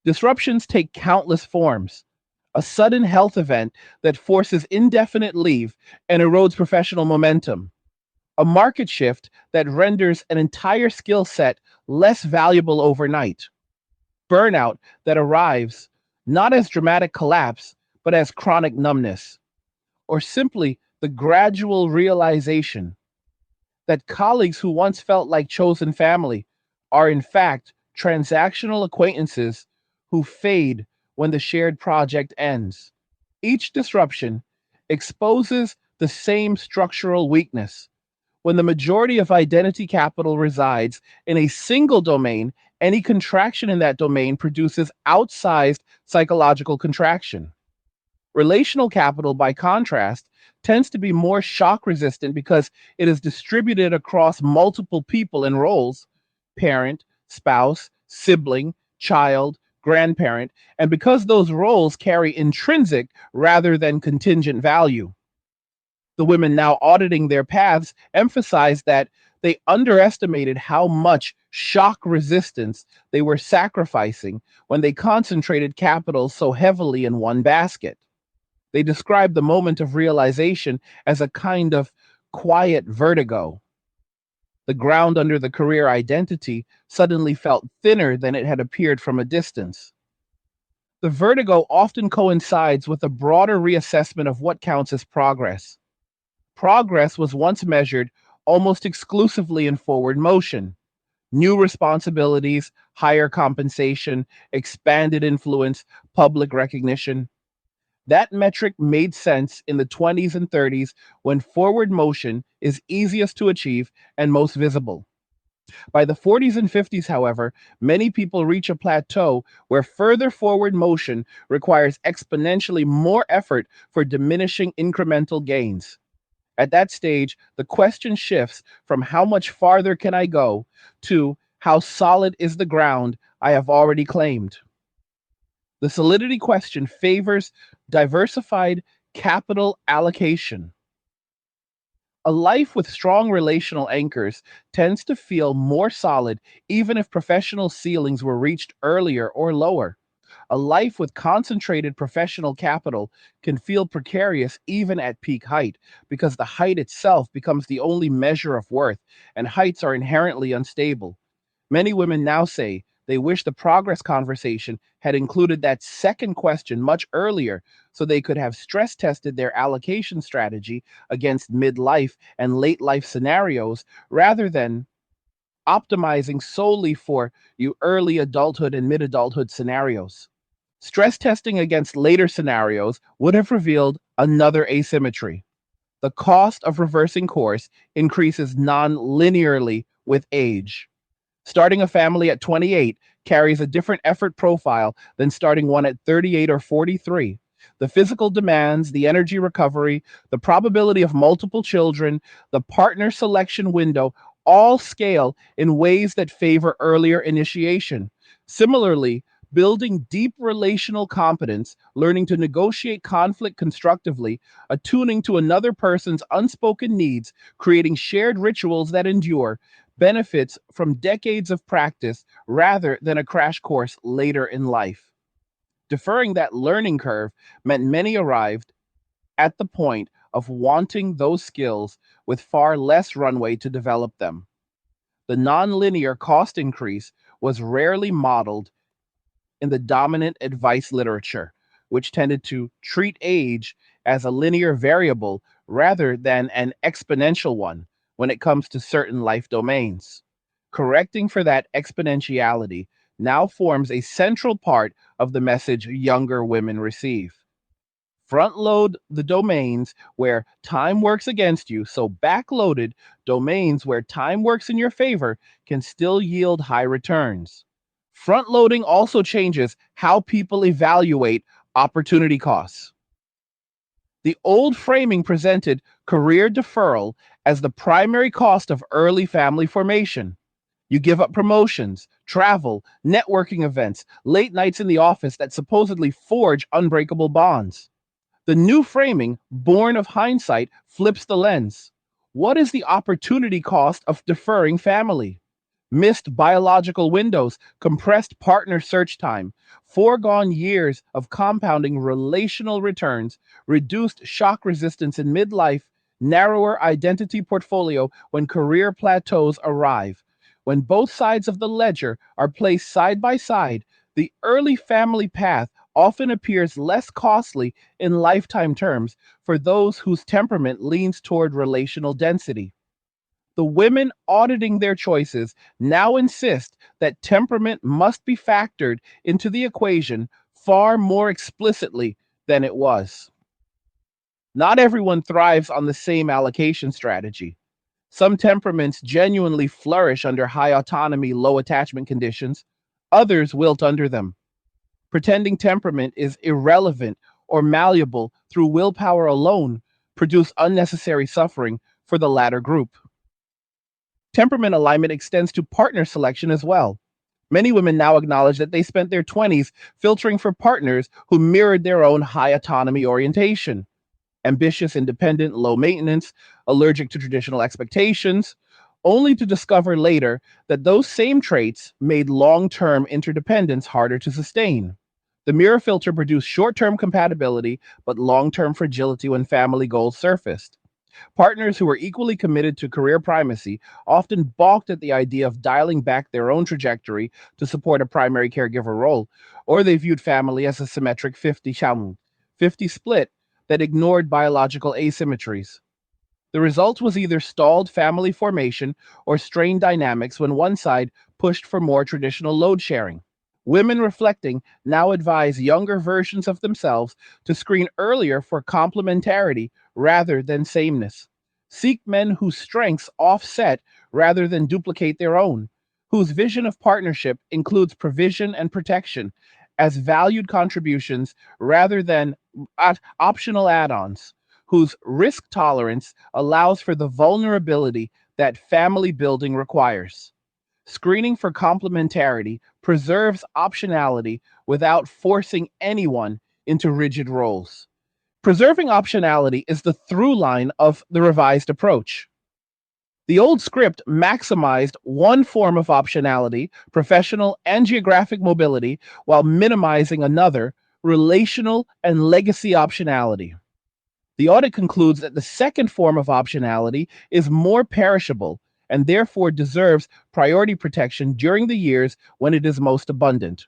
Disruptions take countless forms. A sudden health event that forces indefinite leave and erodes professional momentum, a market shift that renders an entire skill set less valuable overnight, burnout that arrives not as dramatic collapse, but as chronic numbness, or simply the gradual realization that colleagues who once felt like chosen family are in fact transactional acquaintances who fade when the shared project ends. Each disruption exposes the same structural weakness. When the majority of identity capital resides in a single domain, any contraction in that domain produces outsized psychological contraction. Relational capital, by contrast, tends to be more shock resistant because it is distributed across multiple people and roles: parent, spouse, sibling, child, grandparent, and because those roles carry intrinsic rather than contingent value. The women now auditing their paths emphasized that they underestimated how much shock resistance they were sacrificing when they concentrated capital so heavily in one basket. They described the moment of realization as a kind of quiet vertigo. The ground under the career identity suddenly felt thinner than it had appeared from a distance. The vertigo often coincides with a broader reassessment of what counts as progress. Progress was once measured almost exclusively in forward motion: new responsibilities, higher compensation, expanded influence, public recognition. That metric made sense in the 20s and 30s when forward motion is easiest to achieve and most visible. By the 40s and 50s, however, many people reach a plateau where further forward motion requires exponentially more effort for diminishing incremental gains. At that stage, the question shifts from how much farther can I go to how solid is the ground I have already claimed. The solidity question favors diversified capital allocation. A life with strong relational anchors tends to feel more solid even if professional ceilings were reached earlier or lower. A life with concentrated professional capital can feel precarious even at peak height because the height itself becomes the only measure of worth, and heights are inherently unstable. Many women now say they wish the progress conversation had included that second question much earlier so they could have stress tested their allocation strategy against midlife and late life scenarios rather than optimizing solely for you early adulthood and mid adulthood scenarios. Stress testing against later scenarios would have revealed another asymmetry. The cost of reversing course increases non-linearly with age. Starting a family at 28 carries a different effort profile than starting one at 38 or 43. The physical demands, the energy recovery, the probability of multiple children, the partner selection window all scale in ways that favor earlier initiation. Similarly, building deep relational competence, learning to negotiate conflict constructively, attuning to another person's unspoken needs, creating shared rituals that endure, benefits from decades of practice rather than a crash course later in life. Deferring that learning curve meant many arrived at the point of wanting those skills with far less runway to develop them. The nonlinear cost increase was rarely modeled in the dominant advice literature, which tended to treat age as a linear variable rather than an exponential one when it comes to certain life domains. Correcting for that exponentiality now forms a central part of the message younger women receive. Front load the domains where time works against you, so backloaded domains where time works in your favor can still yield high returns. Front loading also changes how people evaluate opportunity costs. The old framing presented career deferral as the primary cost of early family formation. You give up promotions, travel, networking events, late nights in the office that supposedly forge unbreakable bonds. The new framing, born of hindsight, flips the lens. What is the opportunity cost of deferring family? Missed biological windows, compressed partner search time, foregone years of compounding relational returns, reduced shock resistance in midlife, narrower identity portfolio when career plateaus arrive. When both sides of the ledger are placed side by side, the early family path often appears less costly in lifetime terms for those whose temperament leans toward relational density. The women auditing their choices now insist that temperament must be factored into the equation far more explicitly than it was. Not everyone thrives on the same allocation strategy. Some temperaments genuinely flourish under high autonomy, low attachment conditions. Others wilt under them. Pretending temperament is irrelevant or malleable through willpower alone produce unnecessary suffering for the latter group. Temperament alignment extends to partner selection as well. Many women now acknowledge that they spent their 20s filtering for partners who mirrored their own high autonomy orientation. Ambitious, independent, low maintenance, allergic to traditional expectations, only to discover later that those same traits made long term interdependence harder to sustain. The mirror filter produced short term compatibility but long term fragility when family goals surfaced. Partners who were equally committed to career primacy often balked at the idea of dialing back their own trajectory to support a primary caregiver role, or they viewed family as a symmetric 50 split that ignored biological asymmetries. The result was either stalled family formation or strained dynamics when one side pushed for more traditional load sharing. Women reflecting now advise younger versions of themselves to screen earlier for complementarity rather than sameness. Seek men whose strengths offset rather than duplicate their own, whose vision of partnership includes provision and protection as valued contributions rather than optional add ons, whose risk tolerance allows for the vulnerability that family building requires. Screening for complementarity preserves optionality without forcing anyone into rigid roles. Preserving optionality is the through line of the revised approach. The old script maximized one form of optionality, professional and geographic mobility, while minimizing another, relational and legacy optionality. The audit concludes that the second form of optionality is more perishable and therefore deserves priority protection during the years when it is most abundant.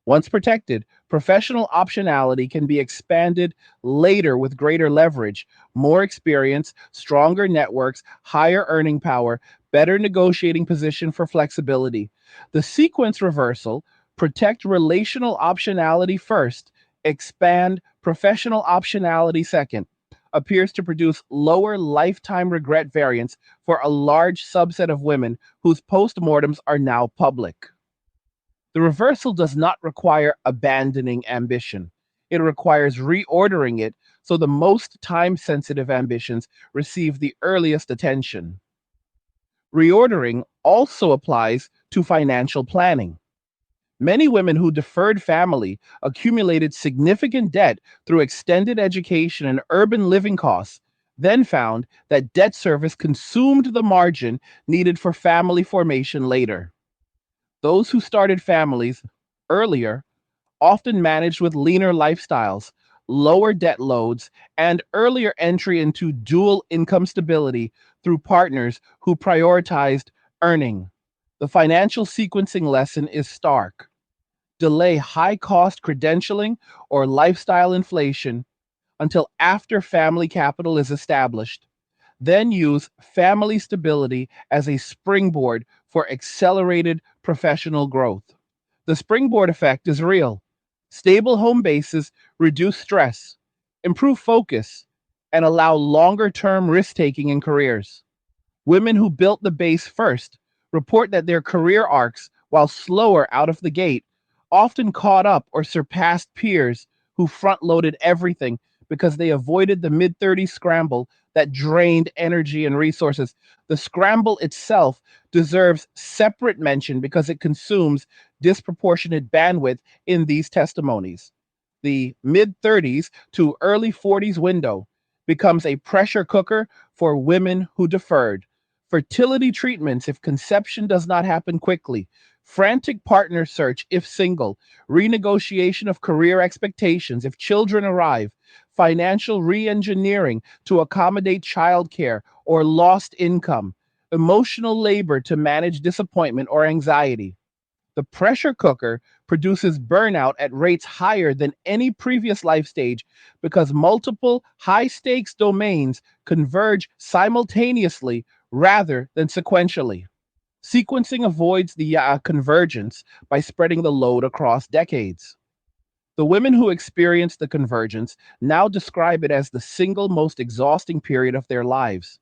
Once protected, professional optionality can be expanded later with greater leverage, more experience, stronger networks, higher earning power, better negotiating position for flexibility. The sequence reversal: protect relational optionality first, expand professional optionality second, appears to produce lower lifetime regret variance for a large subset of women whose postmortems are now public. The reversal does not require abandoning ambition. It requires reordering it so the most time sensitive ambitions receive the earliest attention. Reordering also applies to financial planning. Many women who deferred family accumulated significant debt through extended education and urban living costs, then found that debt service consumed the margin needed for family formation later. Those who started families earlier often managed with leaner lifestyles, lower debt loads, and earlier entry into dual income stability through partners who prioritized earning. The financial sequencing lesson is stark. Delay high cost credentialing or lifestyle inflation, until after family capital is established. Then use family stability as a springboard for accelerated professional growth. The springboard effect is real. Stable home bases reduce stress, improve focus, and allow longer term risk taking in careers. Women who built the base first report that their career arcs, while slower out of the gate, often caught up or surpassed peers who front loaded everything because they avoided the mid 30s scramble that drained energy and resources. The scramble itself deserves separate mention because it consumes disproportionate bandwidth in these testimonies. The mid 30s to early 40s window becomes a pressure cooker for women who deferred. Fertility treatments if conception does not happen quickly, frantic partner search if single, renegotiation of career expectations if children arrive, financial re-engineering to accommodate childcare or lost income, emotional labor to manage disappointment or anxiety. The pressure cooker produces burnout at rates higher than any previous life stage because multiple high stakes domains converge simultaneously rather than sequentially. Sequencing avoids the convergence by spreading the load across decades. The women who experience the convergence now describe it as the single most exhausting period of their lives,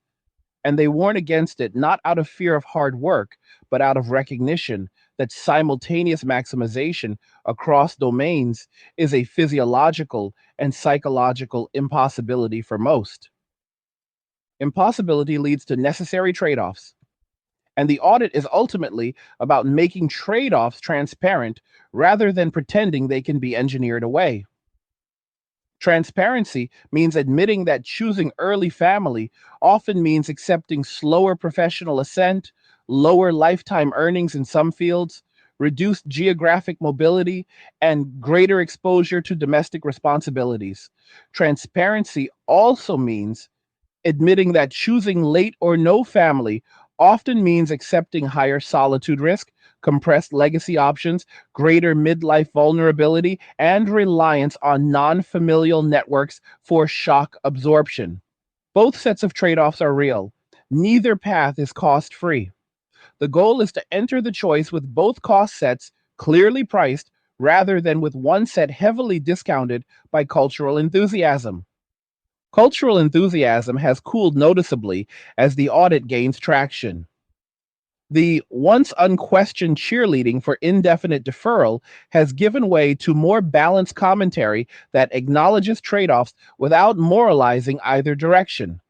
and they warn against it not out of fear of hard work, but out of recognition that simultaneous maximization across domains is a physiological and psychological impossibility for most. Impossibility leads to necessary trade offs, and the audit is ultimately about making trade offs transparent rather than pretending they can be engineered away. Transparency means admitting that choosing early family often means accepting slower professional ascent, lower lifetime earnings in some fields, reduced geographic mobility, and greater exposure to domestic responsibilities. Transparency also means admitting that choosing late or no family often means accepting higher solitude risk, compressed legacy options, greater midlife vulnerability, and reliance on non familial networks for shock absorption. Both sets of trade offs are real. Neither path is cost free. The goal is to enter the choice with both cost sets clearly priced rather than with one set heavily discounted by cultural enthusiasm. Cultural enthusiasm has cooled noticeably as the audit gains traction. The once unquestioned cheerleading for indefinite deferral has given way to more balanced commentary that acknowledges trade offs without moralizing either direction.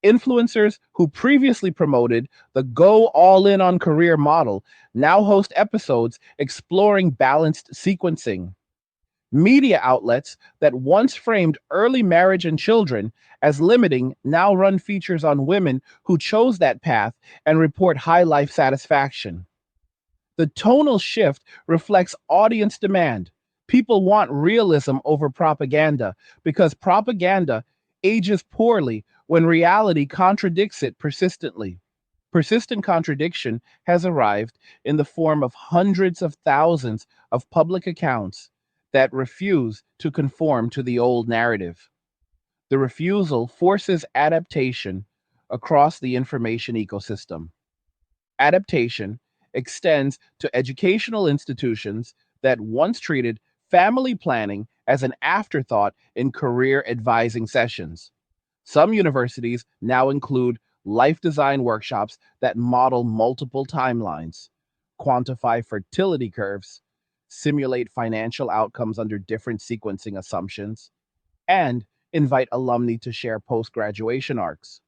Influencers who previously promoted the go all in on career model now host episodes exploring balanced sequencing. Media outlets that once framed early marriage and children as limiting now run features on women who chose that path and report high life satisfaction. The tonal shift reflects audience demand. People want realism over propaganda because propaganda ages poorly when reality contradicts it persistently. Persistent contradiction has arrived in the form of hundreds of thousands of public accounts that refuse to conform to the old narrative. The refusal forces adaptation across the information ecosystem. Adaptation extends to educational institutions that once treated family planning as an afterthought in career advising sessions. Some universities now include life design workshops that model multiple timelines, quantify fertility curves, simulate financial outcomes under different sequencing assumptions, and invite alumni to share post graduation arcs.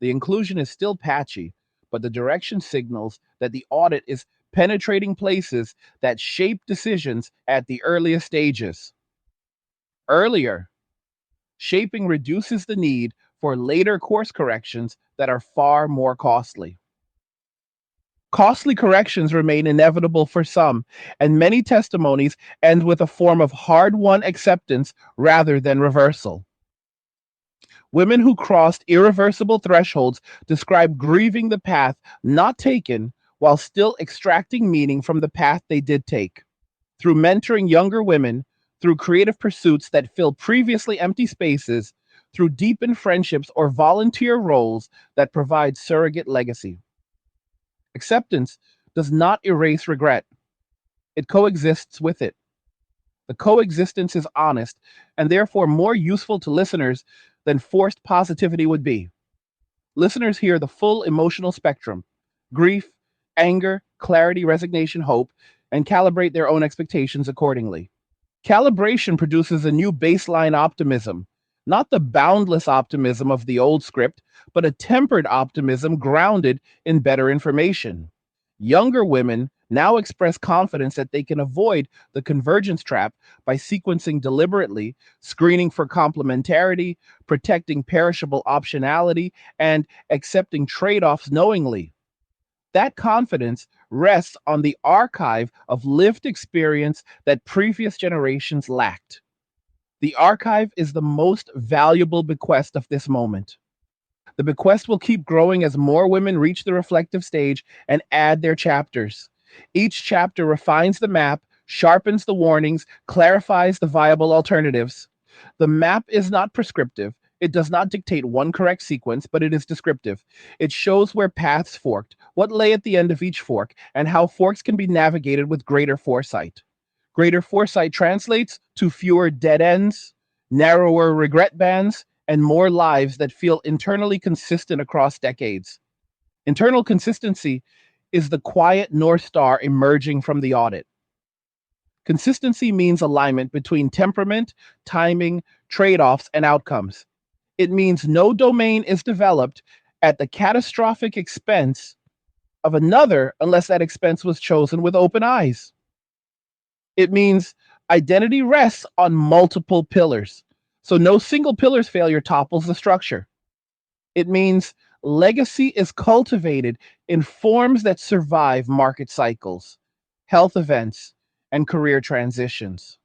The inclusion is still patchy, but the direction signals that the audit is penetrating places that shape decisions at the earliest stages. Earlier, shaping reduces the need for later course corrections that are far more costly. Costly corrections remain inevitable for some, and many testimonies end with a form of hard won acceptance rather than reversal. Women who crossed irreversible thresholds describe grieving the path not taken while still extracting meaning from the path they did take. Through mentoring younger women, through creative pursuits that fill previously empty spaces, through deepened friendships or volunteer roles that provide surrogate legacy. Acceptance does not erase regret, it coexists with it. The coexistence is honest and therefore more useful to listeners than forced positivity would be. Listeners hear the full emotional spectrum: grief, anger, clarity, resignation, hope, and calibrate their own expectations accordingly. Calibration produces a new baseline optimism, not the boundless optimism of the old script, but a tempered optimism grounded in better information. Younger women now express confidence that they can avoid the convergence trap by sequencing deliberately, screening for complementarity, protecting perishable optionality, and accepting trade offs knowingly. That confidence rests on the archive of lived experience that previous generations lacked. The archive is the most valuable bequest of this moment. The bequest will keep growing as more women reach the reflective stage and add their chapters. Each chapter refines the map, sharpens the warnings, clarifies the viable alternatives. The map is not prescriptive. It does not dictate one correct sequence, but it is descriptive. It shows where paths forked, what lay at the end of each fork, and how forks can be navigated with greater foresight. Greater foresight translates to fewer dead ends, narrower regret bands, and more lives that feel internally consistent across decades. Internal consistency is the quiet North Star emerging from the audit. Consistency means alignment between temperament, timing, trade offs, and outcomes. It means no domain is developed at the catastrophic expense of another unless that expense was chosen with open eyes. It means identity rests on multiple pillars. So no single pillar's failure topples the structure. It means legacy is cultivated in forms that survive market cycles, health events, and career transitions.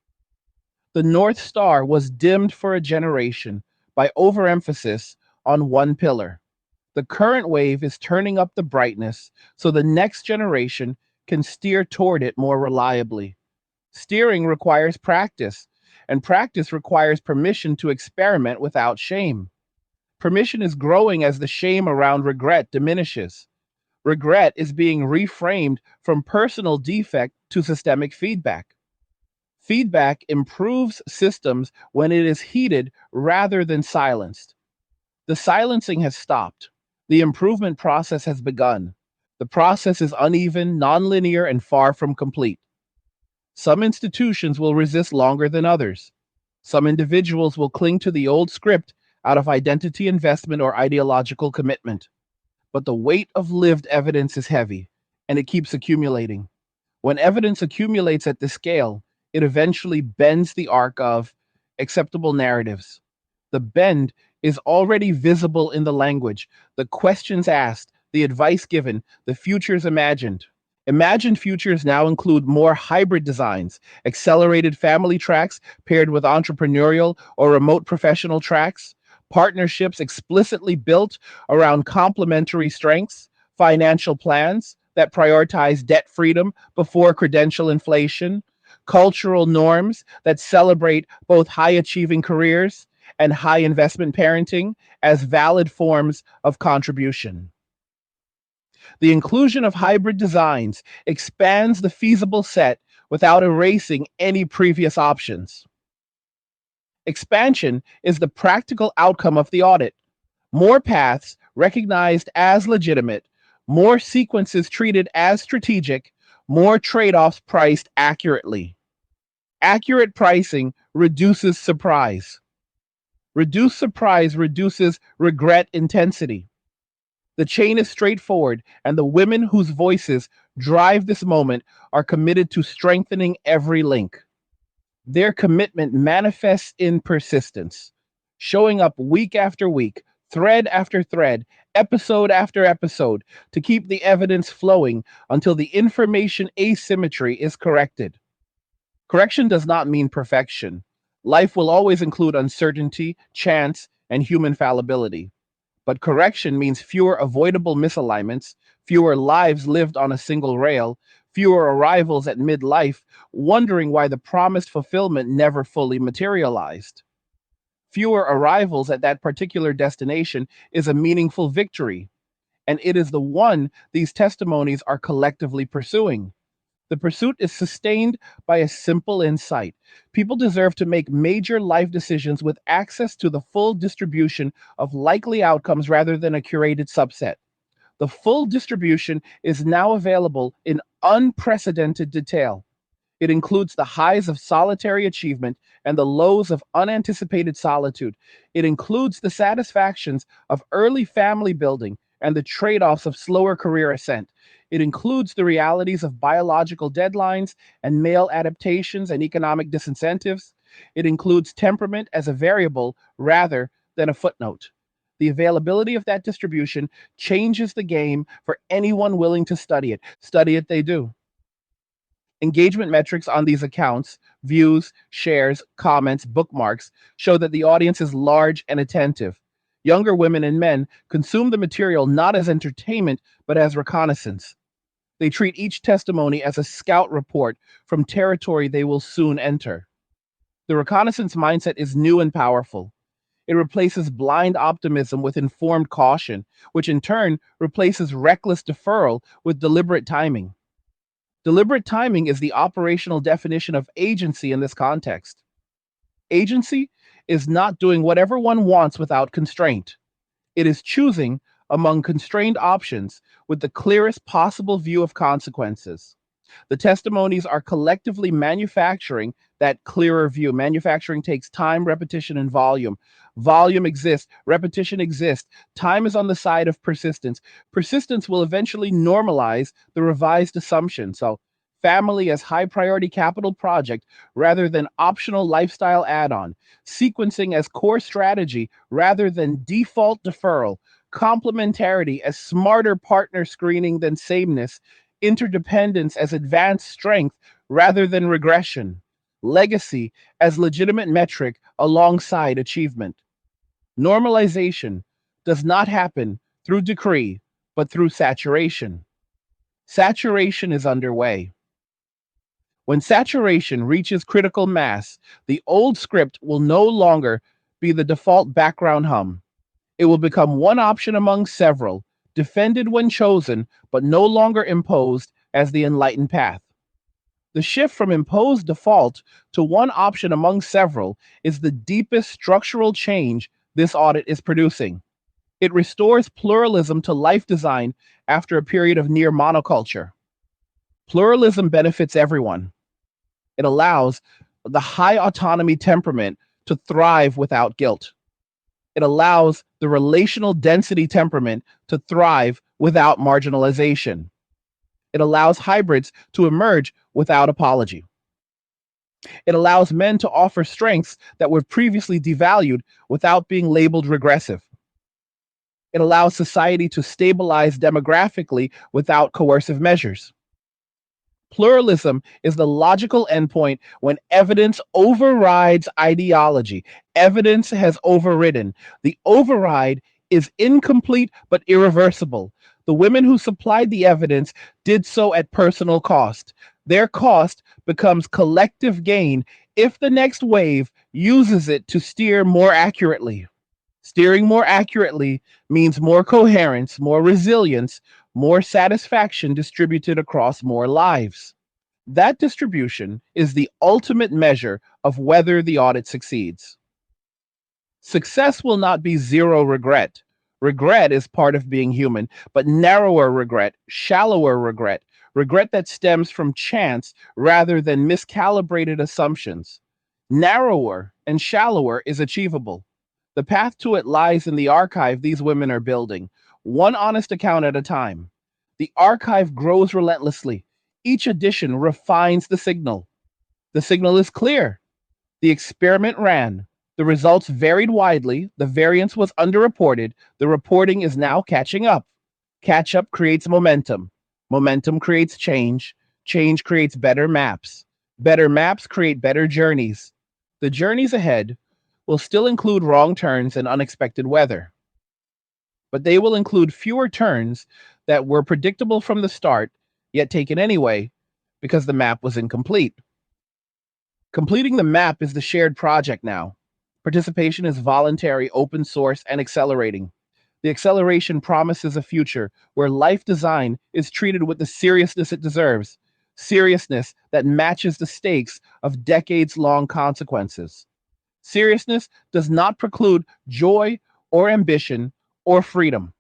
The North Star was dimmed for a generation by overemphasis on one pillar. The current wave is turning up the brightness so the next generation can steer toward it more reliably. Steering requires practice, and practice requires permission to experiment without shame. Permission is growing as the shame around regret diminishes. Regret is being reframed from personal defect to systemic feedback. Feedback improves systems when it is heeded rather than silenced. The silencing has stopped. The improvement process has begun. The process is uneven, nonlinear, and far from complete. Some institutions will resist longer than others. Some individuals will cling to the old script out of identity investment or ideological commitment. But the weight of lived evidence is heavy, and it keeps accumulating. When evidence accumulates at this scale, it eventually bends the arc of acceptable narratives. The bend is already visible in the language, the questions asked, the advice given, the futures imagined. Imagined futures now include more hybrid designs, accelerated family tracks paired with entrepreneurial or remote professional tracks, partnerships explicitly built around complementary strengths, financial plans that prioritize debt freedom before credential inflation, cultural norms that celebrate both high achieving careers and high investment parenting as valid forms of contribution. The inclusion of hybrid designs expands the feasible set without erasing any previous options. Expansion is the practical outcome of the audit. More paths recognized as legitimate, more sequences treated as strategic, more trade offs priced accurately. Accurate pricing reduces surprise. Reduced surprise reduces regret intensity. The chain is straightforward, and the women whose voices drive this moment are committed to strengthening every link. Their commitment manifests in persistence, showing up week after week, thread after thread, episode after episode, to keep the evidence flowing until the information asymmetry is corrected. Correction does not mean perfection. Life will always include uncertainty, chance, and human fallibility. But correction means fewer avoidable misalignments, fewer lives lived on a single rail, fewer arrivals at midlife, wondering why the promised fulfillment never fully materialized. Fewer arrivals at that particular destination is a meaningful victory, and it is the one these testimonies are collectively pursuing. The pursuit is sustained by a simple insight. People deserve to make major life decisions with access to the full distribution of likely outcomes rather than a curated subset. The full distribution is now available in unprecedented detail. It includes the highs of solitary achievement and the lows of unanticipated solitude. It includes the satisfactions of early family building and the trade offs of slower career ascent. It includes the realities of biological deadlines and male adaptations and economic disincentives. It includes temperament as a variable rather than a footnote. The availability of that distribution changes the game for anyone willing to study it. Study it, they do. Engagement metrics on these accounts, views, shares, comments, bookmarks, show that the audience is large and attentive. Younger women and men consume the material not as entertainment, but as reconnaissance. They treat each testimony as a scout report from territory they will soon enter. The reconnaissance mindset is new and powerful. It replaces blind optimism with informed caution, which in turn replaces reckless deferral with deliberate timing. Deliberate timing is the operational definition of agency in this context. Agency is not doing whatever one wants without constraint. It is choosing among constrained options with the clearest possible view of consequences. The testimonies are collectively manufacturing that clearer view. Manufacturing takes time, repetition, and volume. Volume exists, repetition exists. Time is on the side of persistence. Persistence will eventually normalize the revised assumption. So, family as high priority capital project rather than optional lifestyle add on. Sequencing as core strategy rather than default deferral. Complementarity as smarter partner screening than sameness, interdependence as advanced strength rather than regression, legacy as legitimate metric alongside achievement. Normalization does not happen through decree, but through saturation. Saturation is underway. When saturation reaches critical mass, the old script will no longer be the default background hum. It will become one option among several, defended when chosen, but no longer imposed as the enlightened path. The shift from imposed default to one option among several is the deepest structural change this audit is producing. It restores pluralism to life design after a period of near monoculture. Pluralism benefits everyone. It allows the high autonomy temperament to thrive without guilt. It allows the relational density temperament to thrive without marginalization. It allows hybrids to emerge without apology. It allows men to offer strengths that were previously devalued without being labeled regressive. It allows society to stabilize demographically without coercive measures. Pluralism is the logical endpoint when evidence overrides ideology. Evidence has overridden. The override is incomplete but irreversible. The women who supplied the evidence did so at personal cost. Their cost becomes collective gain if the next wave uses it to steer more accurately. Steering more accurately means more coherence, more resilience, more satisfaction distributed across more lives. That distribution is the ultimate measure of whether the audit succeeds. Success will not be zero regret. Regret is part of being human, but narrower regret, shallower regret, regret that stems from chance rather than miscalibrated assumptions. Narrower and shallower is achievable. The path to it lies in the archive these women are building, one honest account at a time. The archive grows relentlessly. Each edition refines the signal. The signal is clear. The experiment ran. The results varied widely. The variance was underreported. The reporting is now catching up. Catch up creates momentum. Momentum creates change. Change creates better maps. Better maps create better journeys. The journeys ahead will still include wrong turns and unexpected weather, but they will include fewer turns that were predictable from the start, yet taken anyway, because the map was incomplete. Completing the map is the shared project now. Participation is voluntary, open source, and accelerating. The acceleration promises a future where life design is treated with the seriousness it deserves, seriousness that matches the stakes of decades long consequences. Seriousness does not preclude joy or ambition or freedom.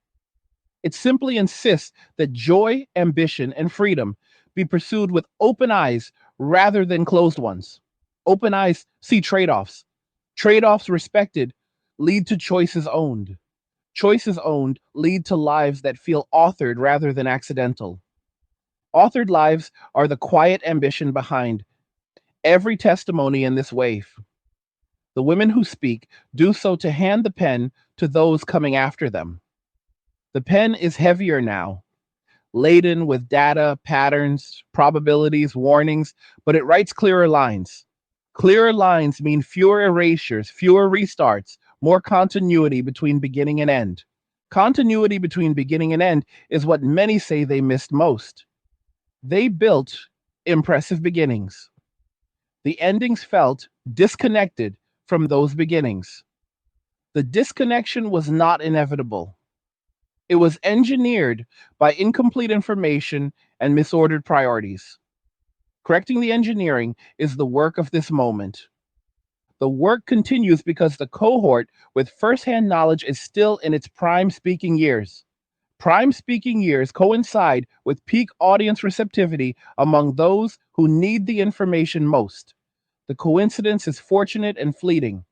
It simply insists that joy, ambition, and freedom be pursued with open eyes rather than closed ones. Open eyes see trade offs. Trade offs respected lead to choices owned. Choices owned lead to lives that feel authored rather than accidental. Authored lives are the quiet ambition behind every testimony in this wave. The women who speak do so to hand the pen to those coming after them. The pen is heavier now, laden with data, patterns, probabilities, warnings, but it writes clearer lines. Clearer lines mean fewer erasures, fewer restarts, more continuity between beginning and end. Continuity between beginning and end is what many say they missed most. They built impressive beginnings. The endings felt disconnected from those beginnings. The disconnection was not inevitable. It was engineered by incomplete information and misordered priorities. Correcting the engineering is the work of this moment. The work continues because the cohort with firsthand knowledge is still in its prime speaking years. Prime speaking years coincide with peak audience receptivity among those who need the information most. The coincidence is fortunate and fleeting.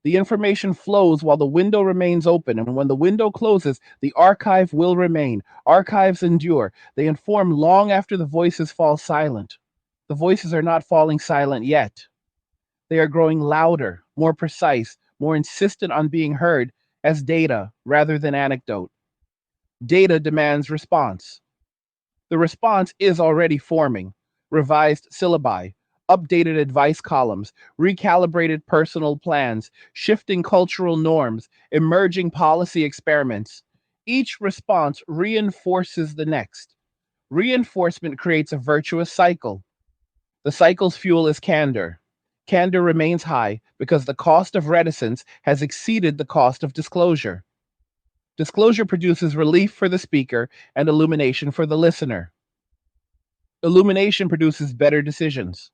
The information flows while the window remains open, and when the window closes, the archive will remain. Archives endure. They inform long after the voices fall silent. The voices are not falling silent yet. They are growing louder, more precise, more insistent on being heard as data rather than anecdote. Data demands response. The response is already forming. Revised syllabi, updated advice columns, recalibrated personal plans, shifting cultural norms, emerging policy experiments. Each response reinforces the next. Reinforcement creates a virtuous cycle. The cycle's fuel is candor. Candor remains high because the cost of reticence has exceeded the cost of disclosure. Disclosure produces relief for the speaker and illumination for the listener. Illumination produces better decisions.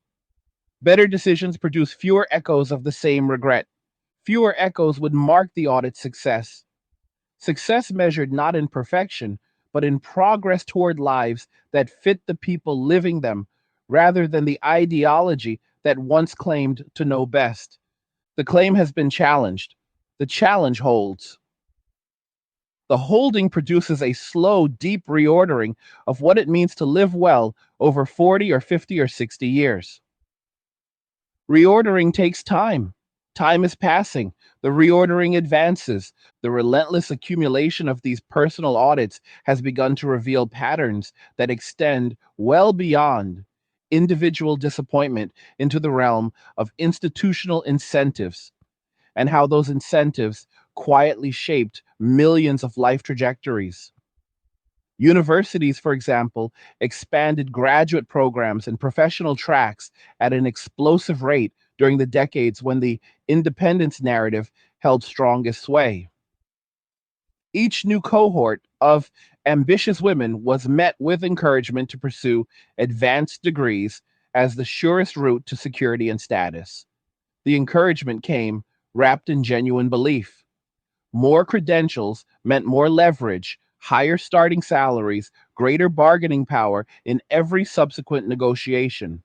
Better decisions produce fewer echoes of the same regret. Fewer echoes would mark the audit's success. Success measured not in perfection, but in progress toward lives that fit the people living them, rather than the ideology that once claimed to know best. The claim has been challenged. The challenge holds. The holding produces a slow, deep reordering of what it means to live well over 40 or 50 or 60 years. Reordering takes time. Time is passing. The reordering advances. The relentless accumulation of these personal audits has begun to reveal patterns that extend well beyond individual disappointment into the realm of institutional incentives, and how those incentives quietly shaped millions of life trajectories. Universities, for example, expanded graduate programs and professional tracks at an explosive rate during the decades when the independence narrative held strongest sway. Each new cohort of ambitious women was met with encouragement to pursue advanced degrees as the surest route to security and status. The encouragement came wrapped in genuine belief. More credentials meant more leverage, higher starting salaries, greater bargaining power in every subsequent negotiation.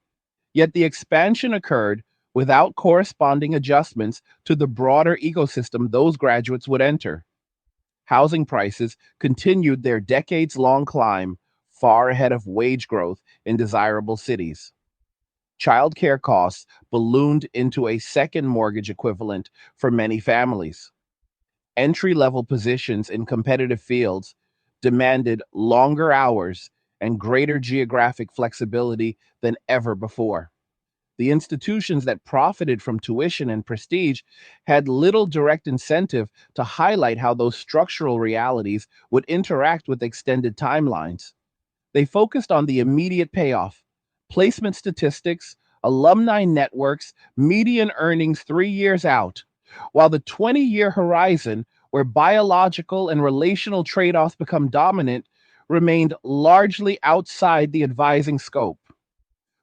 Yet the expansion occurred without corresponding adjustments to the broader ecosystem those graduates would enter. Housing prices continued their decades long climb, far ahead of wage growth in desirable cities. Childcare costs ballooned into a second mortgage equivalent for many families. Entry level positions in competitive fields demanded longer hours and greater geographic flexibility than ever before. The institutions that profited from tuition and prestige had little direct incentive to highlight how those structural realities would interact with extended timelines. They focused on the immediate payoff, placement statistics, alumni networks, median earnings 3 years out, while the 20-year horizon, where biological and relational trade offs become dominant, remained largely outside the advising scope.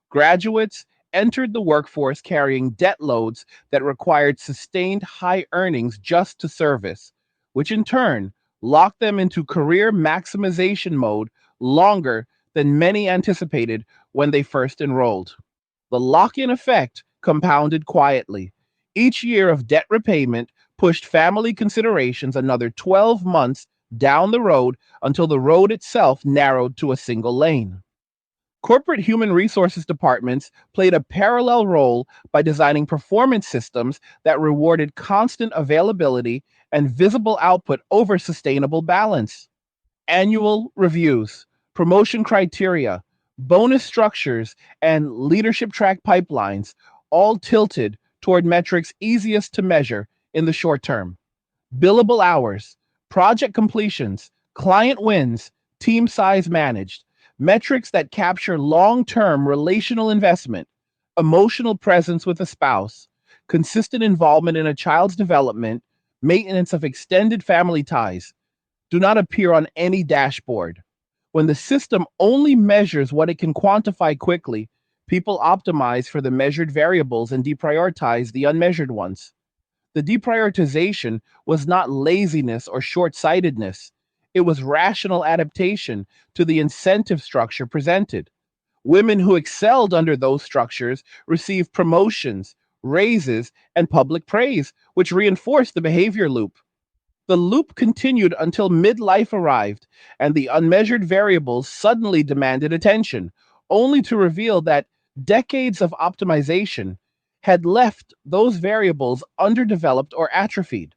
Graduates entered the workforce carrying debt loads that required sustained high earnings just to service, which in turn locked them into career maximization mode longer than many anticipated when they first enrolled. The lock in effect compounded quietly. Each year of debt repayment pushed family considerations another 12 months down the road until the road itself narrowed to a single lane. Corporate human resources departments played a parallel role by designing performance systems that rewarded constant availability and visible output over sustainable balance. Annual reviews, promotion criteria, bonus structures, and leadership track pipelines all tilted toward metrics easiest to measure in the short term. Billable hours, project completions, client wins, team size managed, metrics that capture long term relational investment, emotional presence with a spouse, consistent involvement in a child's development, maintenance of extended family ties, do not appear on any dashboard. When the system only measures what it can quantify quickly, people optimize for the measured variables and deprioritize the unmeasured ones. The deprioritization was not laziness or short sightedness, it was rational adaptation to the incentive structure presented. Women who excelled under those structures received promotions, raises, and public praise, which reinforced the behavior loop. The loop continued until midlife arrived, and the unmeasured variables suddenly demanded attention, only to reveal that decades of optimization had left those variables underdeveloped or atrophied.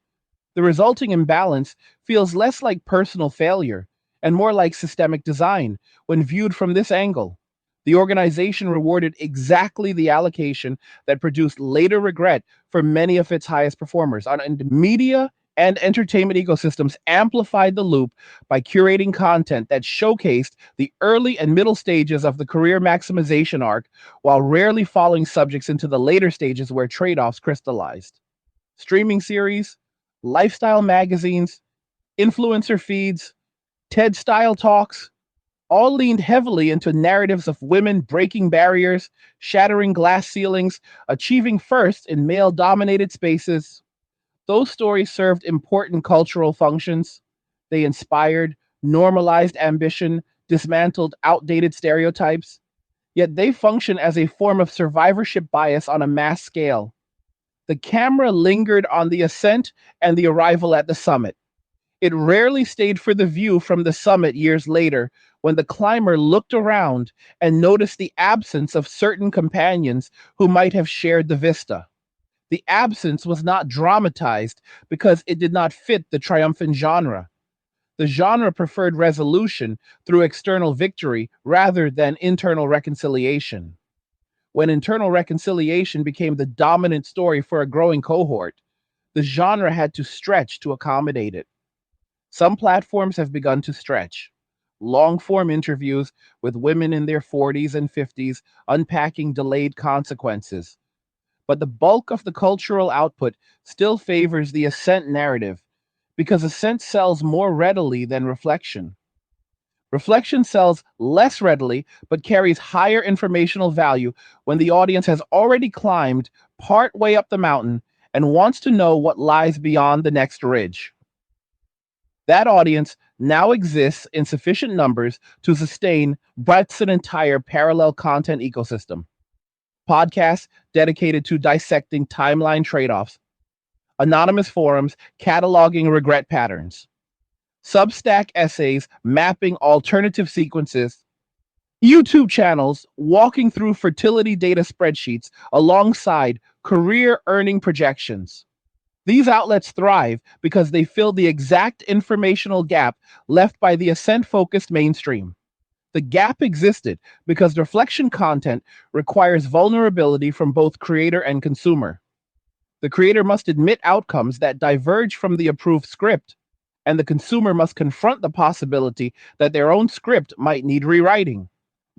The resulting imbalance feels less like personal failure and more like systemic design when viewed from this angle. The organization rewarded exactly the allocation that produced later regret for many of its highest performers. And media and entertainment ecosystems amplified the loop by curating content that showcased the early and middle stages of the career maximization arc while rarely following subjects into the later stages where trade offs crystallized. Streaming series, lifestyle magazines, influencer feeds, TED style talks, all leaned heavily into narratives of women breaking barriers, shattering glass ceilings, achieving first in male dominated spaces. Those stories served important cultural functions. They inspired, normalized ambition, dismantled outdated stereotypes. Yet they function as a form of survivorship bias on a mass scale. The camera lingered on the ascent and the arrival at the summit. It rarely stayed for the view from the summit years later when the climber looked around and noticed the absence of certain companions who might have shared the vista. The absence was not dramatized because it did not fit the triumphant genre. The genre preferred resolution through external victory rather than internal reconciliation. When internal reconciliation became the dominant story for a growing cohort, the genre had to stretch to accommodate it. Some platforms have begun to stretch. Long form interviews with women in their 40s and 50s unpacking delayed consequences. But the bulk of the cultural output still favors the ascent narrative because ascent sells more readily than reflection. Reflection sells less readily but carries higher informational value when the audience has already climbed part way up the mountain and wants to know what lies beyond the next ridge. That audience now exists in sufficient numbers to sustain what's an entire parallel content ecosystem. Podcasts dedicated to dissecting timeline trade offs, anonymous forums cataloging regret patterns, Substack essays mapping alternative sequences, YouTube channels walking through fertility data spreadsheets alongside career earning projections. These outlets thrive because they fill the exact informational gap left by the ascent focused mainstream. The gap existed because reflection content requires vulnerability from both creator and consumer. The creator must admit outcomes that diverge from the approved script, and the consumer must confront the possibility that their own script might need rewriting.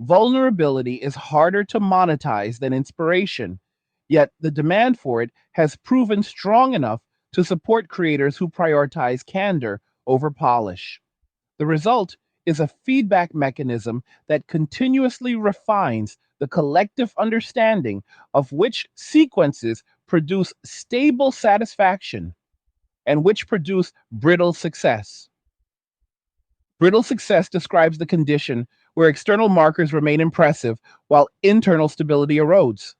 Vulnerability is harder to monetize than inspiration, yet the demand for it has proven strong enough to support creators who prioritize candor over polish. The result is a feedback mechanism that continuously refines the collective understanding of which sequences produce stable satisfaction and which produce brittle success. Brittle success describes the condition where external markers remain impressive while internal stability erodes.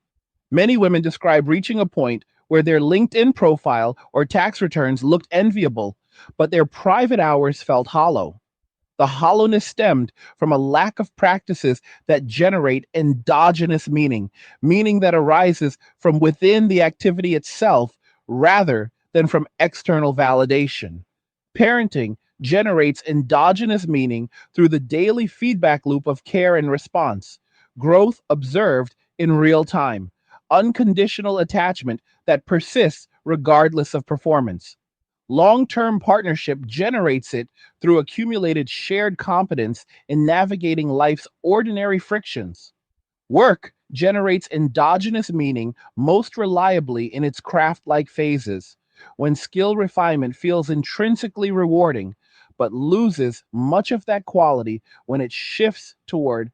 Many women describe reaching a point where their LinkedIn profile or tax returns looked enviable, but their private hours felt hollow. The hollowness stemmed from a lack of practices that generate endogenous meaning, meaning that arises from within the activity itself rather than from external validation. Parenting generates endogenous meaning through the daily feedback loop of care and response, growth observed in real time, unconditional attachment that persists regardless of performance. Long term partnership generates it through accumulated shared competence in navigating life's ordinary frictions. Work generates endogenous meaning most reliably in its craft like phases, when skill refinement feels intrinsically rewarding, but loses much of that quality when it shifts toward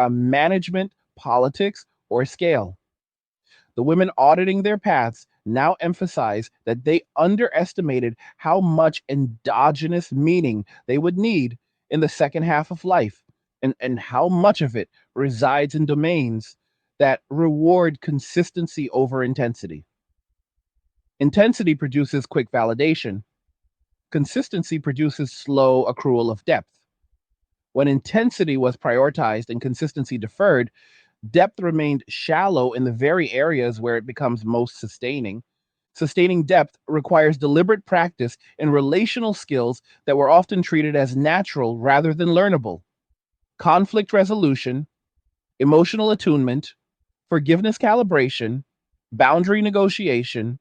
management, politics, or scale. The women auditing their paths now emphasize that they underestimated how much endogenous meaning they would need in the second half of life, and how much of it resides in domains that reward consistency over intensity. Intensity produces quick validation, consistency produces slow accrual of depth. When intensity was prioritized and consistency deferred, depth remained shallow in the very areas where it becomes most sustaining. Sustaining depth requires deliberate practice in relational skills that were often treated as natural rather than learnable. Conflict resolution, emotional attunement, forgiveness calibration, boundary negotiation,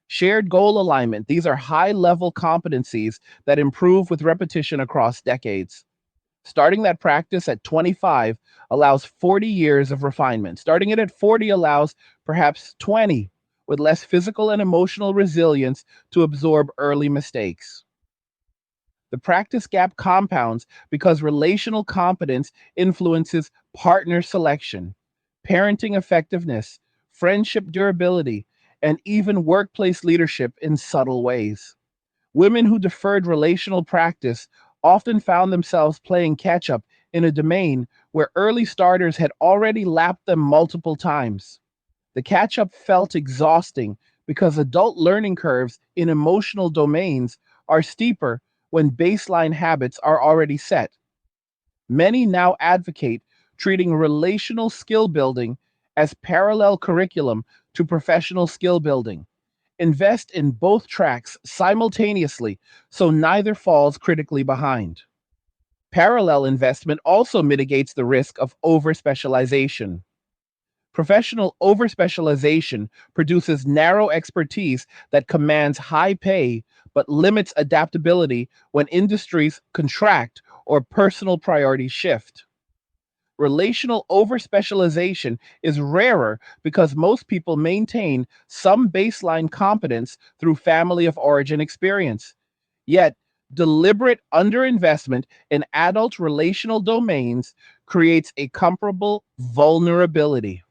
shared goal alignment. These are high level competencies that improve with repetition across decades. Starting that practice at 25 allows 40 years of refinement. Starting it at 40 allows perhaps 20 with less physical and emotional resilience to absorb early mistakes. The practice gap compounds because relational competence influences partner selection, parenting effectiveness, friendship durability, and even workplace leadership in subtle ways. Women who deferred relational practice often found themselves playing catch up in a domain where early starters had already lapped them multiple times. The catch up felt exhausting because adult learning curves in emotional domains are steeper when baseline habits are already set. Many now advocate treating relational skill building as parallel curriculum to professional skill building. Invest in both tracks simultaneously so neither falls critically behind. Parallel investment also mitigates the risk of overspecialization. Professional overspecialization produces narrow expertise that commands high pay but limits adaptability when industries contract or personal priorities shift. Relational overspecialization is rarer because most people maintain some baseline competence through family of origin experience. Yet, deliberate underinvestment in adult relational domains creates a comparable vulnerability.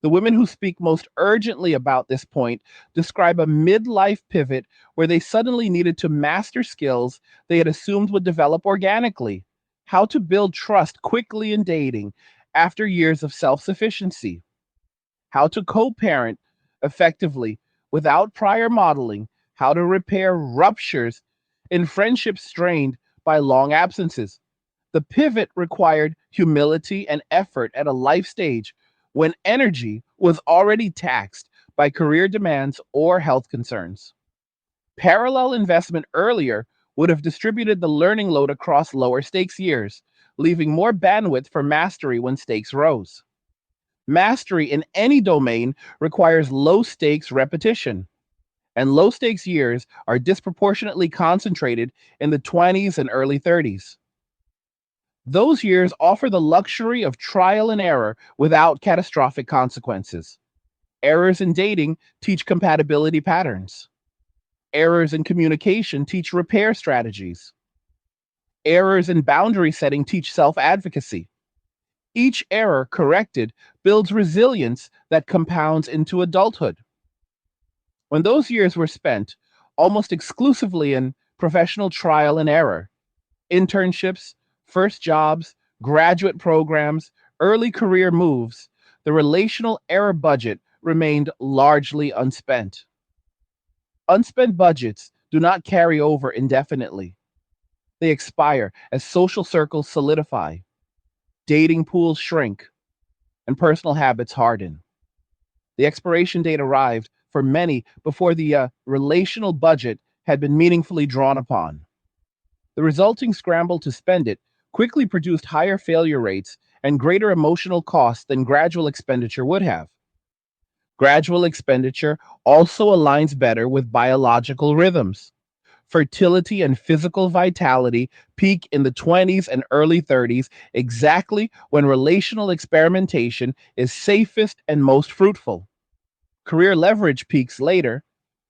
The women who speak most urgently about this point describe a midlife pivot where they suddenly needed to master skills they had assumed would develop organically. How to build trust quickly in dating after years of self sufficiency. How to co parent effectively without prior modeling. How to repair ruptures in friendships strained by long absences. The pivot required humility and effort at a life stage when energy was already taxed by career demands or health concerns. Parallel investment earlier would have distributed the learning load across lower stakes years, leaving more bandwidth for mastery when stakes rose. Mastery in any domain requires low stakes repetition, and low stakes years are disproportionately concentrated in the 20s and early 30s. Those years offer the luxury of trial and error without catastrophic consequences. Errors in dating teach compatibility patterns. Errors in communication teach repair strategies. Errors in boundary setting teach self advocacy. Each error corrected builds resilience that compounds into adulthood. When those years were spent almost exclusively in professional trial and error, internships, first jobs, graduate programs, early career moves, the relational error budget remained largely unspent. Unspent budgets do not carry over indefinitely. They expire as social circles solidify, dating pools shrink, and personal habits harden. The expiration date arrived for many before the relational budget had been meaningfully drawn upon. The resulting scramble to spend it quickly produced higher failure rates and greater emotional costs than gradual expenditure would have. Gradual expenditure also aligns better with biological rhythms. Fertility and physical vitality peak in the 20s and early 30s, exactly when relational experimentation is safest and most fruitful. Career leverage peaks later,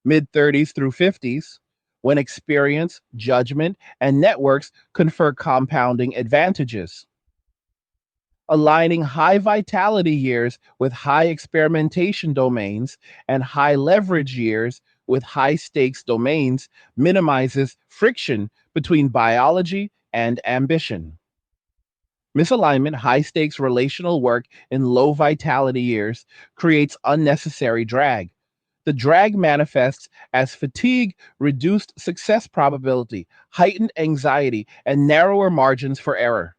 mid 30s through 50s, when experience, judgment, and networks confer compounding advantages. Aligning high vitality years with high experimentation domains and high leverage years with high stakes domains minimizes friction between biology and ambition. Misalignment, high stakes relational work in low vitality years creates unnecessary drag. The drag manifests as fatigue, reduced success probability, heightened anxiety, and narrower margins for error.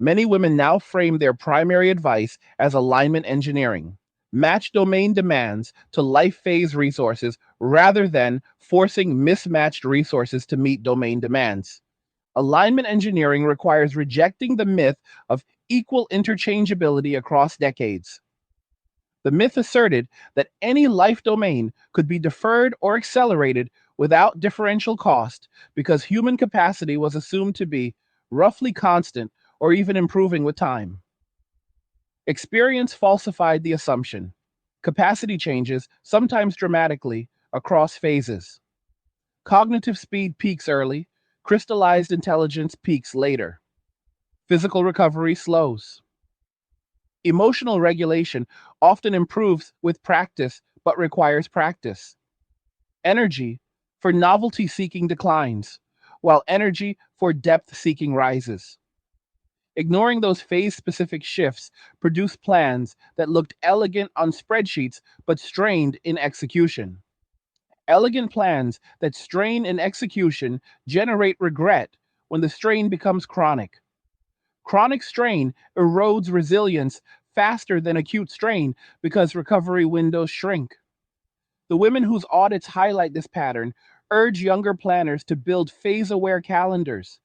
Many women now frame their primary advice as alignment engineering. Match domain demands to life phase resources rather than forcing mismatched resources to meet domain demands. Alignment engineering requires rejecting the myth of equal interchangeability across decades. The myth asserted that any life domain could be deferred or accelerated without differential cost because human capacity was assumed to be roughly constant or even improving with time. Experience falsified the assumption. Capacity changes, sometimes dramatically, across phases. Cognitive speed peaks early, crystallized intelligence peaks later. Physical recovery slows. Emotional regulation often improves with practice but requires practice. Energy for novelty seeking declines, while energy for depth seeking rises. Ignoring those phase specific shifts produced plans that looked elegant on spreadsheets but strained in execution. Elegant plans that strain in execution generate regret when the strain becomes chronic. Chronic strain erodes resilience faster than acute strain because recovery windows shrink. The women whose audits highlight this pattern urge younger planners to build phase aware calendars,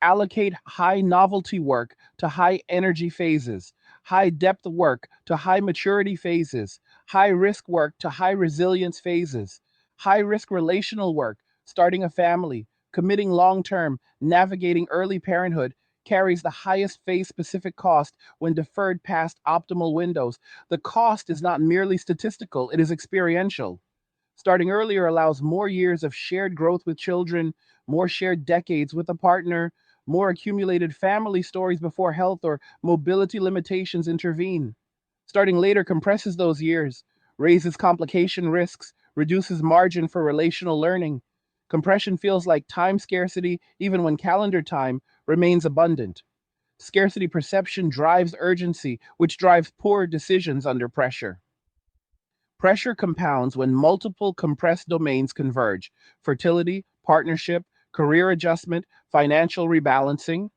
allocate high novelty work to high energy phases, high depth work to high maturity phases, high risk work to high resilience phases, high risk relational work, starting a family, committing long term, navigating early parenthood carries the highest phase specific cost when deferred past optimal windows. The cost is not merely statistical, it is experiential. Starting earlier allows more years of shared growth with children, more shared decades with a partner, more accumulated family stories before health or mobility limitations intervene. Starting later compresses those years, raises complication risks, reduces margin for relational learning. Compression feels like time scarcity even when calendar time remains abundant. Scarcity perception drives urgency, which drives poor decisions under pressure. Pressure compounds when multiple compressed domains converge: fertility, partnership, career adjustment, financial rebalancing.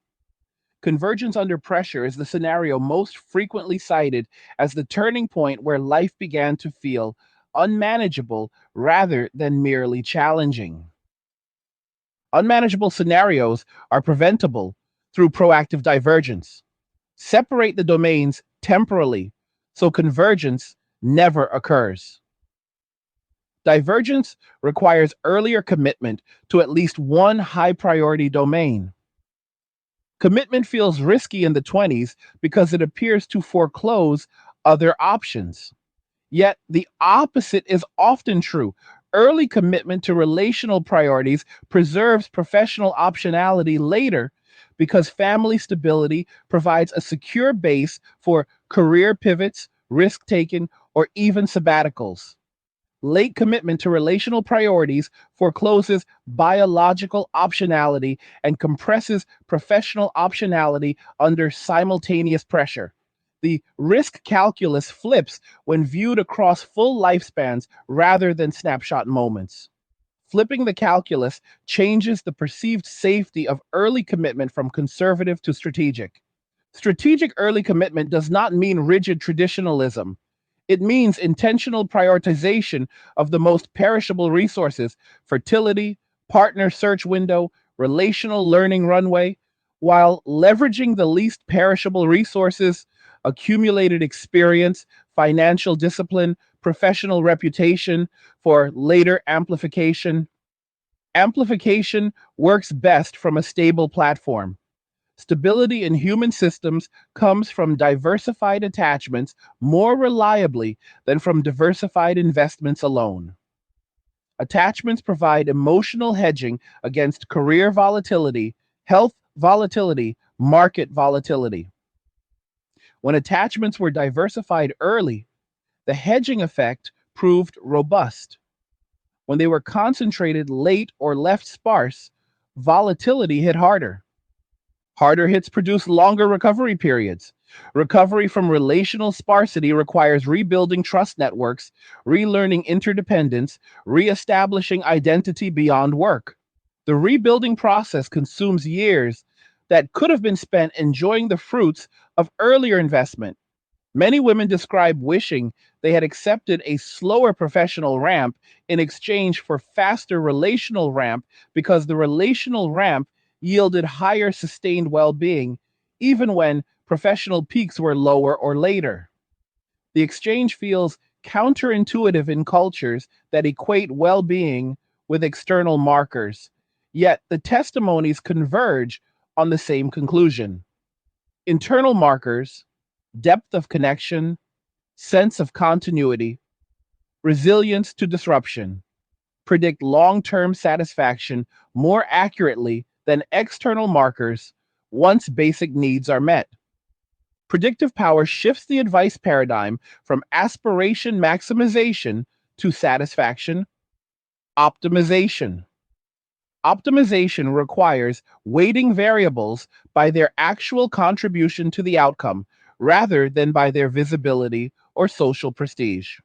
Convergence under pressure is the scenario most frequently cited as the turning point where life began to feel unmanageable rather than merely challenging. Unmanageable scenarios are preventable through proactive divergence. Separate the domains temporally so convergence never occurs. Divergence requires earlier commitment to at least one high priority domain. Commitment feels risky in the 20s because it appears to foreclose other options. Yet the opposite is often true. Early commitment to relational priorities preserves professional optionality later because family stability provides a secure base for career pivots, risk taking, or even sabbaticals. Late commitment to relational priorities forecloses biological optionality and compresses professional optionality under simultaneous pressure. The risk calculus flips when viewed across full lifespans rather than snapshot moments. Flipping the calculus changes the perceived safety of early commitment from conservative to strategic. Strategic early commitment does not mean rigid traditionalism. It means intentional prioritization of the most perishable resources: fertility, partner search window, relational learning runway, while leveraging the least perishable resources: accumulated experience, financial discipline, professional reputation for later amplification. Amplification works best from a stable platform. Stability in human systems comes from diversified attachments more reliably than from diversified investments alone. Attachments provide emotional hedging against career volatility, health volatility, market volatility. When attachments were diversified early, the hedging effect proved robust. When they were concentrated late or left sparse, volatility hit harder. Harder hits produce longer recovery periods. Recovery from relational sparsity requires rebuilding trust networks, relearning interdependence, reestablishing identity beyond work. The rebuilding process consumes years that could have been spent enjoying the fruits of earlier investment. Many women describe wishing they had accepted a slower professional ramp in exchange for faster relational ramp because the relational ramp yielded higher sustained well-being even when professional peaks were lower or later. The exchange feels counterintuitive in cultures that equate well-being with external markers, yet the testimonies converge on the same conclusion. Internal markers, depth of connection, sense of continuity, resilience to disruption, predict long term satisfaction more accurately than external markers once basic needs are met. Predictive power shifts the advice paradigm from aspiration maximization to satisfaction optimization. Optimization requires weighting variables by their actual contribution to the outcome rather than by their visibility or social prestige.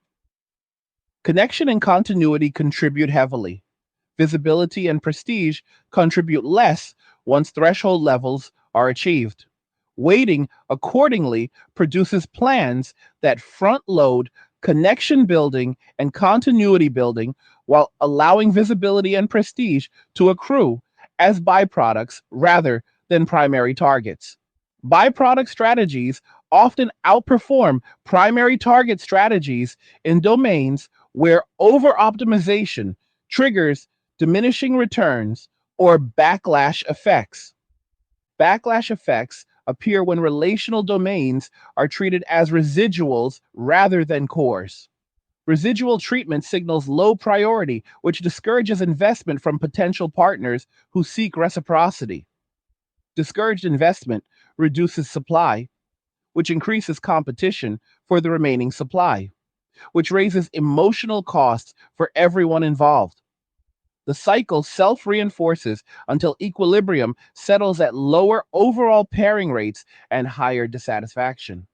Connection and continuity contribute heavily. Visibility and prestige contribute less once threshold levels are achieved. Weighting accordingly produces plans that front load connection building and continuity building while allowing visibility and prestige to accrue as byproducts rather than primary targets. Byproduct strategies often outperform primary target strategies in domains where over optimization triggers diminishing returns or backlash effects. Backlash effects appear when relational domains are treated as residuals rather than cores. Residual treatment signals low priority, which discourages investment from potential partners who seek reciprocity. Discouraged investment reduces supply, which increases competition for the remaining supply, which raises emotional costs for everyone involved. The cycle self reinforces until equilibrium settles at lower overall pairing rates and higher dissatisfaction.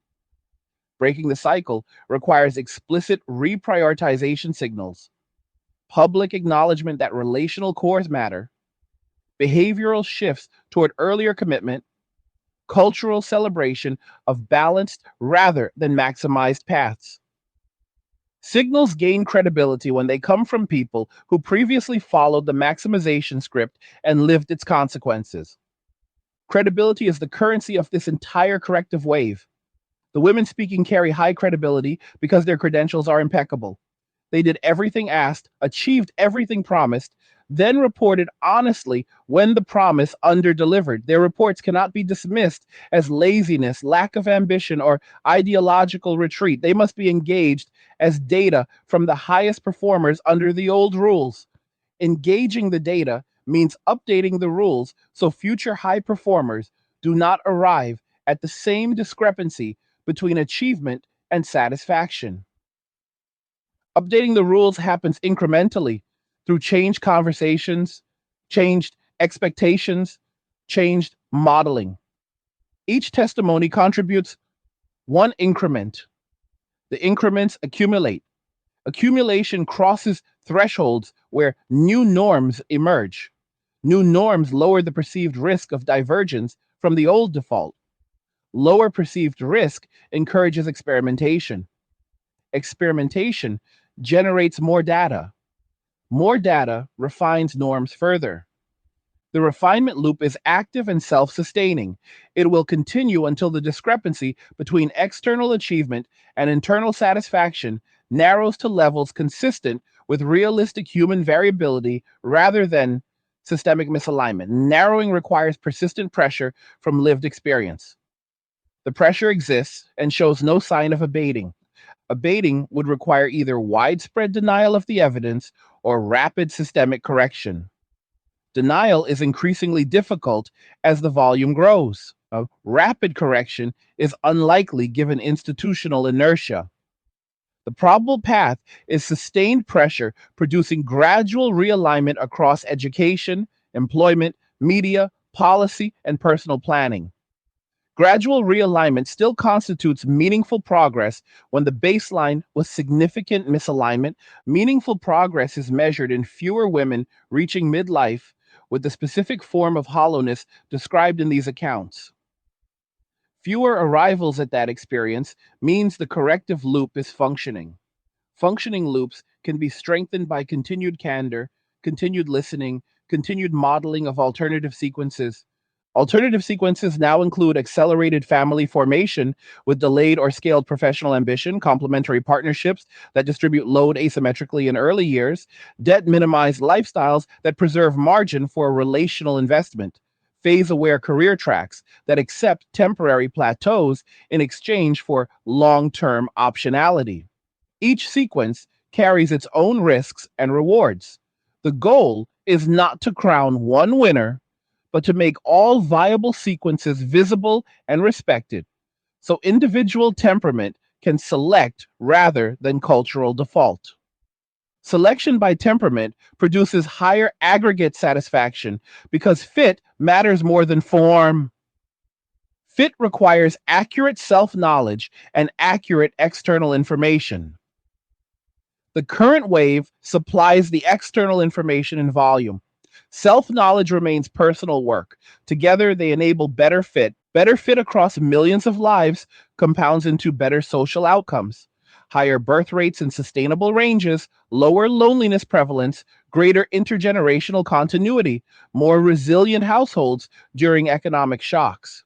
Breaking the cycle requires explicit reprioritization signals, public acknowledgement that relational cores matter, behavioral shifts toward earlier commitment, cultural celebration of balanced rather than maximized paths. Signals gain credibility when they come from people who previously followed the maximization script and lived its consequences. Credibility is the currency of this entire corrective wave. The women speaking carry high credibility because their credentials are impeccable. They did everything asked, achieved everything promised, then reported honestly when the promise underdelivered. Their reports cannot be dismissed as laziness, lack of ambition, or ideological retreat. They must be engaged as data from the highest performers under the old rules. Engaging the data means updating the rules so future high performers do not arrive at the same discrepancy between achievement and satisfaction. Updating the rules happens incrementally through changed conversations, changed expectations, changed modeling. Each testimony contributes one increment. The increments accumulate. Accumulation crosses thresholds where new norms emerge. New norms lower the perceived risk of divergence from the old default. Lower perceived risk encourages experimentation. Experimentation generates more data. More data refines norms further. The refinement loop is active and self sustaining. It will continue until the discrepancy between external achievement and internal satisfaction narrows to levels consistent with realistic human variability rather than systemic misalignment. Narrowing requires persistent pressure from lived experience. The pressure exists and shows no sign of abating. Abating would require either widespread denial of the evidence or rapid systemic correction. Denial is increasingly difficult as the volume grows. A rapid correction is unlikely given institutional inertia. The probable path is sustained pressure producing gradual realignment across education, employment, media, policy, and personal planning. Gradual realignment still constitutes meaningful progress when the baseline was significant misalignment. Meaningful progress is measured in fewer women reaching midlife with the specific form of hollowness described in these accounts. Fewer arrivals at that experience means the corrective loop is functioning. Functioning loops can be strengthened by continued candor, continued listening, continued modeling of alternative sequences. Alternative sequences now include accelerated family formation with delayed or scaled professional ambition, complementary partnerships that distribute load asymmetrically in early years, debt minimized lifestyles that preserve margin for relational investment, phase aware career tracks that accept temporary plateaus in exchange for long term optionality. Each sequence carries its own risks and rewards. The goal is not to crown one winner, but to make all viable sequences visible and respected, so individual temperament can select rather than cultural default. Selection by temperament produces higher aggregate satisfaction because fit matters more than form. Fit requires accurate self knowledge and accurate external information. The current wave supplies the external information in volume. Self knowledge remains personal work. Together, they enable better fit. Better fit across millions of lives compounds into better social outcomes. Higher birth rates in sustainable ranges, lower loneliness prevalence, greater intergenerational continuity, more resilient households during economic shocks.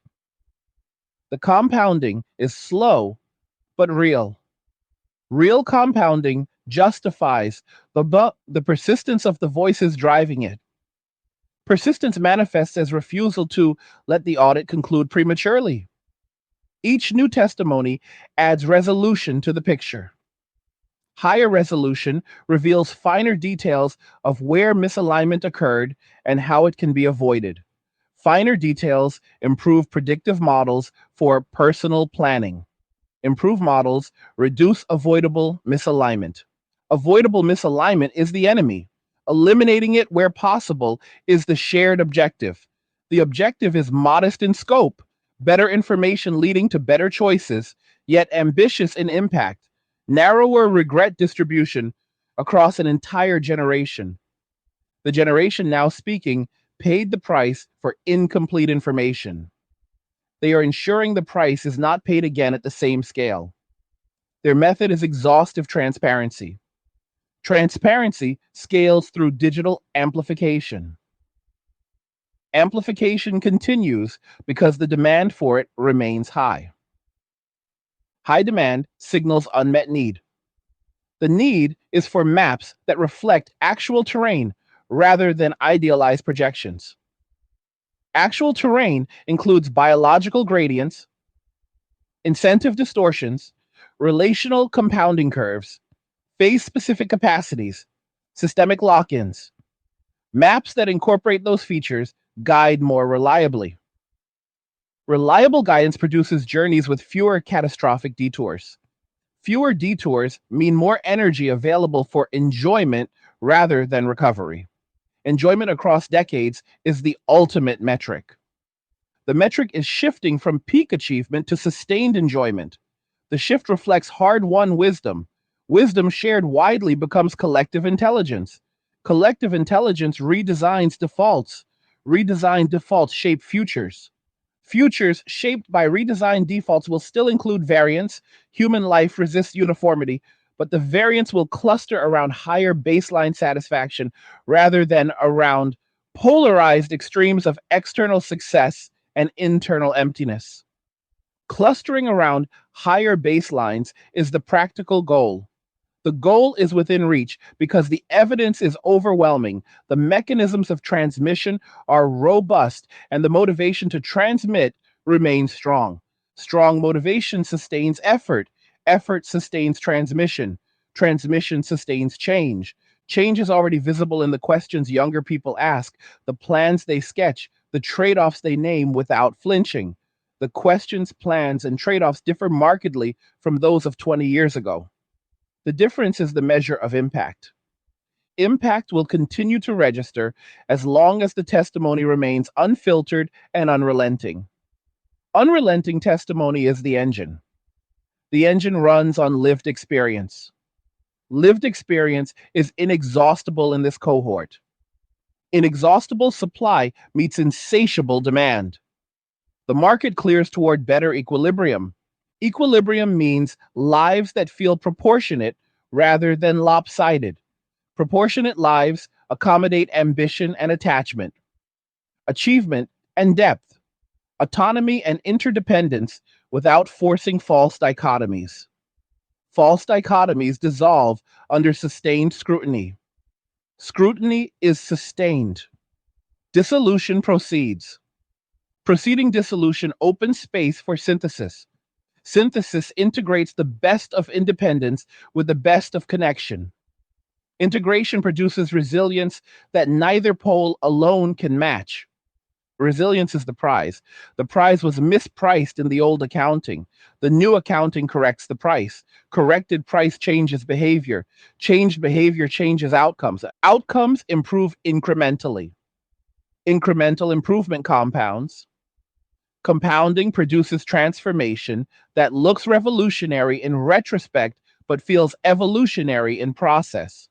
The compounding is slow but real. Real compounding justifies the persistence of the voices driving it. Persistence manifests as refusal to let the audit conclude prematurely. Each new testimony adds resolution to the picture. Higher resolution reveals finer details of where misalignment occurred and how it can be avoided. Finer details improve predictive models for personal planning. Improve models, reduce avoidable misalignment. Avoidable misalignment is the enemy. Eliminating it where possible is the shared objective. The objective is modest in scope, better information leading to better choices, yet ambitious in impact. Narrower regret distribution across an entire generation. The generation now speaking paid the price for incomplete information. They are ensuring the price is not paid again at the same scale. Their method is exhaustive transparency. Transparency scales through digital amplification. Amplification continues because the demand for it remains high. High demand signals unmet need. The need is for maps that reflect actual terrain rather than idealized projections. Actual terrain includes biological gradients, incentive distortions, relational compounding curves, phase specific capacities, systemic lock ins. Maps that incorporate those features guide more reliably. Reliable guidance produces journeys with fewer catastrophic detours. Fewer detours mean more energy available for enjoyment rather than recovery. Enjoyment across decades is the ultimate metric. The metric is shifting from peak achievement to sustained enjoyment. The shift reflects hard won wisdom. Wisdom shared widely becomes collective intelligence. Collective intelligence redesigns defaults. Redesigned defaults shape futures. Futures shaped by redesigned defaults will still include variance. Human life resists uniformity, but the variance will cluster around higher baseline satisfaction rather than around polarized extremes of external success and internal emptiness. Clustering around higher baselines is the practical goal. The goal is within reach because the evidence is overwhelming, the mechanisms of transmission are robust, and the motivation to transmit remains strong. Strong motivation sustains effort. Effort sustains transmission. Transmission sustains change. Change is already visible in the questions younger people ask, the plans they sketch, the trade offs they name without flinching. The questions, plans, and trade offs differ markedly from those of 20 years ago. The difference is the measure of impact. Impact will continue to register as long as the testimony remains unfiltered and unrelenting. Unrelenting testimony is the engine. The engine runs on lived experience. Lived experience is inexhaustible in this cohort. Inexhaustible supply meets insatiable demand. The market clears toward better equilibrium. Equilibrium means lives that feel proportionate rather than lopsided. Proportionate lives accommodate ambition and attachment, achievement and depth, autonomy and interdependence without forcing false dichotomies. False dichotomies dissolve under sustained scrutiny. Scrutiny is sustained. Dissolution proceeds. Preceding dissolution opens space for synthesis. Synthesis integrates the best of independence with the best of connection. Integration produces resilience that neither pole alone can match. Resilience is the prize. The prize was mispriced in the old accounting. The new accounting corrects the price. Corrected price changes behavior. Changed behavior changes outcomes. Outcomes improve incrementally. Incremental improvement compounds. Compounding produces transformation that looks revolutionary in retrospect but feels evolutionary in process.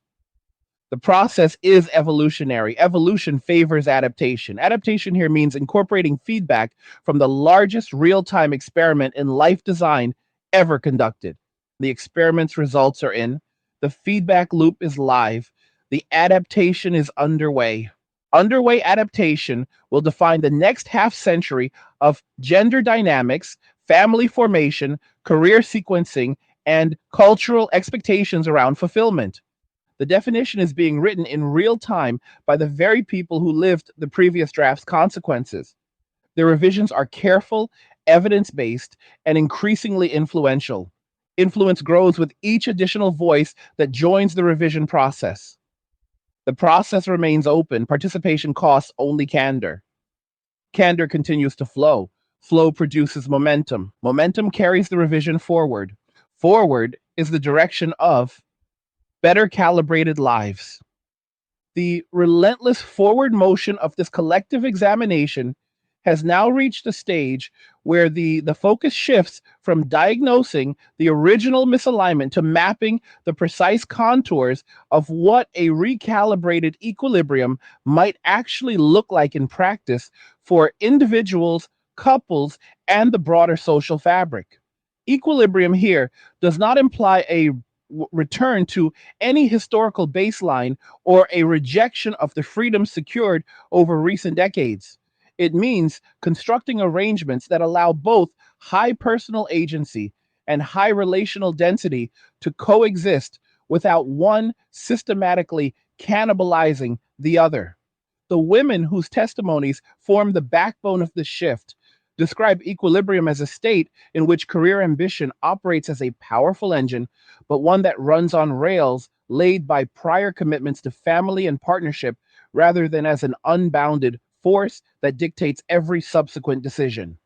The process is evolutionary. Evolution favors adaptation. Adaptation here means incorporating feedback from the largest real time experiment in life design ever conducted. The experiment's results are in, the feedback loop is live, the adaptation is underway. Underway adaptation will define the next half century of gender dynamics, family formation, career sequencing, and cultural expectations around fulfillment. The definition is being written in real time by the very people who lived the previous draft's consequences. The revisions are careful, evidence based, and increasingly influential. Influence grows with each additional voice that joins the revision process. The process remains open. Participation costs only candor. Candor continues to flow. Flow produces momentum. Momentum carries the revision forward. Forward is the direction of better calibrated lives. The relentless forward motion of this collective examination has now reached a stage where the focus shifts from diagnosing the original misalignment to mapping the precise contours of what a recalibrated equilibrium might actually look like in practice for individuals, couples, and the broader social fabric. Equilibrium here does not imply a return to any historical baseline or a rejection of the freedom secured over recent decades. It means constructing arrangements that allow both high personal agency and high relational density to coexist without one systematically cannibalizing the other. The women whose testimonies form the backbone of the shift describe equilibrium as a state in which career ambition operates as a powerful engine, but one that runs on rails laid by prior commitments to family and partnership rather than as an unbounded force that dictates every subsequent decision.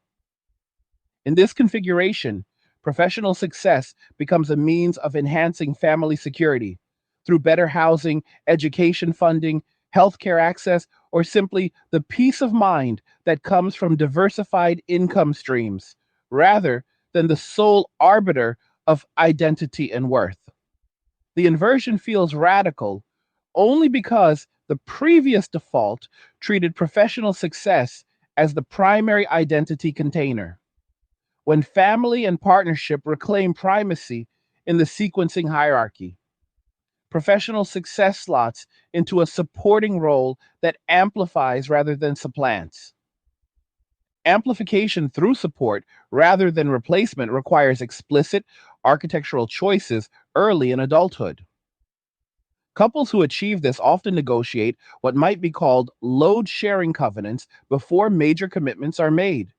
In this configuration, professional success becomes a means of enhancing family security through better housing, education funding, healthcare access, or simply the peace of mind that comes from diversified income streams, rather than the sole arbiter of identity and worth. The inversion feels radical only because the previous default treated professional success as the primary identity container. When family and partnership reclaim primacy in the sequencing hierarchy, professional success slots into a supporting role that amplifies rather than supplants. Amplification through support rather than replacement requires explicit architectural choices early in adulthood. Couples who achieve this often negotiate what might be called load sharing covenants before major commitments are made.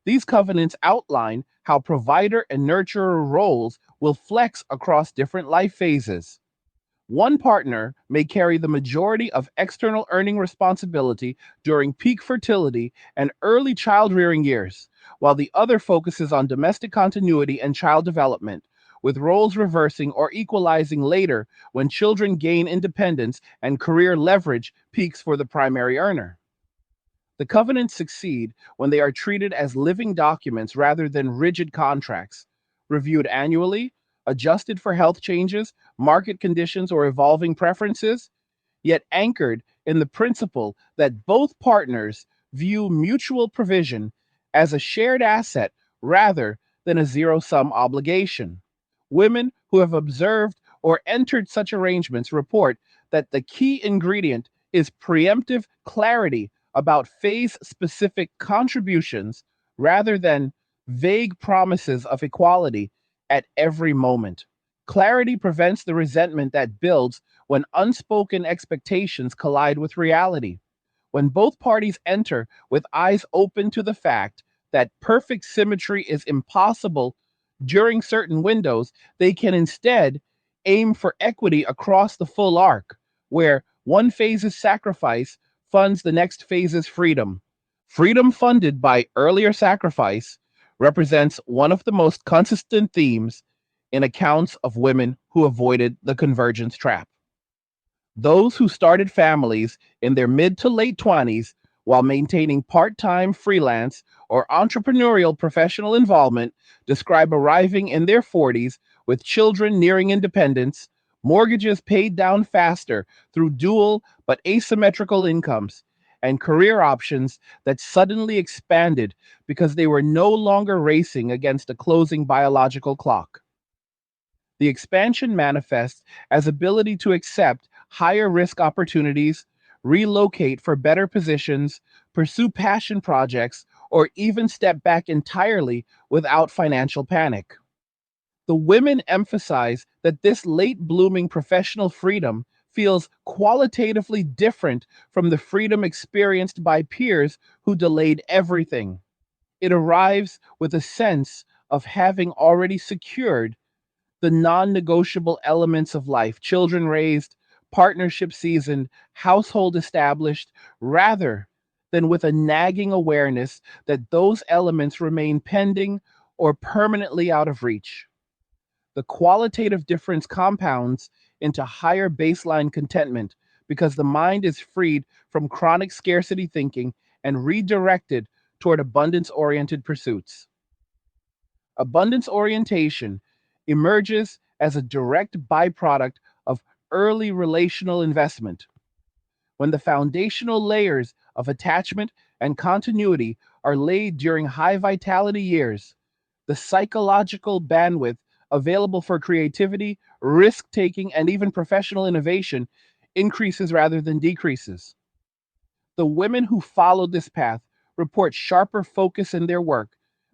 These covenants outline how provider and nurturer roles will flex across different life phases. One partner may carry the majority of external earning responsibility during peak fertility and early child rearing years, while the other focuses on domestic continuity and child development, with roles reversing or equalizing later when children gain independence and career leverage peaks for the primary earner. The covenants succeed when they are treated as living documents rather than rigid contracts, reviewed annually, adjusted for health changes, market conditions, or evolving preferences, yet anchored in the principle that both partners view mutual provision as a shared asset rather than a zero sum obligation. Women who have observed or entered such arrangements report that the key ingredient is preemptive clarity about phase specific contributions rather than vague promises of equality at every moment. Clarity prevents the resentment that builds when unspoken expectations collide with reality. When both parties enter with eyes open to the fact that perfect symmetry is impossible during certain windows, they can instead aim for equity across the full arc, where one phase's sacrifice funds the next phase's freedom. Freedom funded by earlier sacrifice represents one of the most consistent themes in accounts of women who avoided the convergence trap. Those who started families in their mid to late 20s while maintaining part time freelance or entrepreneurial professional involvement describe arriving in their 40s with children nearing independence, mortgages paid down faster through dual but asymmetrical incomes, and career options that suddenly expanded because they were no longer racing against a closing biological clock. The expansion manifests as ability to accept higher risk opportunities, relocate for better positions, pursue passion projects, or even step back entirely without financial panic. The women emphasize that this late blooming professional freedom feels qualitatively different from the freedom experienced by peers who delayed everything. It arrives with a sense of having already secured the non negotiable elements of life: children raised, partnership seasoned, household established, rather than with a nagging awareness that those elements remain pending or permanently out of reach. The qualitative difference compounds into higher baseline contentment because the mind is freed from chronic scarcity thinking and redirected toward abundance oriented pursuits. Abundance orientation emerges as a direct byproduct of early relational investment. When the foundational layers of attachment and continuity are laid during high vitality years, the psychological bandwidth available for creativity, risk taking, and even professional innovation increases rather than decreases. The women who followed this path report sharper focus in their work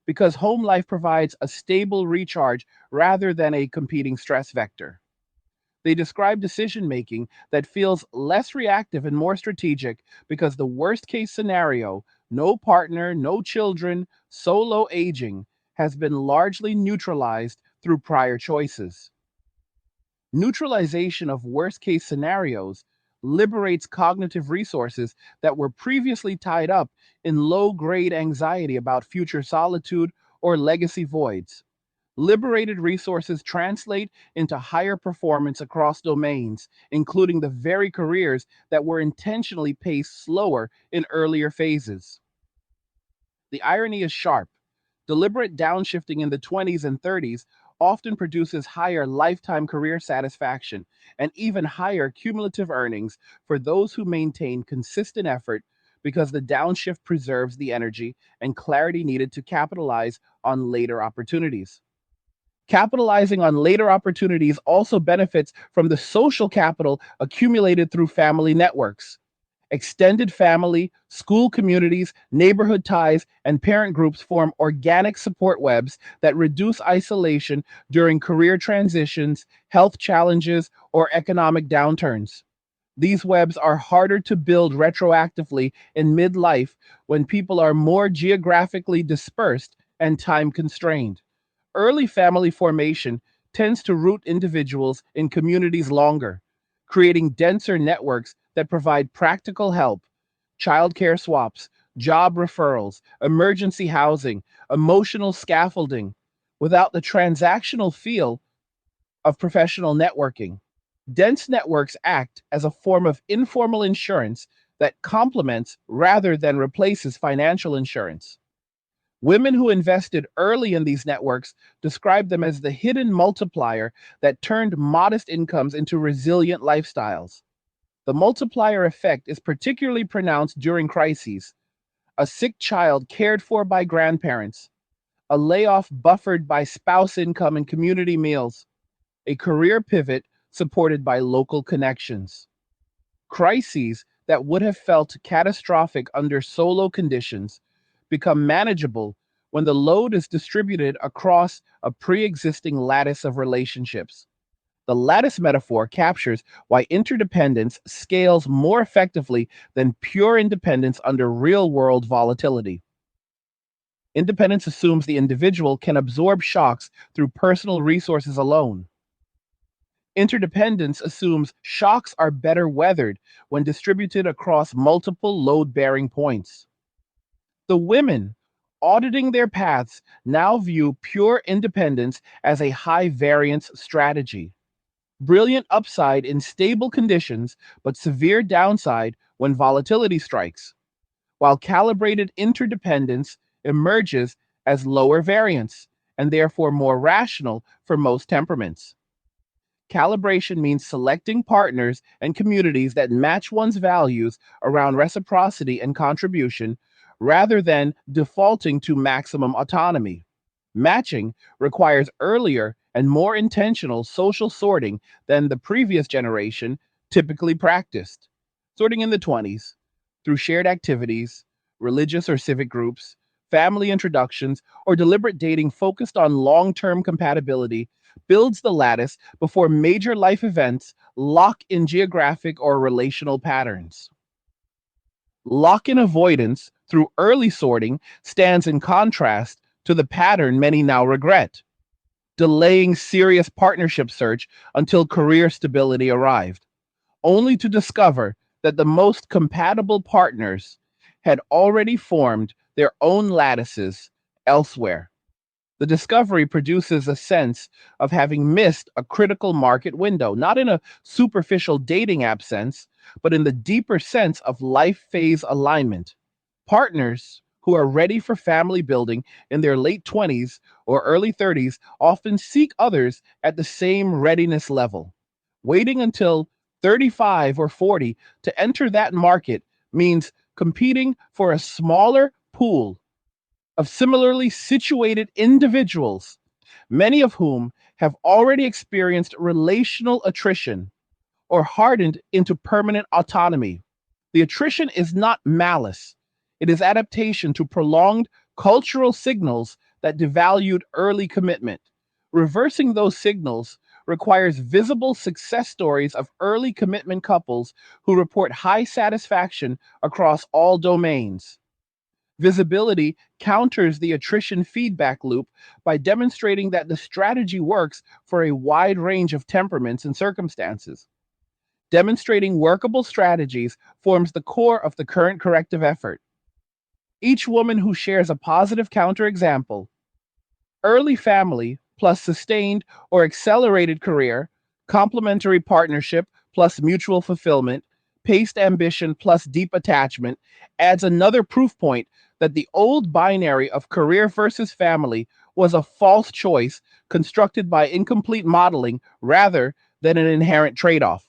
because home life provides a stable recharge rather than a competing stress vector. They describe decision making that feels less reactive and more strategic because the worst case scenario, no partner, no children, solo aging, has been largely neutralized through prior choices. Neutralization of worst case scenarios liberates cognitive resources that were previously tied up in low grade anxiety about future solitude or legacy voids. Liberated resources translate into higher performance across domains, including the very careers that were intentionally paced slower in earlier phases. The irony is sharp. Deliberate downshifting in the 20s and 30s often produces higher lifetime career satisfaction and even higher cumulative earnings for those who maintain consistent effort because the downshift preserves the energy and clarity needed to capitalize on later opportunities. Capitalizing on later opportunities also benefits from the social capital accumulated through family networks. Extended family, school communities, neighborhood ties, and parent groups form organic support webs that reduce isolation during career transitions, health challenges, or economic downturns. These webs are harder to build retroactively in midlife when people are more geographically dispersed and time constrained. Early family formation tends to root individuals in communities longer, creating denser networks that provide practical help, childcare swaps, job referrals, emergency housing, emotional scaffolding, without the transactional feel of professional networking. Dense networks act as a form of informal insurance that complements rather than replaces financial insurance. Women who invested early in these networks described them as the hidden multiplier that turned modest incomes into resilient lifestyles. The multiplier effect is particularly pronounced during crises: a sick child cared for by grandparents, a layoff buffered by spouse income and community meals, a career pivot supported by local connections. Crises that would have felt catastrophic under solo conditions become manageable when the load is distributed across a pre existing lattice of relationships. The lattice metaphor captures why interdependence scales more effectively than pure independence under real world volatility. Independence assumes the individual can absorb shocks through personal resources alone. Interdependence assumes shocks are better weathered when distributed across multiple load bearing points. The women auditing their paths now view pure independence as a high variance strategy. Brilliant upside in stable conditions, but severe downside when volatility strikes, while calibrated interdependence emerges as lower variance and therefore more rational for most temperaments. Calibration means selecting partners and communities that match one's values around reciprocity and contribution rather than defaulting to maximum autonomy. Matching requires earlier and more intentional social sorting than the previous generation typically practiced. Sorting in the 20s through shared activities, religious or civic groups, family introductions, or deliberate dating focused on long term compatibility builds the lattice before major life events lock in geographic or relational patterns. Lock in avoidance through early sorting stands in contrast to the pattern many now regret: delaying serious partnership search until career stability arrived, only to discover that the most compatible partners had already formed their own lattices elsewhere. The discovery produces a sense of having missed a critical market window, not in a superficial dating app sense, but in the deeper sense of life phase alignment. Partners who are ready for family building in their late 20s or early 30s often seek others at the same readiness level. Waiting until 35 or 40 to enter that market means competing for a smaller pool of similarly situated individuals, many of whom have already experienced relational attrition or hardened into permanent autonomy. The attrition is not malice, it is adaptation to prolonged cultural signals that devalued early commitment. Reversing those signals requires visible success stories of early commitment couples who report high satisfaction across all domains. Visibility counters the attrition feedback loop by demonstrating that the strategy works for a wide range of temperaments and circumstances. Demonstrating workable strategies forms the core of the current corrective effort. Each woman who shares a positive counterexample, early family plus sustained or accelerated career, complementary partnership plus mutual fulfillment, paced ambition plus deep attachment, adds another proof point that the old binary of career versus family was a false choice constructed by incomplete modeling rather than an inherent trade off.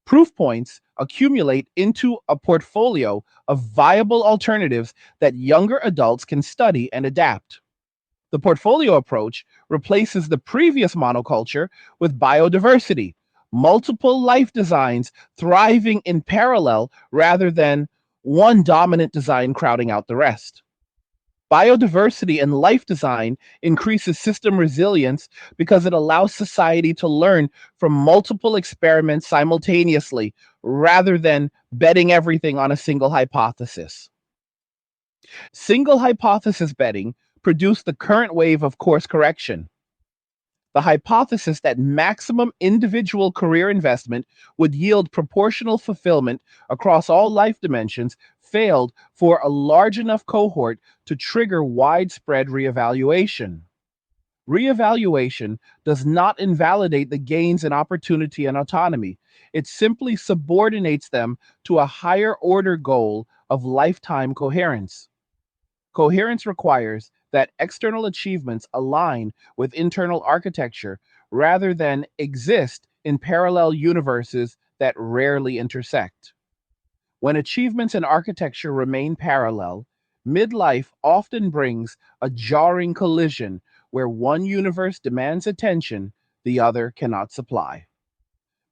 Proof points accumulate into a portfolio of viable alternatives that younger adults can study and adapt. The portfolio approach replaces the previous monoculture with biodiversity, multiple life designs thriving in parallel rather than one dominant design crowding out the rest. Biodiversity and life design increases system resilience because it allows society to learn from multiple experiments simultaneously rather than betting everything on a single hypothesis. Single hypothesis betting produced the current wave of course correction. The hypothesis that maximum individual career investment would yield proportional fulfillment across all life dimensions failed for a large enough cohort to trigger widespread reevaluation. Reevaluation does not invalidate the gains in opportunity and autonomy. It simply subordinates them to a higher order goal of lifetime coherence. Coherence requires that external achievements align with internal architecture rather than exist in parallel universes that rarely intersect. When achievements and architecture remain parallel, midlife often brings a jarring collision where one universe demands attention the other cannot supply.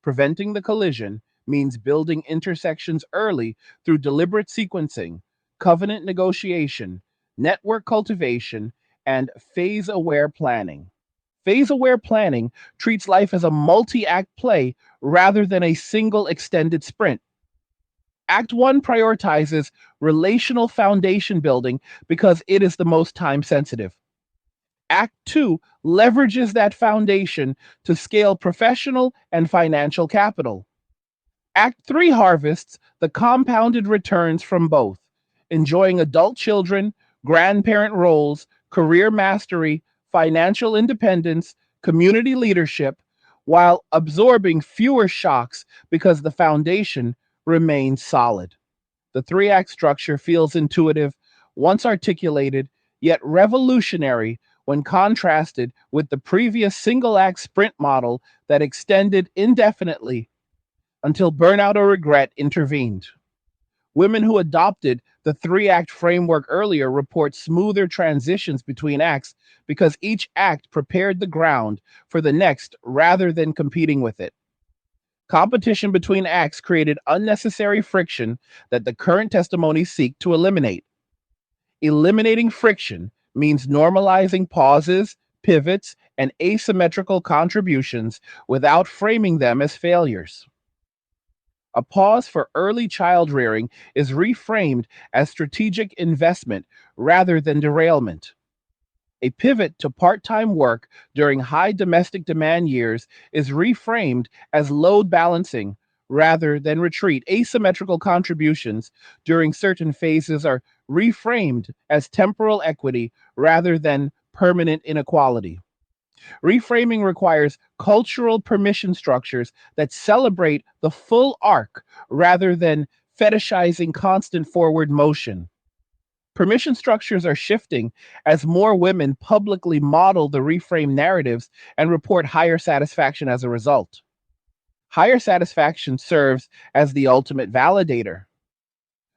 Preventing the collision means building intersections early through deliberate sequencing, covenant negotiation, network cultivation, and phase aware planning. Phase aware planning treats life as a multi act play rather than a single extended sprint. Act 1 prioritizes relational foundation building because it is the most time sensitive. Act 2 leverages that foundation to scale professional and financial capital. Act 3 harvests the compounded returns from both, enjoying adult children, grandparent roles, career mastery, financial independence, community leadership, while absorbing fewer shocks because the foundation remains solid. The 3-act structure feels intuitive, once articulated, yet revolutionary when contrasted with the previous single act sprint model that extended indefinitely until burnout or regret intervened. Women who adopted the 3-act framework earlier report smoother transitions between acts because each act prepared the ground for the next rather than competing with it. Competition between acts created unnecessary friction that the current testimonies seek to eliminate. Eliminating friction means normalizing pauses, pivots, and asymmetrical contributions without framing them as failures. A pause for early child rearing is reframed as strategic investment rather than derailment. A pivot to part time work during high domestic demand years is reframed as load balancing rather than retreat. Asymmetrical contributions during certain phases are reframed as temporal equity rather than permanent inequality. Reframing requires cultural permission structures that celebrate the full arc rather than fetishizing constant forward motion. Permission structures are shifting as more women publicly model the reframed narratives and report higher satisfaction as a result. Higher satisfaction serves as the ultimate validator.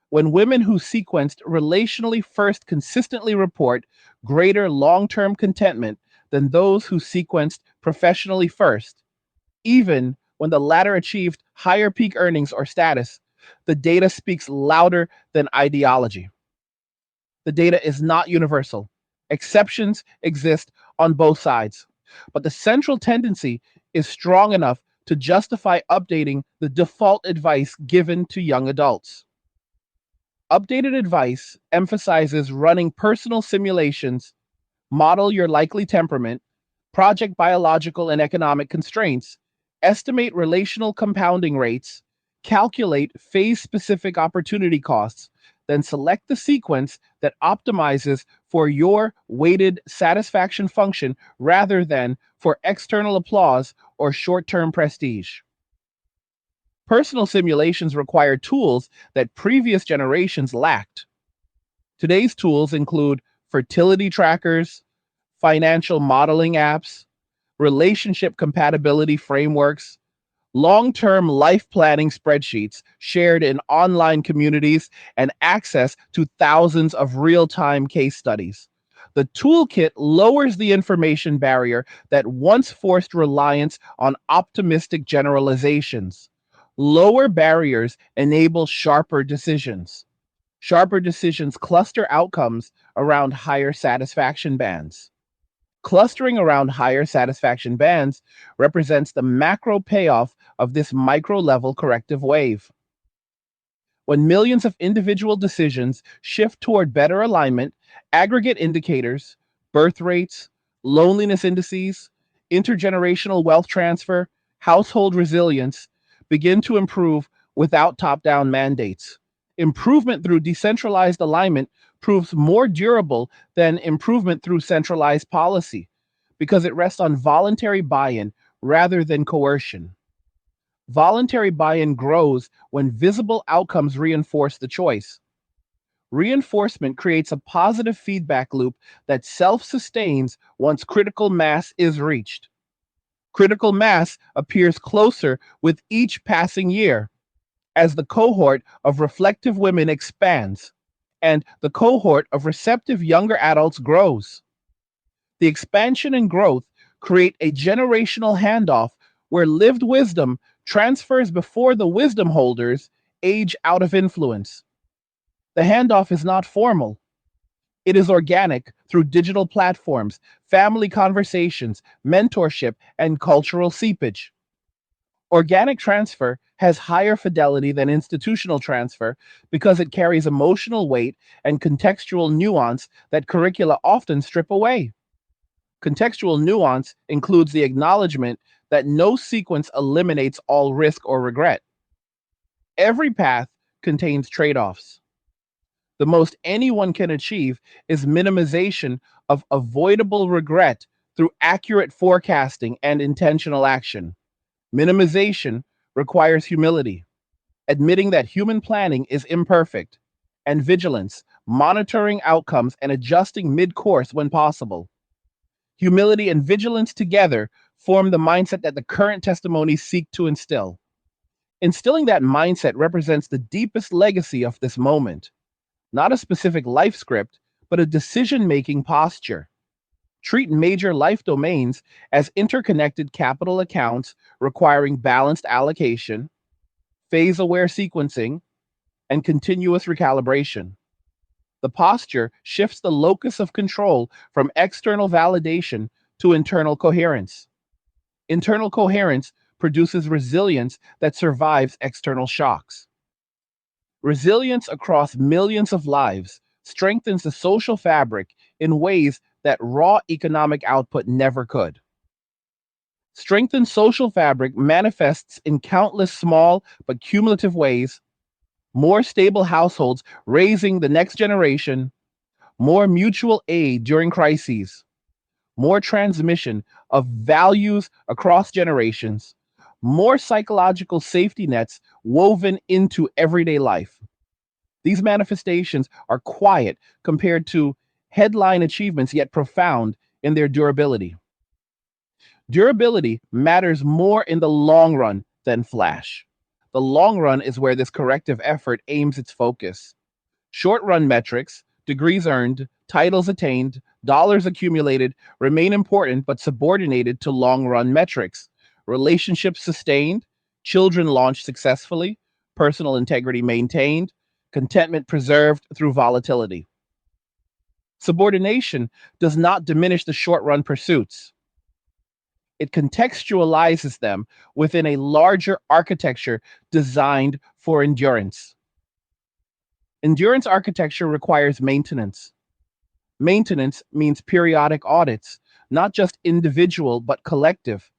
When women who sequenced relationally first consistently report greater long term contentment than those who sequenced professionally first, even when the latter achieved higher peak earnings or status, the data speaks louder than ideology. The data is not universal. Exceptions exist on both sides. But the central tendency is strong enough to justify updating the default advice given to young adults. Updated advice emphasizes running personal simulations, model your likely temperament, project biological and economic constraints, estimate relational compounding rates, calculate phase specific opportunity costs, then select the sequence that optimizes for your weighted satisfaction function rather than for external applause or short term prestige. Personal simulations require tools that previous generations lacked. Today's tools include fertility trackers, financial modeling apps, relationship compatibility frameworks, long term life planning spreadsheets shared in online communities, and access to thousands of real time case studies. The toolkit lowers the information barrier that once forced reliance on optimistic generalizations. Lower barriers enable sharper decisions. Sharper decisions cluster outcomes around higher satisfaction bands. Clustering around higher satisfaction bands represents the macro payoff of this micro level corrective wave. When millions of individual decisions shift toward better alignment, aggregate indicators, birth rates, loneliness indices, intergenerational wealth transfer, household resilience begin to improve without top down mandates. Improvement through decentralized alignment proves more durable than improvement through centralized policy because it rests on voluntary buy in rather than coercion. Voluntary buy in grows when visible outcomes reinforce the choice. Reinforcement creates a positive feedback loop that self sustains once critical mass is reached. Critical mass appears closer with each passing year as the cohort of reflective women expands and the cohort of receptive younger adults grows. The expansion and growth create a generational handoff where lived wisdom transfers before the wisdom holders age out of influence. The handoff is not formal. It is organic through digital platforms, family conversations, mentorship, and cultural seepage. Organic transfer has higher fidelity than institutional transfer because it carries emotional weight and contextual nuance that curricula often strip away. Contextual nuance includes the acknowledgement that no sequence eliminates all risk or regret. Every path contains trade offs. The most anyone can achieve is minimization of avoidable regret through accurate forecasting and intentional action. Minimization requires humility, admitting that human planning is imperfect, and vigilance, monitoring outcomes and adjusting mid course when possible. Humility and vigilance together form the mindset that the current testimonies seek to instill. Instilling that mindset represents the deepest legacy of this moment, not a specific life script, but a decision making posture. Treat major life domains as interconnected capital accounts requiring balanced allocation, phase aware sequencing, and continuous recalibration. The posture shifts the locus of control from external validation to internal coherence. Internal coherence produces resilience that survives external shocks. Resilience across millions of lives strengthens the social fabric in ways that raw economic output never could. Strengthened social fabric manifests in countless small but cumulative ways: more stable households raising the next generation, more mutual aid during crises, more transmission of values across generations, more psychological safety nets woven into everyday life. These manifestations are quiet compared to headline achievements, yet profound in their durability. Durability matters more in the long run than flash. The long run is where this corrective effort aims its focus. Short run metrics, degrees earned, titles attained, dollars accumulated, remain important but subordinated to long run metrics. Relationships sustained, children launched successfully, personal integrity maintained, contentment preserved through volatility. Subordination does not diminish the short run pursuits. It contextualizes them within a larger architecture designed for endurance. Endurance architecture requires maintenance. Maintenance means periodic audits, not just individual but collective,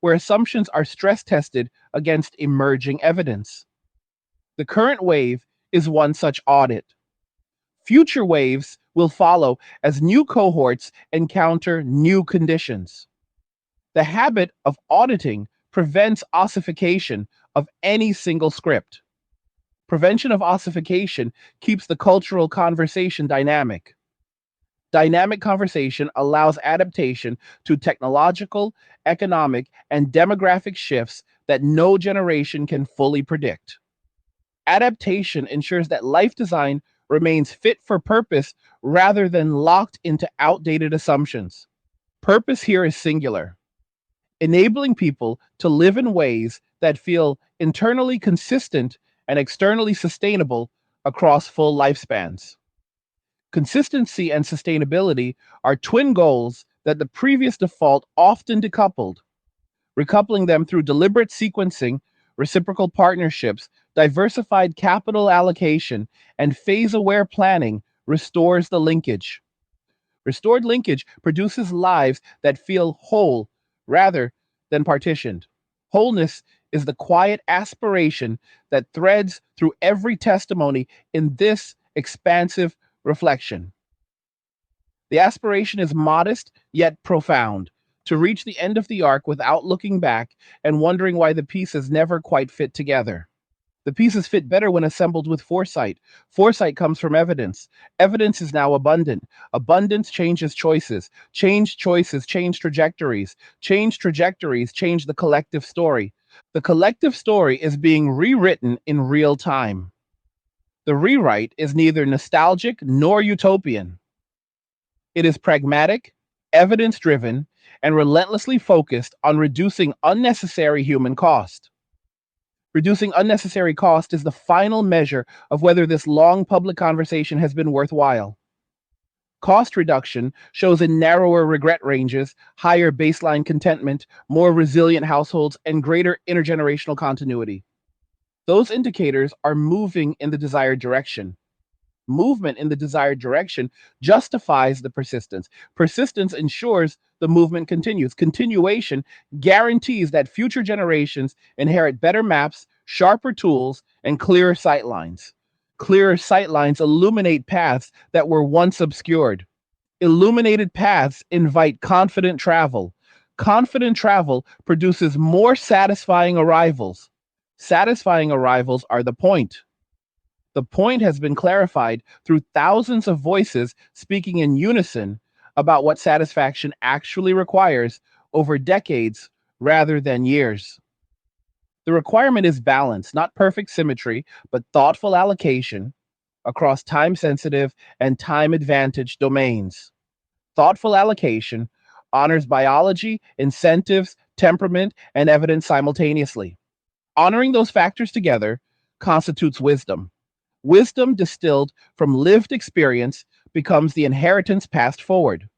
where assumptions are stress tested against emerging evidence. The current wave is one such audit. Future waves will follow as new cohorts encounter new conditions. The habit of auditing prevents ossification of any single script. Prevention of ossification keeps the cultural conversation dynamic. Dynamic conversation allows adaptation to technological, economic, and demographic shifts that no generation can fully predict. Adaptation ensures that life design remains fit for purpose rather than locked into outdated assumptions. Purpose here is singular, enabling people to live in ways that feel internally consistent and externally sustainable across full lifespans. Consistency and sustainability are twin goals that the previous default often decoupled. Recoupling them through deliberate sequencing, reciprocal partnerships, diversified capital allocation, and phase aware planning restores the linkage. Restored linkage produces lives that feel whole rather than partitioned. Wholeness is the quiet aspiration that threads through every testimony in this expansive reflection. The aspiration is modest yet profound, to reach the end of the arc without looking back and wondering why the pieces never quite fit together. The pieces fit better when assembled with foresight. Foresight comes from evidence. Evidence is now abundant. Abundance changes choices. Changed choices change trajectories. Changed trajectories change the collective story. The collective story is being rewritten in real time. The rewrite is neither nostalgic nor utopian. It is pragmatic, evidence driven, and relentlessly focused on reducing unnecessary human cost. Reducing unnecessary cost is the final measure of whether this long public conversation has been worthwhile. Cost reduction shows in narrower regret ranges, higher baseline contentment, more resilient households, and greater intergenerational continuity. Those indicators are moving in the desired direction. Movement in the desired direction justifies the persistence. Persistence ensures the movement continues. Continuation guarantees that future generations inherit better maps, sharper tools, and clearer sightlines. Clearer sightlines illuminate paths that were once obscured. Illuminated paths invite confident travel. Confident travel produces more satisfying arrivals. Satisfying arrivals are the point. The point has been clarified through thousands of voices speaking in unison about what satisfaction actually requires over decades rather than years. The requirement is balance, not perfect symmetry, but thoughtful allocation across time sensitive and time advantaged domains. Thoughtful allocation honors biology, incentives, temperament, and evidence simultaneously. Honoring those factors together constitutes wisdom. Wisdom distilled from lived experience becomes the inheritance passed forward.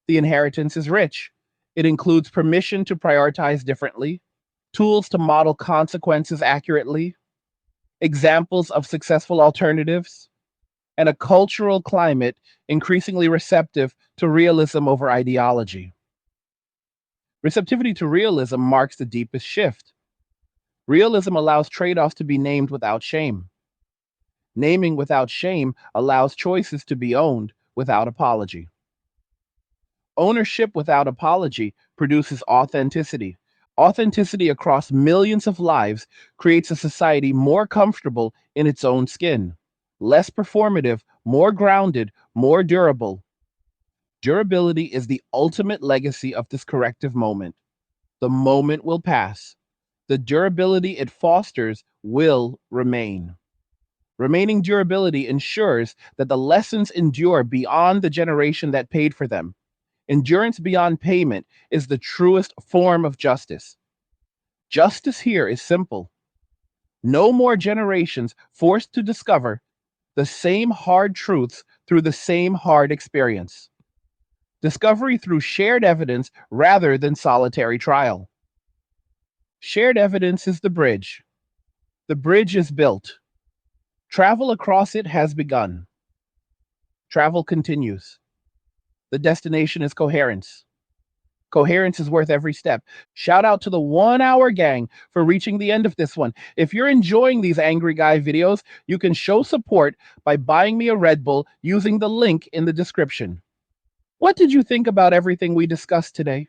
The inheritance is rich. It includes permission to prioritize differently, tools to model consequences accurately, examples of successful alternatives, and a cultural climate increasingly receptive to realism over ideology. Receptivity to realism marks the deepest shift. Realism allows trade offs to be named without shame. Naming without shame allows choices to be owned without apology. Ownership without apology produces authenticity. Authenticity across millions of lives creates a society more comfortable in its own skin, less performative, more grounded, more durable. Durability is the ultimate legacy of this corrective moment. The moment will pass. The durability it fosters will remain. Remaining durability ensures that the lessons endure beyond the generation that paid for them. Endurance beyond payment is the truest form of justice. Justice here is simple. No more generations forced to discover the same hard truths through the same hard experience. Discovery through shared evidence rather than solitary trial. Shared evidence is the bridge. The bridge is built. Travel across it has begun. Travel continues. The destination is coherence. Coherence is worth every step. Shout out to the 1 hour gang for reaching the end of this one. If you're enjoying these Angry Guy videos, you can show support by buying me a Red Bull using the link in the description. What did you think about everything we discussed today?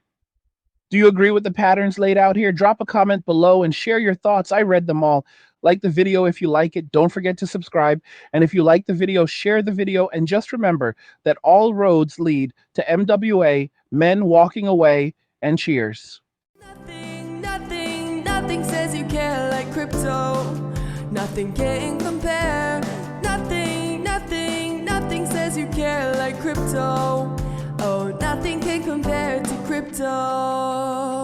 Do you agree with the patterns laid out here? Drop a comment below and share your thoughts. I read them all. Like the video if you like it. Don't forget to subscribe. And if you like the video, share the video. And just remember that all roads lead to MWA, men walking away, and cheers. Nothing says you care like crypto. Nothing can compare. Nothing says you care like crypto. Oh, nothing can compare to crypto.